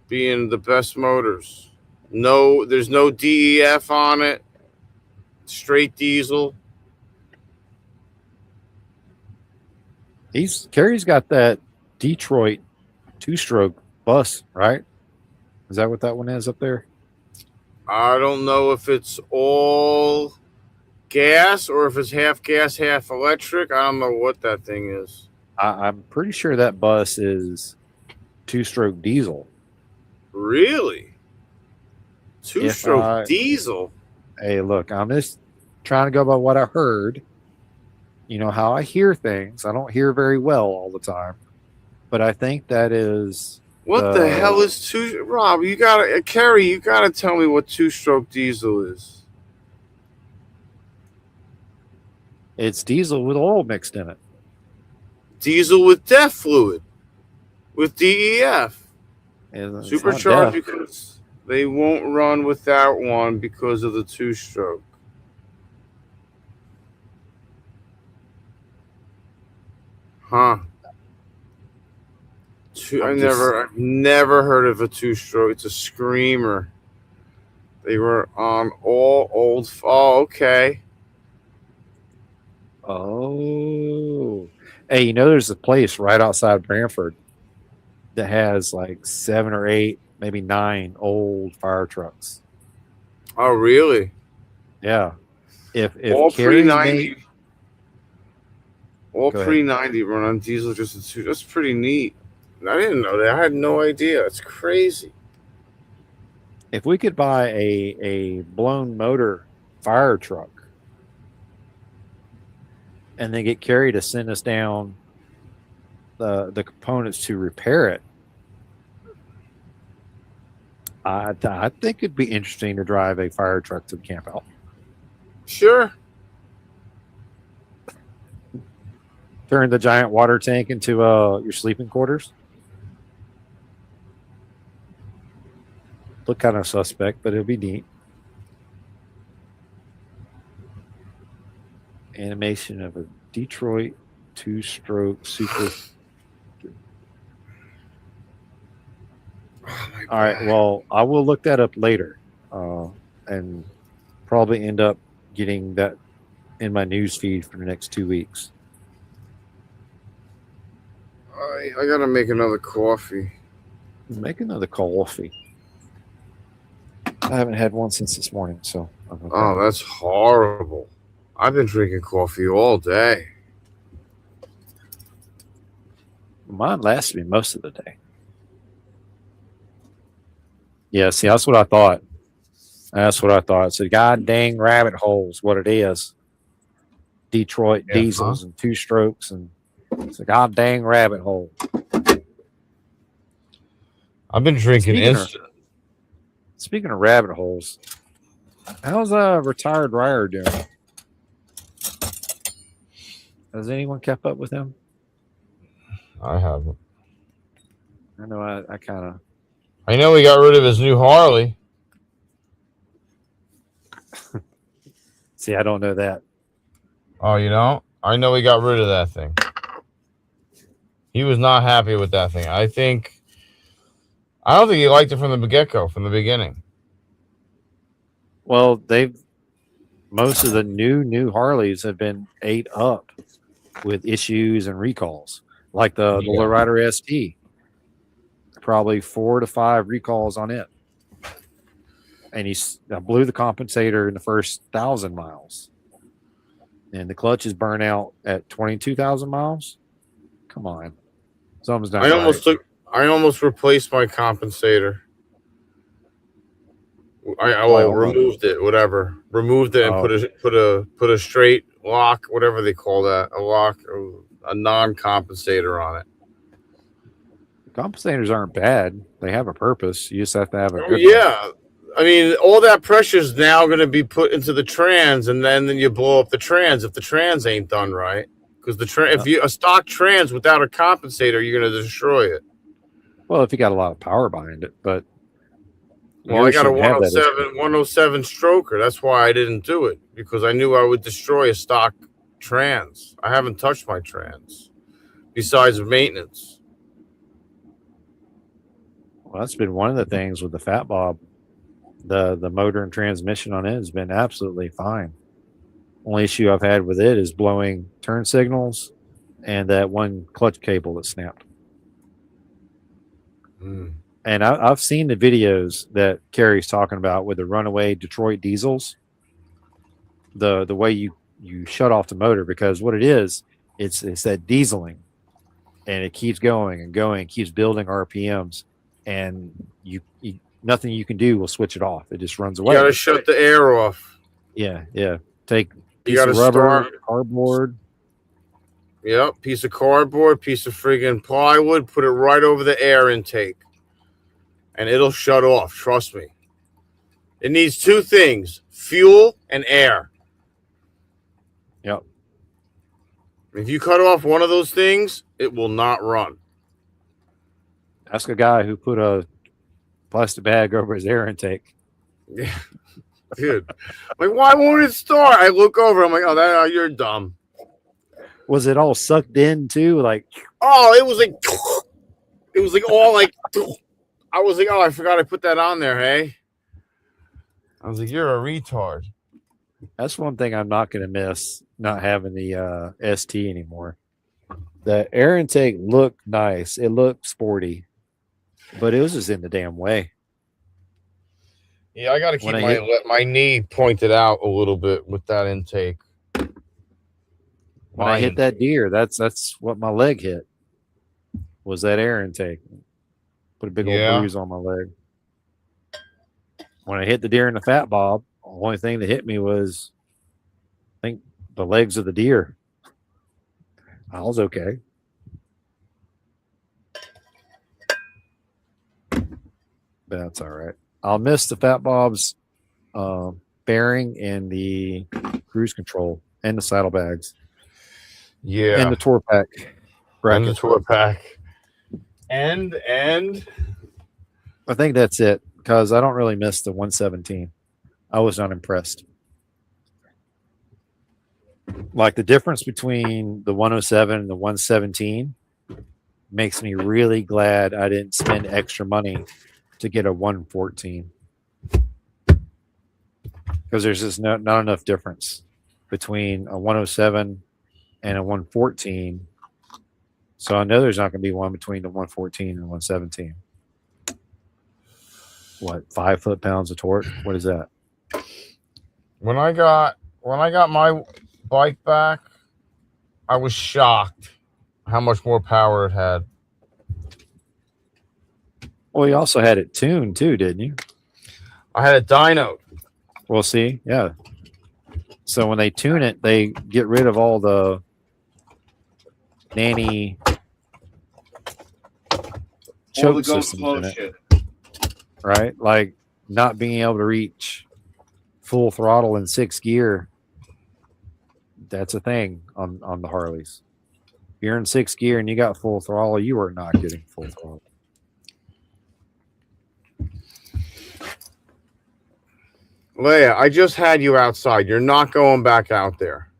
being the best motors. There's no DEF on it. Straight diesel. Kerry's got that Detroit 2-stroke bus, right? Is that what that one is up there? I don't know if it's all gas or if it's half gas, half electric. I don't know what that thing is. I'm pretty sure that bus is 2-stroke diesel. Really? 2-stroke diesel? Hey, look, I'm just trying to go by what I heard. You know how I hear things. I don't hear very well all the time. But I think that is... What the hell is Rob, Kerry, you gotta tell me what 2-stroke diesel is. It's diesel with oil mixed in it. Diesel with DEF fluid. With DEF. Supercharged because they won't run without one because of the 2-stroke. Huh. I've never heard of a 2-stroke. It's a screamer. They were on all old. Oh, okay. Oh. Hey, there's a place right outside Brantford that has like 7 or 8, maybe 9 old fire trucks. Oh, really? Yeah. If all pre-90, all pre-90 run on diesel, just a 2. That's pretty neat. I didn't know that. I had no idea. It's crazy. If we could buy a blown motor fire truck and then get Kerry to send us down the components to repair it, I think it'd be interesting to drive a fire truck to the camp out. Sure. Turn the giant water tank into your sleeping quarters. Look kind of suspect, but it'll be neat. Animation of a Detroit 2-stroke super. All right. Well, I will look that up later, and probably end up getting that in my news feed for the next 2 weeks. I gotta make another coffee. Make another coffee. I haven't had one since this morning, so. Oh, that's horrible. I've been drinking coffee all day. Mine lasted me most of the day. Yeah, see, that's what I thought. It's a god dang rabbit hole's what it is. Detroit diesels and 2-strokes, and it's a god dang rabbit hole. I've been drinking instant. Speaking of rabbit holes, how's retired Ryer doing? Has anyone kept up with him? I haven't. I know I kind of. I know he got rid of his new Harley. See, I don't know that. Oh, you don't? I know he got rid of that thing. He was not happy with that thing. I don't think he liked it from the get-go, from the beginning. Well, most of the new Harleys have been ate up with issues and recalls, like the Lowrider ST. Probably 4 to 5 recalls on it, and he blew the compensator in the first 1,000 miles, and the clutch is burnt out at 22,000 miles. Come on, something's not right. I almost replaced my compensator. I removed it, whatever. Removed it and put a straight lock, whatever they call that, a lock, a non-compensator on it. Compensators aren't bad; they have a purpose. You just have to have a good one. I mean, all that pressure is now going to be put into the trans, and then you blow up the trans if the trans ain't done right. Because if you a stock trans without a compensator, you're going to destroy it. Well, if you got a lot of power behind it, but I got a 107 stroker. That's why I didn't do it, because I knew I would destroy a stock trans. I haven't touched my trans besides maintenance. Well, that's been one of the things with the Fat Bob. The motor and transmission on it has been absolutely fine. Only issue I've had with it is blowing turn signals and that one clutch cable that snapped. And I've seen the videos that Kerry's talking about with the runaway Detroit diesels. The way you shut off the motor, because what it is, it's that dieseling, and it keeps going and going, keeps building RPMs, and you nothing you can do will switch it off. It just runs away. You got to shut the air off. Yeah. Take piece of rubber, cardboard. Yep, piece of cardboard, piece of friggin' plywood, put it right over the air intake, and it'll shut off. Trust me. It needs 2 things: fuel and air. Yep. If you cut off one of those things, it will not run. Ask a guy who put a plastic bag over his air intake. Yeah, dude. Like, why won't it start? I look over. I'm like, oh, you're dumb. Was it all sucked in too? Like, it was like all like. I was like, I forgot I put that on there. Hey, I was like, you're a retard. That's one thing I'm not going to miss, not having the ST anymore. The air intake looked nice. It looked sporty, but it was just in the damn way. Yeah, I got to keep my knee pointed out a little bit with that intake. When I hit that deer, that's what my leg hit, was that air intake. Put a big old bruise on my leg. When I hit the deer in the Fat Bob, the only thing that hit me was, I think, the legs of the deer. I was okay. But that's all right. I'll miss the Fat Bob's bearing and the cruise control and the saddlebags. Yeah. And the tour pack. And the tour pack. And I think that's it, because I don't really miss the 117. I was not impressed. Like, the difference between the 107 and the 117 makes me really glad I didn't spend extra money to get a 114, because there's just not enough difference between a 107 and a 114. So I know there's not going to be one between the 114 and 117. What, 5 foot-pounds of torque? What is that? When I got my bike back, I was shocked how much more power it had. Well, you also had it tuned too, didn't you? I had it dynoed. Well, see, yeah. So when they tune it, they get rid of all the nanny choke systems in it, right? Like not being able to reach full throttle in 6th gear. That's a thing on the Harleys. If you're in 6th gear and you got full throttle, you are not getting full throttle. Leia, I just had you outside. You're not going back out there.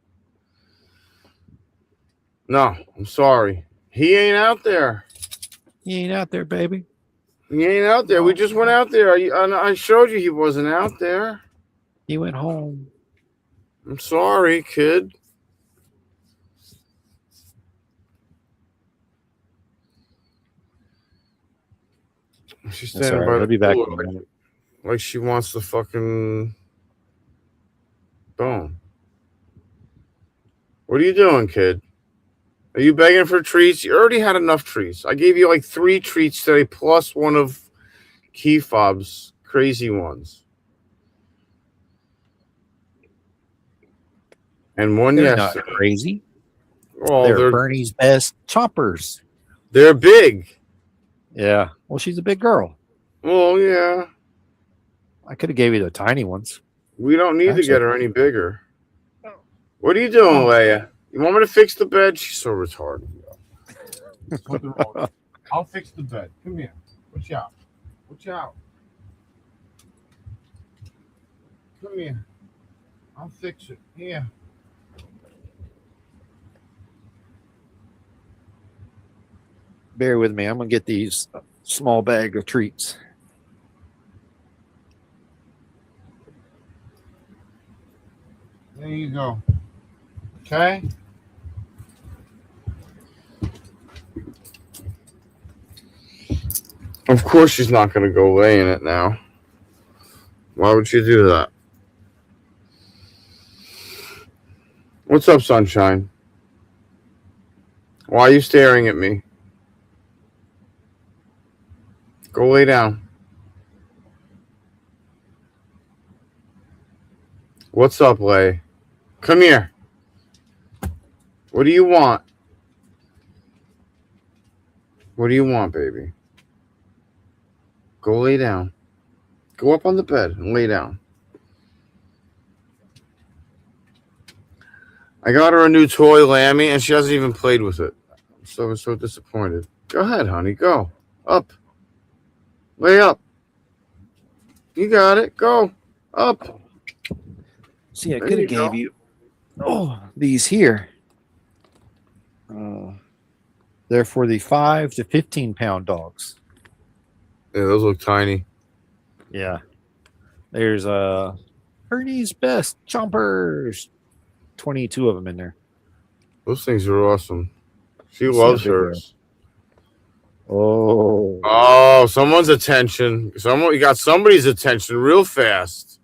No, I'm sorry. He ain't out there. He ain't out there, baby. He ain't out there. We just went out there. I showed you he wasn't out there. He went home. I'm sorry, kid. She's That's standing all right. by I'll be the back. pool like she wants the fucking bone. What are you doing, kid? Are you begging for treats? You already had enough treats. I gave you like 3 treats today, plus one of KeyFob's crazy ones. And one They're yesterday. not crazy. Well, they're Bernie's best choppers. They're big. Yeah. Well, she's a big girl. Well, yeah. I could have gave you the tiny ones. We don't need to get her any bigger. What are you doing, Leia? You want me to fix the bed? She's so retarded. I'll fix the bed. Come here. Watch out. Watch out. Come here. I'll fix it. Here. Bear with me. I'm going to get these small bag of treats. There you go. Okay. Of course she's not going to go lay in it now. Why would she do that? What's up, sunshine? Why are you staring at me? Go lay down. What's up, Lay? Come here. What do you want? What do you want, baby? Go lay down. Go up on the bed and lay down. I got her a new toy, Lammy, and she hasn't even played with it. I'm so disappointed. Go ahead, honey. Go. Up. Lay up. You got it. Go. Up. See, I could have gave you these here. They're for the 5 to 15 pound dogs. Yeah, those look tiny. Yeah. There's Ernie's best chompers. 22 of them in there. Those things are awesome. She loves hers. Oh, someone's attention. You got somebody's attention real fast.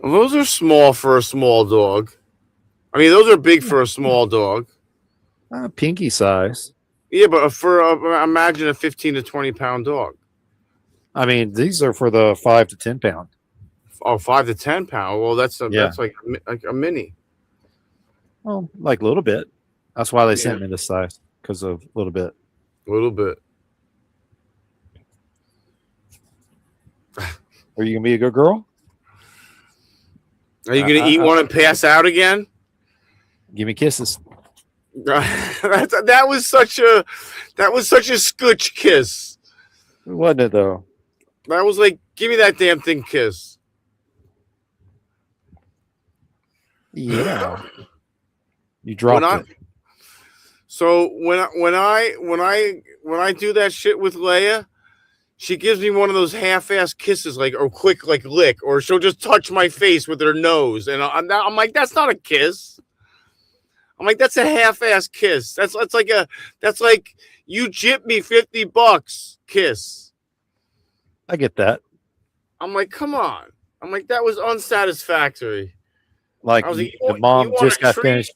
Those are small for a small dog. I mean, those are big for a small dog. Pinky size. Yeah, but imagine a 15 to 20 pound dog. I mean, these are for the 5 to 10 pound. Oh, 5 to 10 pound. Well, that's like a mini. Well, like a little bit. That's why they sent me this size, because of a little bit. A little bit. Are you gonna be a good girl? Are you gonna eat one and pass out again? Give me kisses. that was such a scooch kiss. Wasn't it though? That was like, give me that damn thing kiss. Yeah. You dropped it. So when I do that shit with Leia, she gives me one of those half-ass kisses, like, or quick, like, lick, or she'll just touch my face with her nose, and I'm like, that's not a kiss. I'm like, that's a half-ass kiss. That's like you gypped me $50 kiss. I get that. I'm like, come on. I'm like, that was unsatisfactory. Like, the mom just got finished.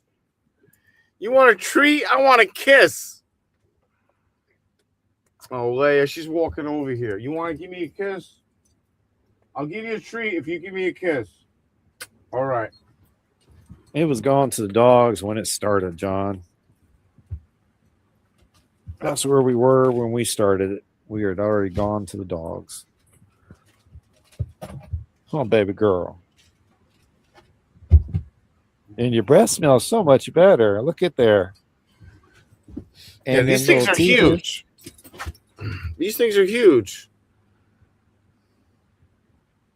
You want a treat? I want a kiss. Oh, Leia, she's walking over here. You want to give me a kiss? I'll give you a treat if you give me a kiss. All right. It was gone to the dogs when it started, John. That's where we were when we started it. We had already gone to the dogs. Oh, baby girl. And your breath smells so much better. Look at there. And these things are huge. These things are huge.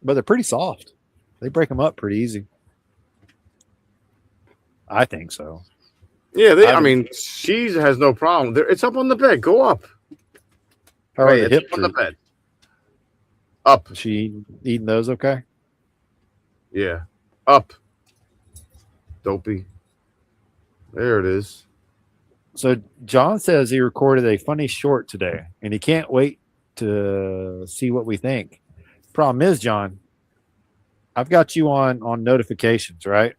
But they're pretty soft. They break them up pretty easy. I think so. Yeah, I mean, she has no problem. It's up on the bed. Go up. How are the It's hip up on the treat? bed. Up. Is she eating those okay? Yeah. Up. Dopey. There it is. So John says he recorded a funny short today, and he can't wait to see what we think. Problem is, John, I've got you on notifications, right?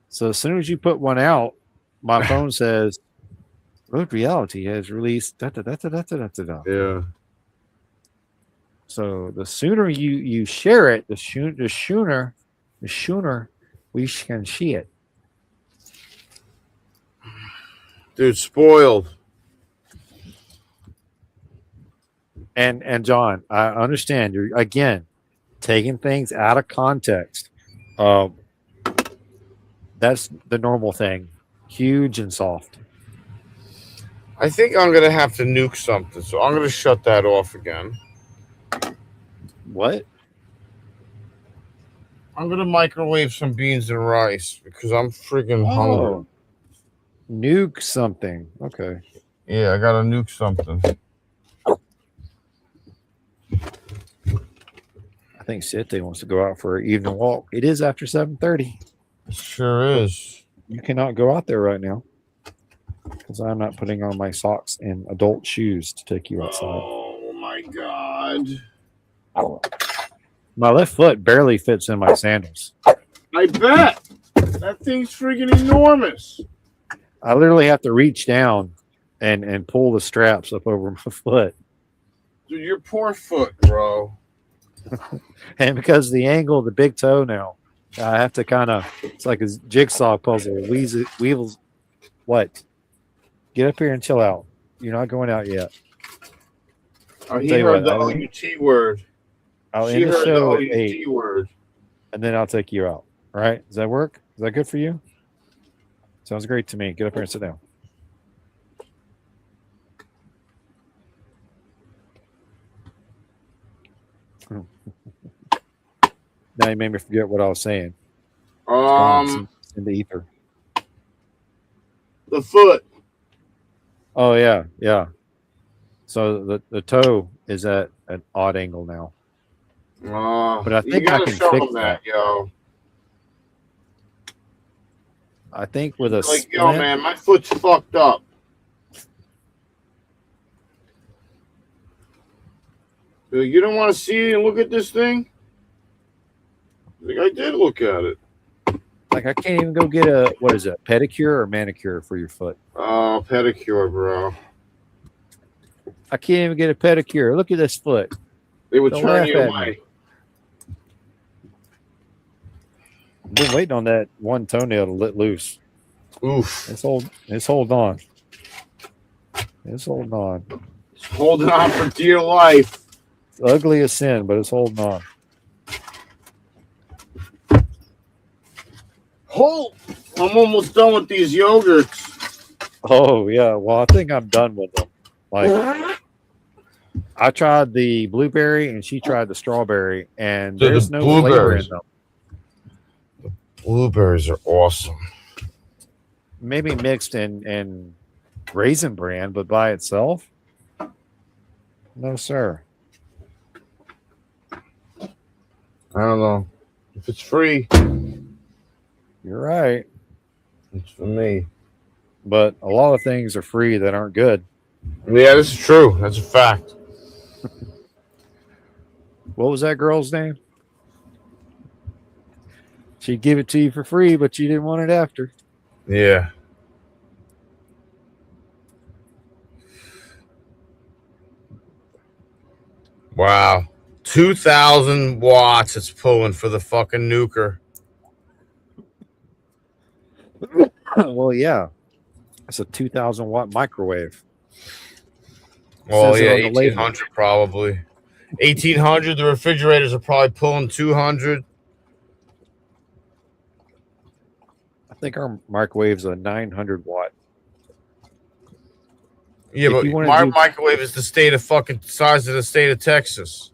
So as soon as you put one out, my phone says Road Reality has released da, da, da, da, da, da, da, da. Yeah. So the sooner you share it, the sooner we can see it. Dude, spoiled. And John, I understand you're again taking things out of context. That's the normal thing. Huge and soft. I think I'm going to have to nuke something, so I'm going to shut that off again. What? I'm going to microwave some beans and rice because I'm freaking hungry. Nuke something. Okay. Yeah, I got to nuke something. I think Siete wants to go out for an evening walk. It is after 7:30. Sure is. You cannot go out there right now because I'm not putting on my socks and adult shoes to take you outside. Oh, my God. My left foot barely fits in my sandals. I bet. That thing's freaking enormous. I literally have to reach down and pull the straps up over my foot. Dude, your poor foot, bro. And because of the angle of the big toe now, I have to kind of, it's like a jigsaw puzzle. Weevils, what? Get up here and chill out. You're not going out yet. Oh, he heard the OUT word. I'll She end the heard show the at 8, OUT word. and then I'll take you out. All right? Does that work? Is that good for you? Sounds great to me. Get up here and sit down. Now you made me forget what I was saying. In the ether. The foot. Oh yeah, yeah. So the toe is at an odd angle now. But I think I can fix that, yo. I think with a like, splint, yo, man, my foot's fucked up. You don't want to see and look at this thing? I did look at it. like I can't even go get a what is it, pedicure or manicure for your foot? Oh, pedicure, bro. I can't even get a pedicure. Look at this foot. They would Don't turn laugh you at away. me. I've been waiting on that one toenail to let loose. Oof. It's holding on. It's holding on. It's holding on for dear life. It's ugly as sin, but it's holding on. Oh, I'm almost done with these yogurts. Oh yeah. Well, I think I'm done with them. Like I tried the blueberry and she tried the strawberry, and Dude, there's the no flavor in blueberries. them. Blueberries are awesome. Maybe mixed in Raisin Bran, but by itself, no sir. I don't know. If it's free, You're right. it's for me. But a lot of things are free that aren't good. Yeah, this is true. That's a fact. What was that girl's name? She'd give it to you for free, but you didn't want it after. Yeah. Wow. 2,000 watts it's pulling for the fucking nuker. Well, yeah. It's a 2,000 watt microwave. Oh, Says it yeah, on the label. 1,800 probably. 1,800. The refrigerators are probably pulling 200. I think our microwave's a 900 watt. Yeah, If but you wanna my do microwave is the state of fucking size of the state of Texas.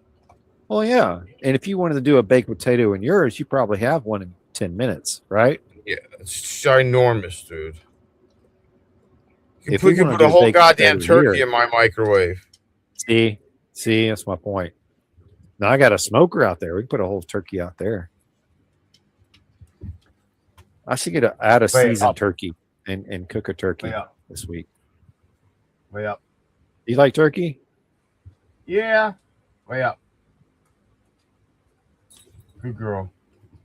well, yeah, and if you wanted to do a baked potato in yours, you probably have one in 10 minutes, right? Yeah, it's ginormous, dude. You If can we put, you wanna can put a do a whole baked goddamn potato turkey here in my microwave. see, that's my point. Now I got a smoker out there. We can put a whole turkey out there. I should add a Way seasoned up. turkey and cook a turkey Way up. this week. Way up. You like turkey? Yeah. Way up. Good girl.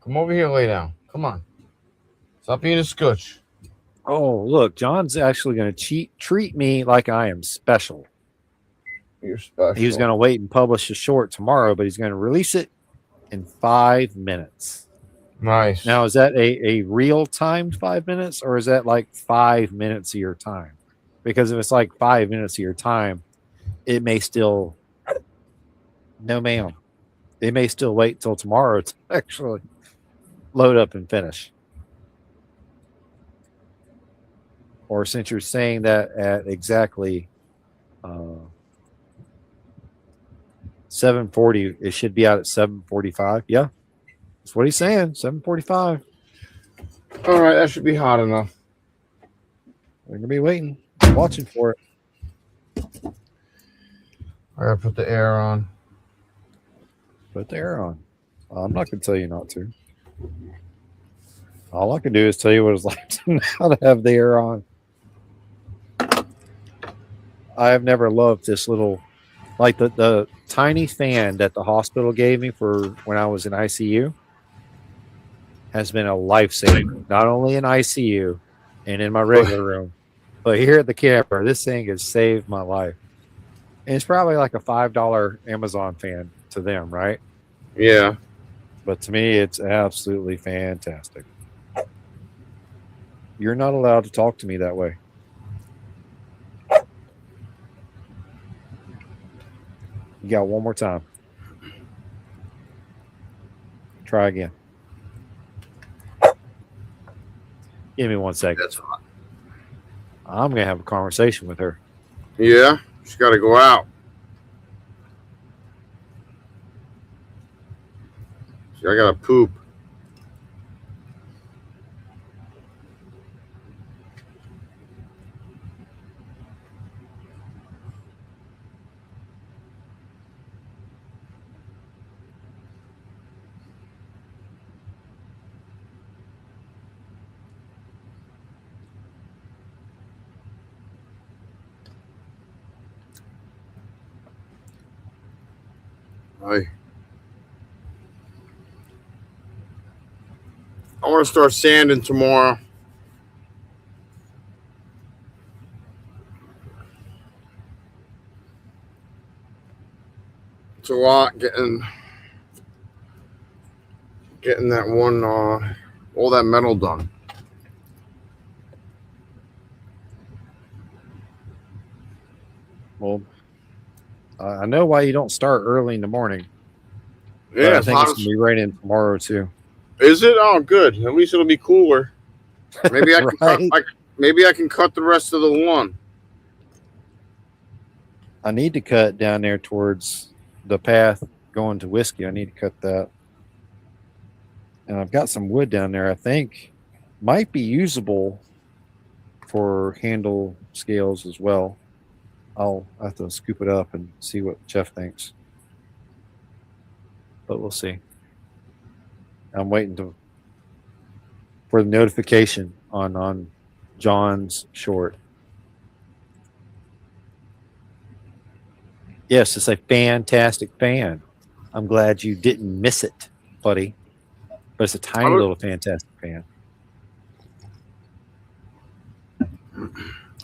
Come over here, lay down. Come on. Stop being a scooch. Oh, look, John's actually going to treat me like I am special. You're special. He was going to wait and publish a short tomorrow, but he's going to release it in 5 minutes. Nice. Now, is that a real timed 5 minutes, or is that like 5 minutes of your time? Because if it's like 5 minutes of your time, it may still, no ma'am, it may still wait till tomorrow to actually load up and finish. Or since you're saying that at exactly 7:40, it should be out at 7:45. Yeah, that's what he's saying. 7:45. All right, that should be hot enough. We're gonna be waiting, watching for it. I gotta put the air on. Put the air on. I'm not gonna tell you not to. All I can do is tell you what it's like to not have the air on. I have never loved this little, like the tiny fan that the hospital gave me for when I was in ICU has been a lifesaver, not only in ICU and in my regular room, but here at the camper. This thing has saved my life. And it's probably like a $5 Amazon fan to them, right? Yeah. But to me, it's absolutely fantastic. You're not allowed to talk to me that way. You got one more time. Try again. Give me 1 second. That's hot. I'm going to have a conversation with her. Yeah, she's got to go out. I got to poop. I want to start sanding tomorrow. It's a lot getting that one all that metal done. Well, I know why you don't start early in the morning. Yeah, I it's think hot it's going to be raining tomorrow, too. Is it? Oh, good. At least it'll be cooler. Maybe I can Right? maybe I can cut the rest of the lawn. I need to cut down there towards the path going to Whiskey. I need to cut that. And I've got some wood down there I think might be usable for handle scales as well. I'll have to scoop it up and see what Jeff thinks. But we'll see. I'm waiting for the notification on John's short. Yes, it's a fantastic fan. I'm glad you didn't miss it, buddy. But it's a tiny little fantastic fan.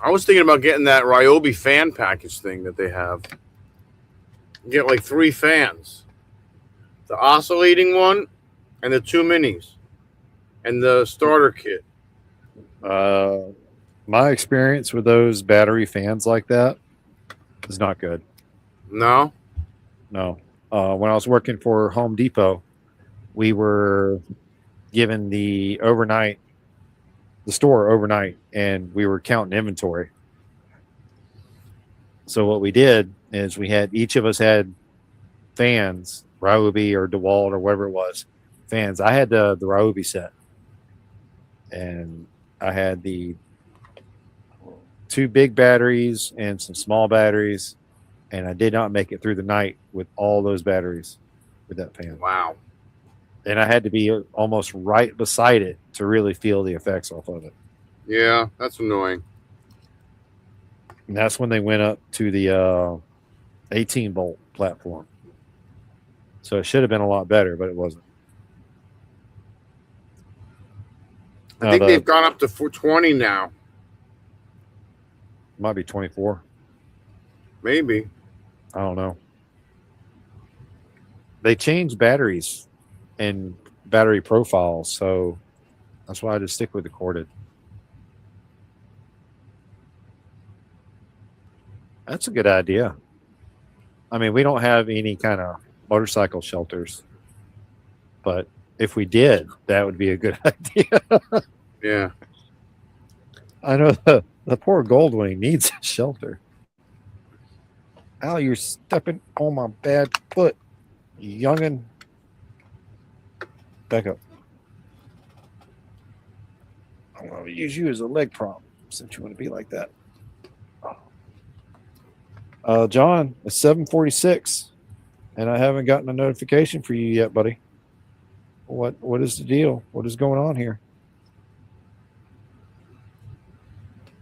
I was thinking about getting that Ryobi fan package thing that they have. Get like 3 fans. The oscillating one and the 2 minis. And the starter kit. My experience with those battery fans like that is not good. No? No. When I was working for Home Depot, we were given the store overnight, and we were counting inventory. So what we did is each of us had fans, Ryobi or DeWalt or whatever it was, fans. I had the Ryobi set, and I had the 2 big batteries and some small batteries, and I did not make it through the night with all those batteries with that fan. Wow. And I had to be almost right beside it to really feel the effects off of it. Yeah, that's annoying. And that's when they went up to the 18 volt platform. So it should have been a lot better, but it wasn't. I think they've gone up to 420 now. Might be 24. Maybe. I don't know. They changed batteries and battery profiles, so that's why I just stick with the corded. That's a good idea. I mean, we don't have any kind of motorcycle shelters, but if we did, that would be a good idea. Yeah. I know the poor Goldwing needs a shelter. Al, you're stepping on my bad foot, you youngin'. Back up. I'm going to use you as a leg prop since you want to be like that. John, it's 7:46, and I haven't gotten a notification for you yet, buddy. What is the deal? What is going on here?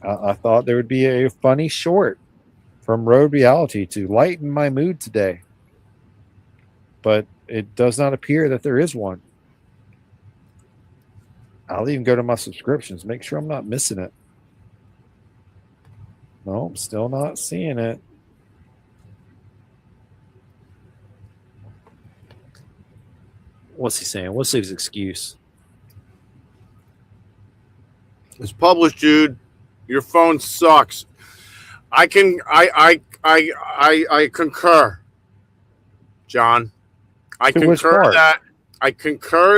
I thought there would be a funny short from Road Reality to lighten my mood today, but it does not appear that there is one. I'll even go to my subscriptions, make sure I'm not missing it. No, I'm still not seeing it. What's he saying? What's his excuse? It's published, dude. Your phone sucks. I concur, John. I concur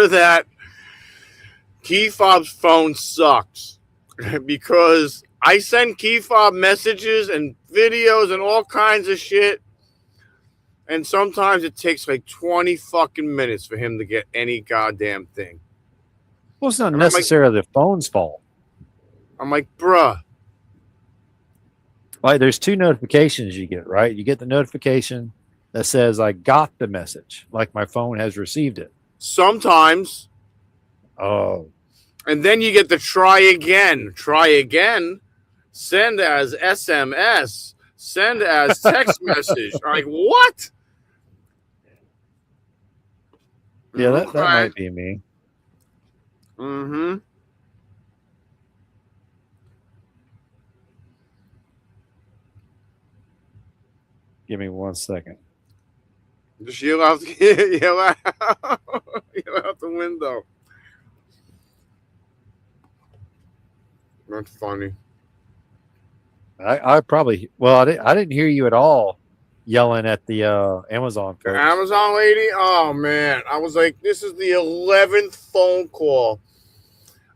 that KeyFob's phone sucks because I send KeyFob messages and videos and all kinds of shit, and sometimes it takes like 20 fucking minutes for him to get any goddamn thing. Well, it's not necessarily the phone's fault. I'm like, bruh. Like, there's 2 notifications you get, right? You get the notification that says, I got the message, like my phone has received it. Sometimes. Oh. And then you get the try again, send as SMS, send as text message. Like, what? Yeah, that might be me. Mm-hmm. Give me 1 second. Just yell out the window. That's funny. I probably, well, I didn't hear you at all yelling at the Amazon folks. Amazon lady? Oh, man. I was like, this is the 11th phone call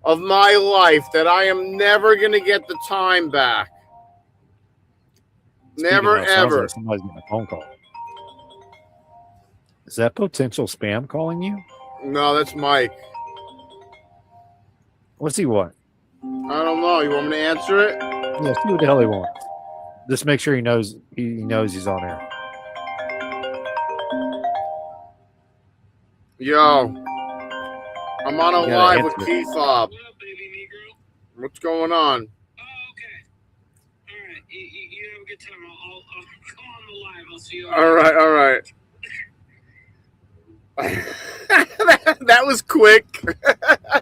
of my life that I am never going to get the time back. Never, ever. Like somebody's getting a phone call. Is that potential spam calling you? No, that's Mike. What's he want? I don't know. You want me to answer it? Yeah, see what the hell he wants. Just make sure he knows he's on air. Yo, I'm on a live with KeyFob. What up, baby Negro? What's going on? Oh, okay. All right. You have a good time. I'll come on the live. I'll see you. All right. That was quick.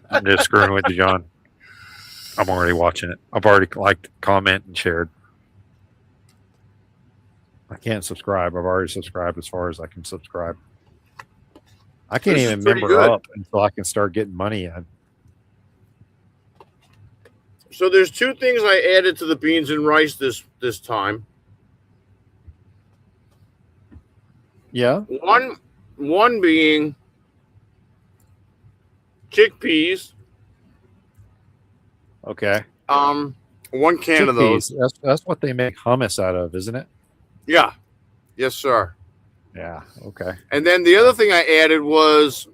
I'm just screwing with you, John. I'm already watching it. I've already liked, comment, and shared. I can't subscribe. I've already subscribed as far as I can subscribe. I can't even member up until I can start getting money in. So there's 2 things I added to the beans and rice this time. Yeah. One being chickpeas. Okay. 1 can of those. That's what they make hummus out of, isn't it? Yeah. Yes, sir. Yeah. Okay. And then the other thing I added was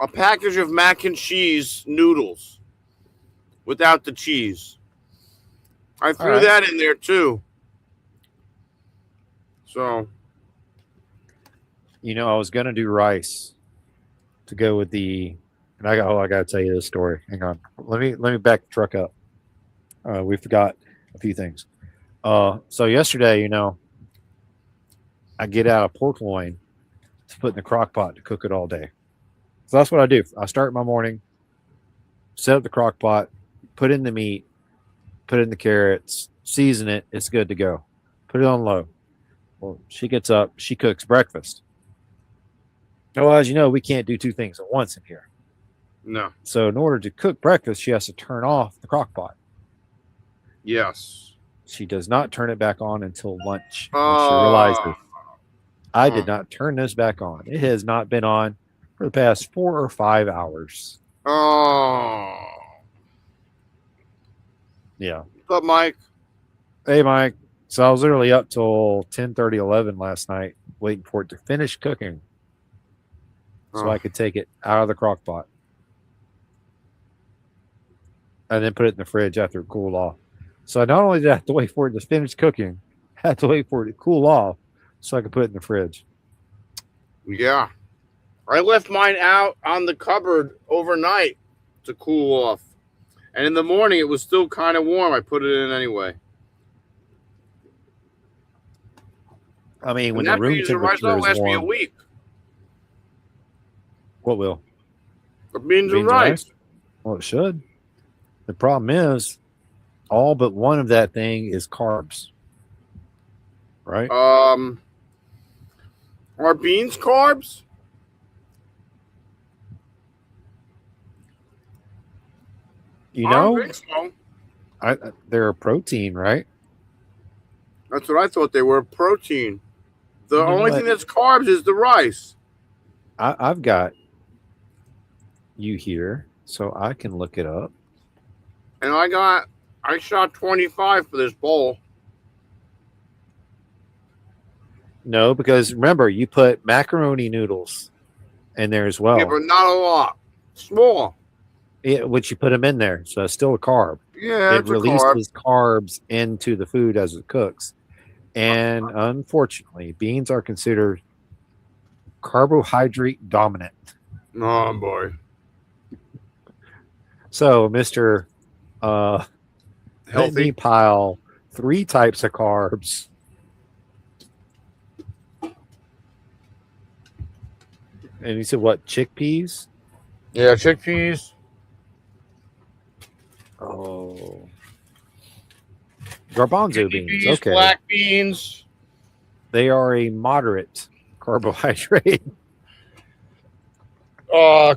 a package of mac and cheese noodles without the cheese. I threw right. that in there too. So, You know, I was gonna do rice to go with the, and I gotta tell you this story. Hang on. Let me back the truck up. We forgot a few things. So yesterday, you know, I get out a pork loin to put in the crock pot to cook it all day. So that's what I do. I start my morning, set up the crock pot, put in the meat, put in the carrots, season it. It's good to go. Put it on low. Well, she gets up, she cooks breakfast. Well, as you know, we can't do two things at once in here. no. So in order to cook breakfast, she has to turn off the crock pot. Yes. She does not turn it back on until lunch. When she Oh. realizes I did not turn this back on. It has not been on for the past 4 or 5 hours. Oh. Yeah. What's up, Mike? Hey, Mike. So I was literally up till 10:30, 11 last night, waiting for it to finish cooking so I could take it out of the crock pot and then put it in the fridge after it cooled off. So not only did I have to wait for it to finish cooking, I had to wait for it to cool off so I could put it in the fridge. Yeah. I left mine out on the cupboard overnight to cool off. And in the morning, it was still kind of warm. I put it in anyway. I mean, when And the that room beans and rice temperature will is last me a warm, week. what will? The beans and Beans and rice. Well, it should. The problem is all but one of that thing is carbs. Right? Are beans carbs? You I don't know, think so. they're a protein, right? That's what I thought they were. Protein. The You know only what? thing that's carbs is the rice. I've got you here, so I can look it up. And I shot 25 for this bowl. No, because remember, you put macaroni noodles in there as well, Yeah, but not a lot. Small. which you put them in there, so it's still a carb. Yeah, It it's a carb. releases carbs into the food as it cooks. And unfortunately, beans are considered carbohydrate dominant. Oh, boy. So, Mr. Let me Healthy. pile 3 types of carbs. And you said what? Chickpeas? Yeah, chickpeas. Oh. Garbanzo beans. Beans, Okay. black beans. They are a moderate carbohydrate.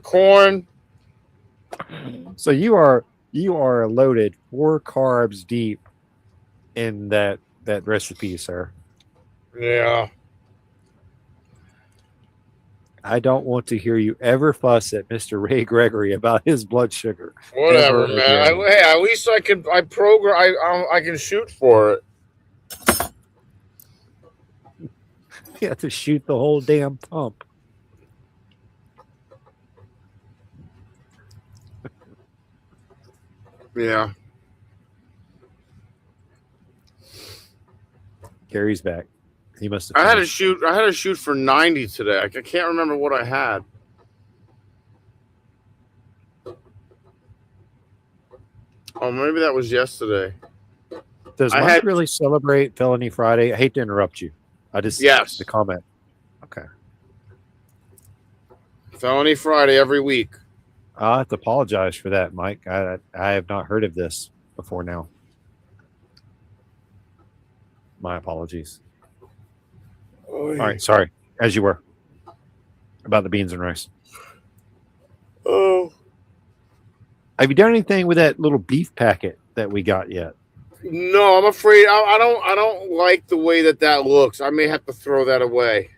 Corn. So you are loaded 4 carbs deep in that recipe, sir. Yeah. I don't want to hear you ever fuss at Mr. Ray Gregory about his blood sugar. Whatever, Ever man. again. Hey, at least I can I can shoot for it. You have to shoot the whole damn pump. Yeah. Gary's back. He must have I had to finished. shoot for 90 today. I can't remember what I had. Oh, maybe that was yesterday. Does I Mike had- really celebrate Felony Friday? I hate to interrupt you. I just Yes. the comment. Okay. Felony Friday every week. I have to apologize for that, Mike. I have not heard of this before now. My apologies. All right, sorry. As you were. About the beans and rice. Oh. Have you done anything with that little beef packet that we got yet? No, I'm afraid I don't like the way that looks. I may have to throw that away.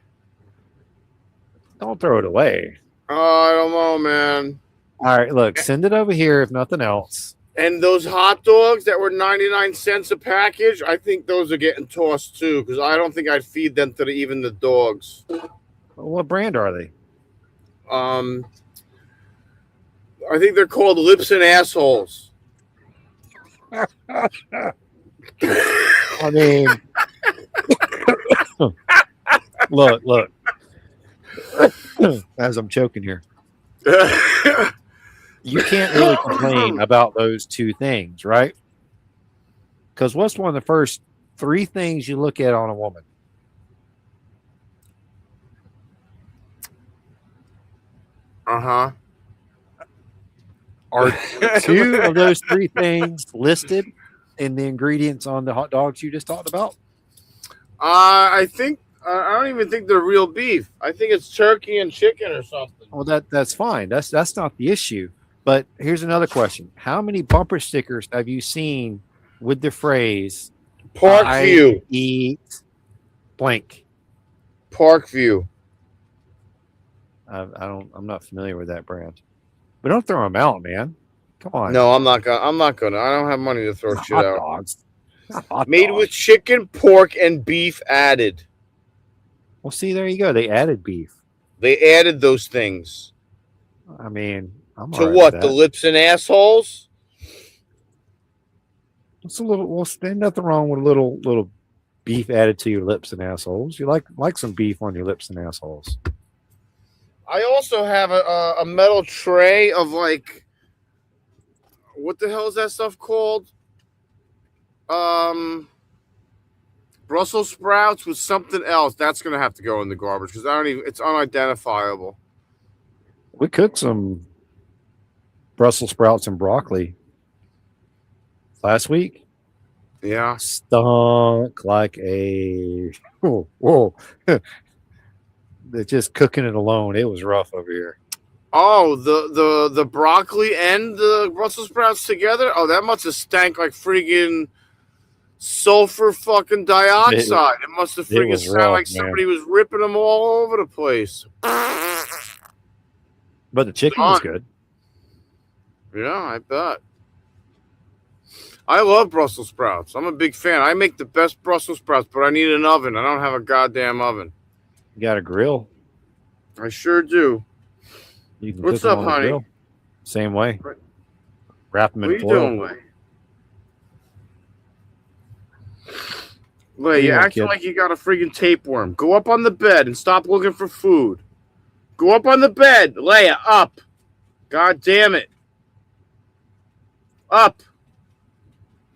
Don't throw it away. Oh, I don't know, man. All right, look, send it over here if nothing else. And those hot dogs that were 99 cents a package, I think those are getting tossed too, because I don't think I'd feed them to even the dogs. What brand are they? I think they're called Lips and Assholes. I mean, look. As I'm choking here, you can't really complain about those two things, right? Because what's one of the first three things you look at on a woman? Uh-huh. Are two of those three things listed in the ingredients on the hot dogs you just talked about? I think I don't even think they're real beef. I think it's turkey and chicken or something. Well, that's fine. That's not the issue. But here's another question: how many bumper stickers have you seen with the phrase Parkview? "I eat blank"? Parkview. I'm not familiar with that brand. But don't throw them out, man. Come on. No, I'm not gonna. I don't have money to throw shit Hot out. dogs. Hot Made dogs. with chicken, pork, and beef added. Well, see, there you go. They added beef. They added those things. I mean, I'm To all right what? with The that. Lips and Assholes? It's a little. Well, there's nothing wrong with a little beef added to your lips and assholes. You like some beef on your lips and assholes. I also have a metal tray of like, what the hell is that stuff called? Brussels sprouts with something else. That's gonna have to go in the garbage because it's unidentifiable. We cooked some Brussels sprouts and broccoli last week. Yeah. Stunk like a whoa. They're just cooking it alone. It was rough over here. Oh, the broccoli and the Brussels sprouts together? Oh, that must have stank like friggin' sulfur fucking dioxide. It must have friggin' was sounded rough, like man. somebody was ripping them all over the place. But the chicken was good. Yeah, I bet. I love Brussels sprouts. I'm a big fan. I make the best Brussels sprouts, but I need an oven. I don't have a goddamn oven. You got a grill. I sure do. You can What's cook them up, on the honey? grill. Same way. Right. Wrap them What are in you foil. doing, Lay? What Lay, do you you're want, acting kid? like you got a friggin' tapeworm. Go up on the bed and stop looking for food. Go up on the bed. Leia, up. God damn it. Up.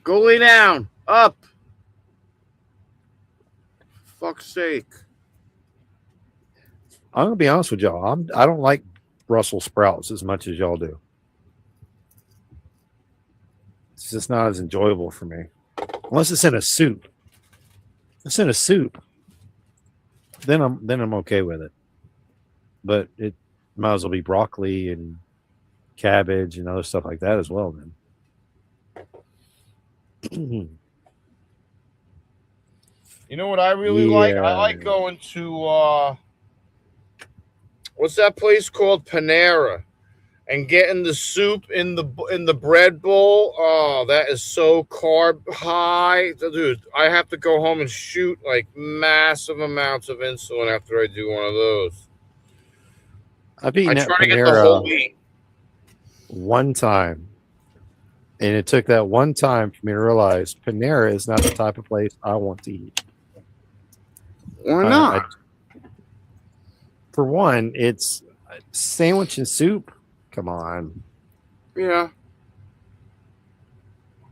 Go lay down. Up. For fuck's sake. I'm gonna be honest with y'all. I don't like Brussels sprouts as much as y'all do. It's just not as enjoyable for me, unless it's in a soup. If it's in a soup, then I'm okay with it. But it might as well be broccoli and cabbage and other stuff like that as well. Then. You know what I really like? I Yeah. like going to What's that place called? Panera. And getting the soup in the bread bowl. Oh, that is so carb high. Dude, I have to go home and shoot like massive amounts of insulin after I do one of those. I've eaten I at try to get the whole Panera meat. one time, and it took that one time for me to realize Panera is not the type of place I want to eat. Why not? For one, it's sandwich and soup. Come on. Yeah.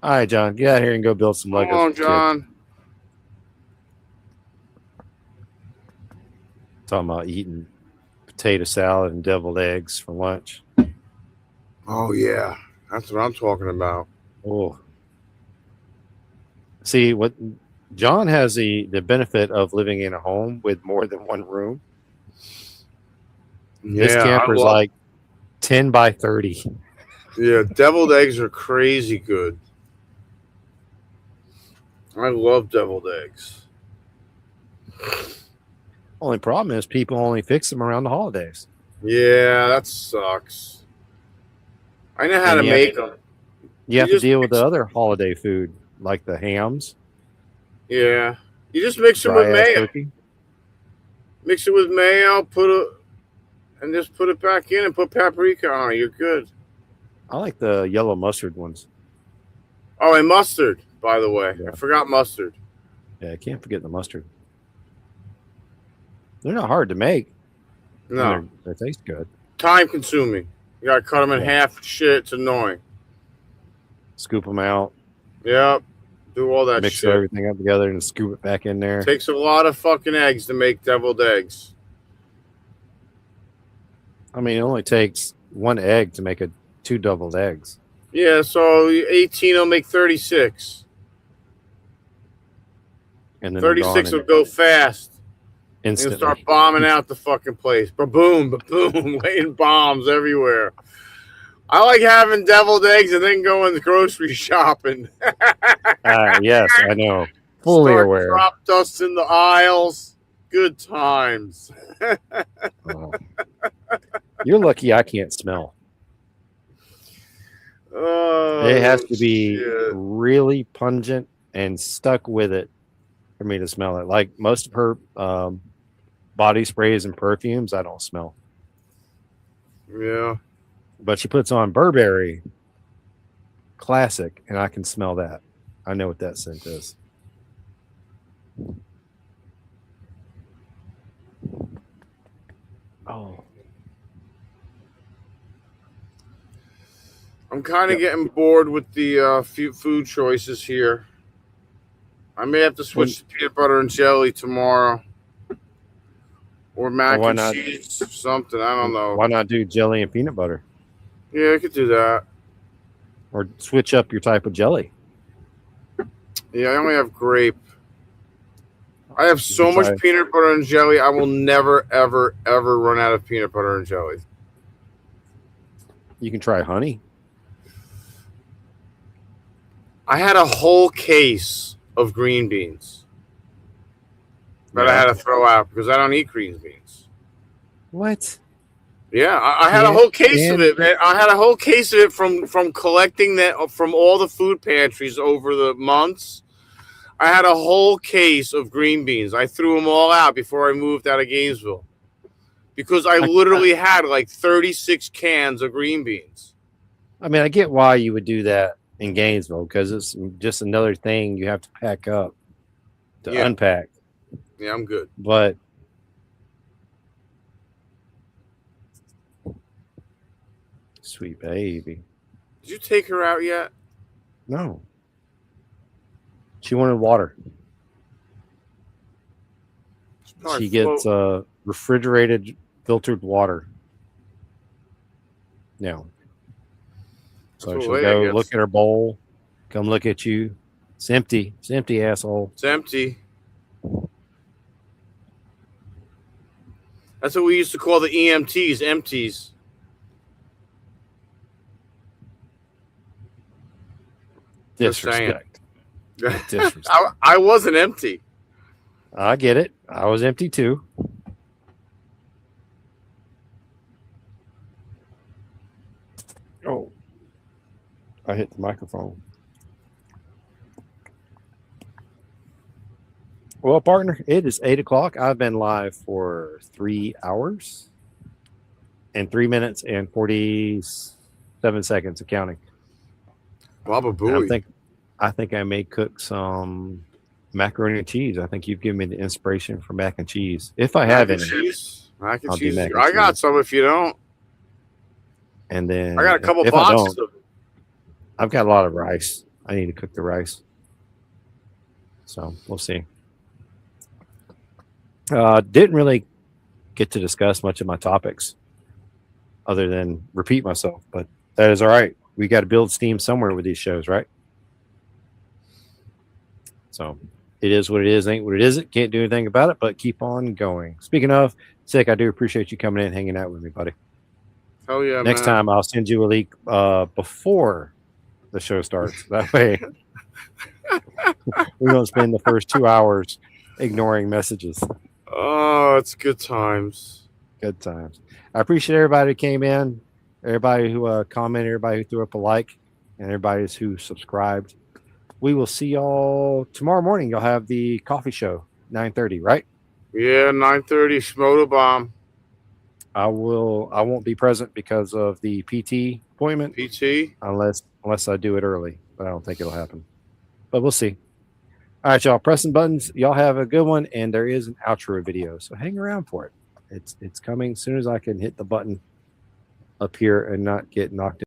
All right, John, get out here and go build some Legos. Come on, for kids. John. Talking about eating potato salad and deviled eggs for lunch. Oh, yeah. That's what I'm talking about. Oh. See, what John has the benefit of living in a home with more than one room. This camper's like 10 by 30. Yeah, deviled eggs are crazy good. I love deviled eggs. Only problem is people only fix them around the holidays. Yeah, that sucks. I know how to And you make have them. You have to just deal with mix- the other holiday food, like the hams, Yeah. You just mix it with dry ass mayo. turkey. Mix it with mayo, and just put it back in and put paprika on it. You're good. I like the yellow mustard ones. Oh, and mustard, by the way. Yeah. I forgot mustard. Yeah, I can't forget the mustard. They're not hard to make. No. And they taste good. Time consuming. You gotta cut them in Yeah. half. Shit, it's annoying. Scoop them out, Yep. Do all that mix shit. everything up together, and scoop it back in there. Takes a lot of fucking eggs to make deviled eggs. I mean, it only takes one egg to make 2 deviled eggs. Yeah, so 18 will make 36. And then they're gone 36 in will go fast. You'll instantly. start bombing out the fucking place. Ba-boom, ba-boom, laying bombs everywhere. I like having deviled eggs and then going grocery shopping. Yes, I know. Fully Start aware. Drop dust in the aisles. Good times. Oh. You're lucky I can't smell. Oh, It has to be shit. really pungent and stuck with it for me to smell it. Like most of her body sprays and perfumes, I don't smell. Yeah. But she puts on Burberry Classic, and I can smell that. I know what that scent is. Oh, I'm kind of getting bored with the food choices here. I may have to switch to peanut butter and jelly tomorrow. Or mac why and not? cheese, something. I don't know. Why not do jelly and peanut butter? Yeah, I could do that. Or switch up your type of jelly. Yeah, I only have grape. I have so can much try- peanut butter and jelly, I will never, ever, ever run out of peanut butter and jelly. You can try honey. I had a whole case of green beans that I had to throw out because I don't eat green beans. What? Yeah, I had a whole case of it, man. I had a whole case of it from collecting that from all the food pantries over the months. I had a whole case of green beans. I threw them all out before I moved out of Gainesville because I literally had like 36 cans of green beans. I mean, I get why you would do that in Gainesville because it's just another thing you have to pack up to unpack. Yeah, I'm good. But sweet baby. Did you take her out yet? No. She wanted water. She gets refrigerated filtered water now. So That's she'll what I go guess. look at her bowl, come look at you. It's empty. It's empty, asshole. It's empty. That's what we used to call the EMTs, empties. Just saying. Disrespect. Disrespect. I wasn't empty. I get it. I was empty too. Oh, I hit the microphone. Well, partner, it is 8 o'clock. I've been live for 3 hours and 3 minutes and 47 seconds of counting. Baba And Booey. I think I may cook some macaroni and cheese. I think you've given me the inspiration for mac and cheese. If I have Mac any. and cheese. Mac and I'll do cheese. mac and I got cheese. some if you don't. And then I got a couple if I boxes don't, of it. I've got a lot of rice. I need to cook the rice. So we'll see. Didn't really get to discuss much of my topics other than repeat myself, but that is all right. We got to build steam somewhere with these shows, right? So it is what it is, ain't what it isn't. Can't do anything about it, but keep on going. Speaking of, Sick, I do appreciate you coming in and hanging out with me, buddy. Hell yeah, Next man. time I'll send you a link before the show starts. That way we don't spend the first 2 hours ignoring messages. Oh, it's good times. Good times. I appreciate everybody who came in, everybody who commented, everybody who threw up a like. and everybody who subscribed. We will see y'all tomorrow morning. You'll have the coffee show, 9:30, right? Yeah, 9:30, Schmoda Bomb. I won't be present because of the PT appointment. PT. Unless I do it early, but I don't think it'll happen. But we'll see. All right, y'all, pressing buttons. Y'all have a good one, and there is an outro video, so hang around for it. It's coming as soon as I can hit the button up here and not get knocked